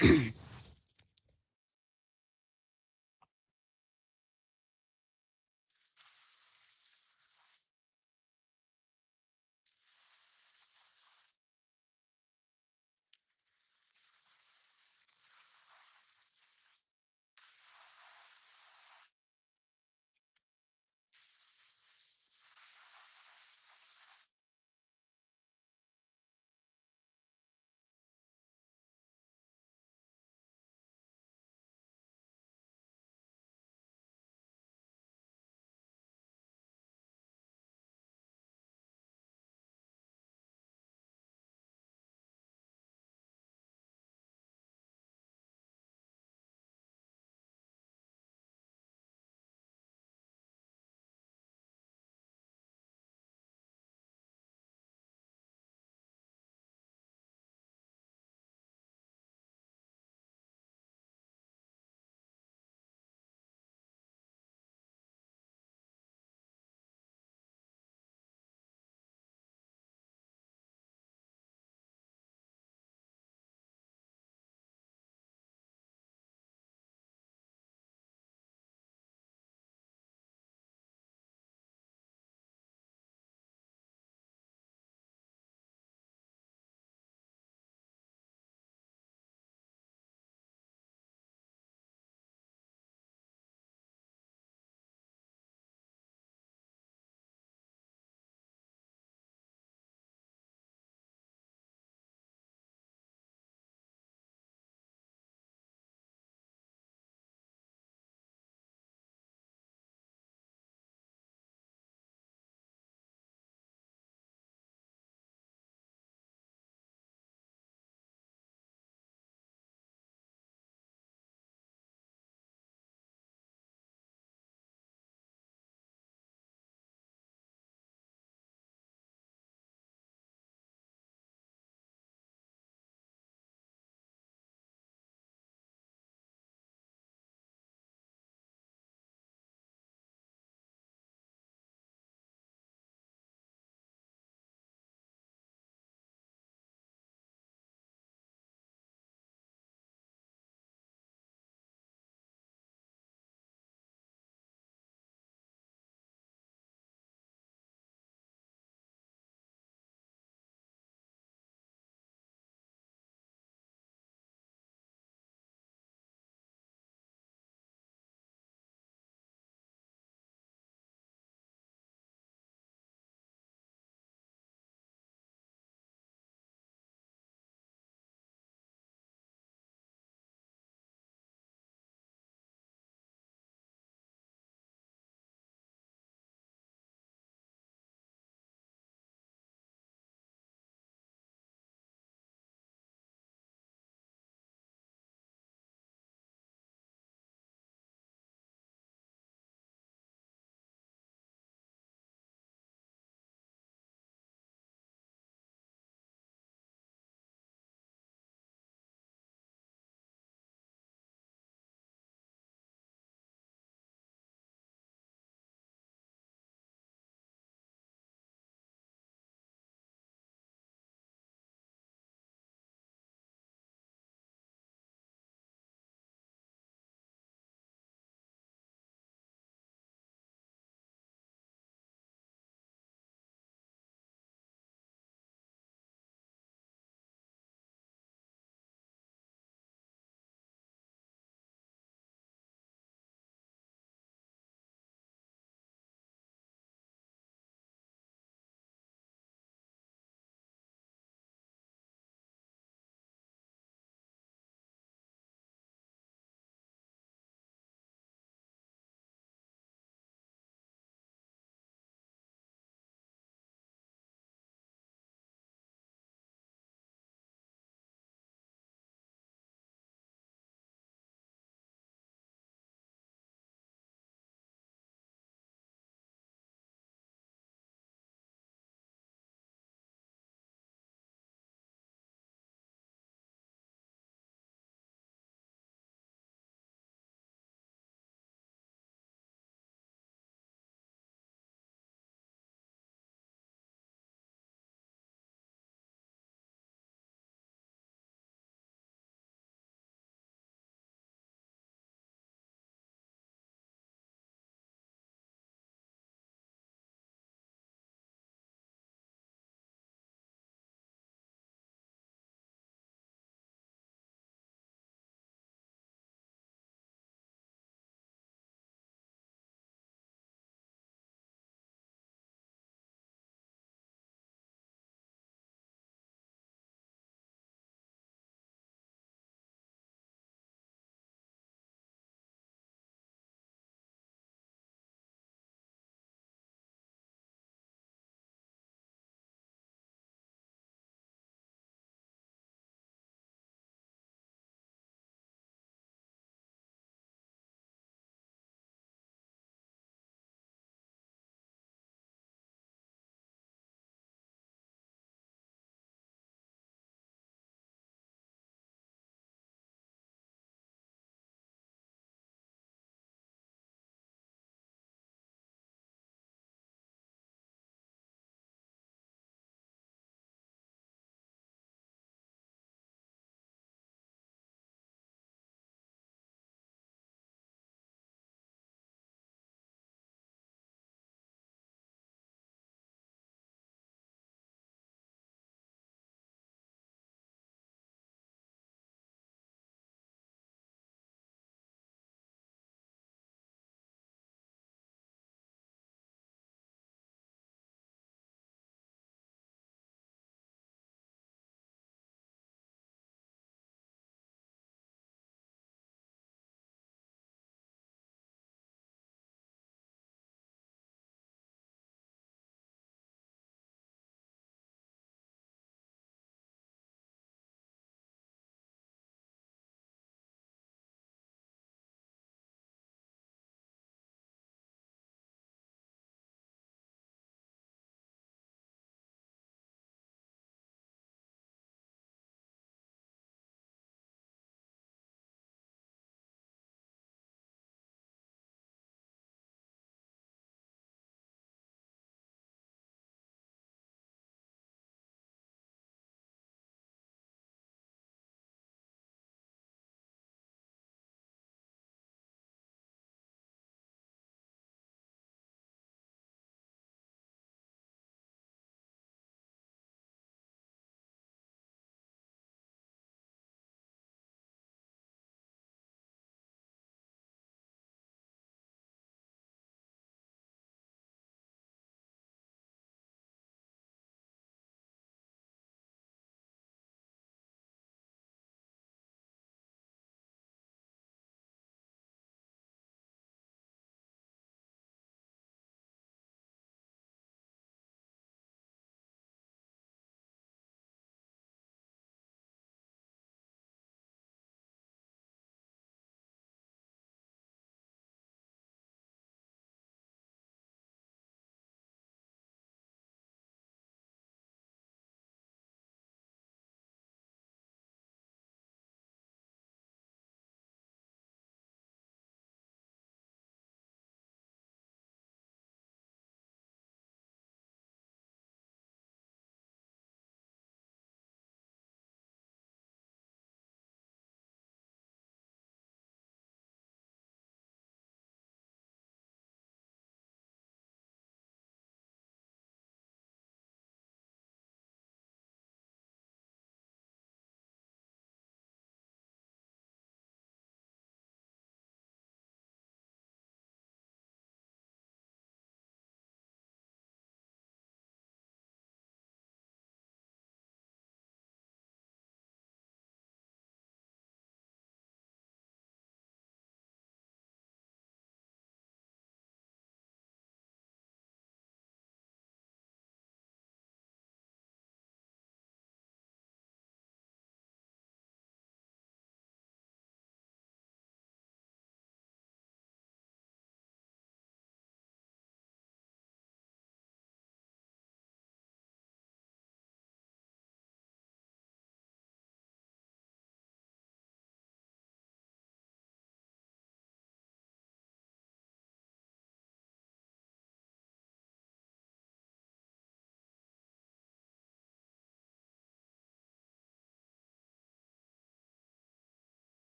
here.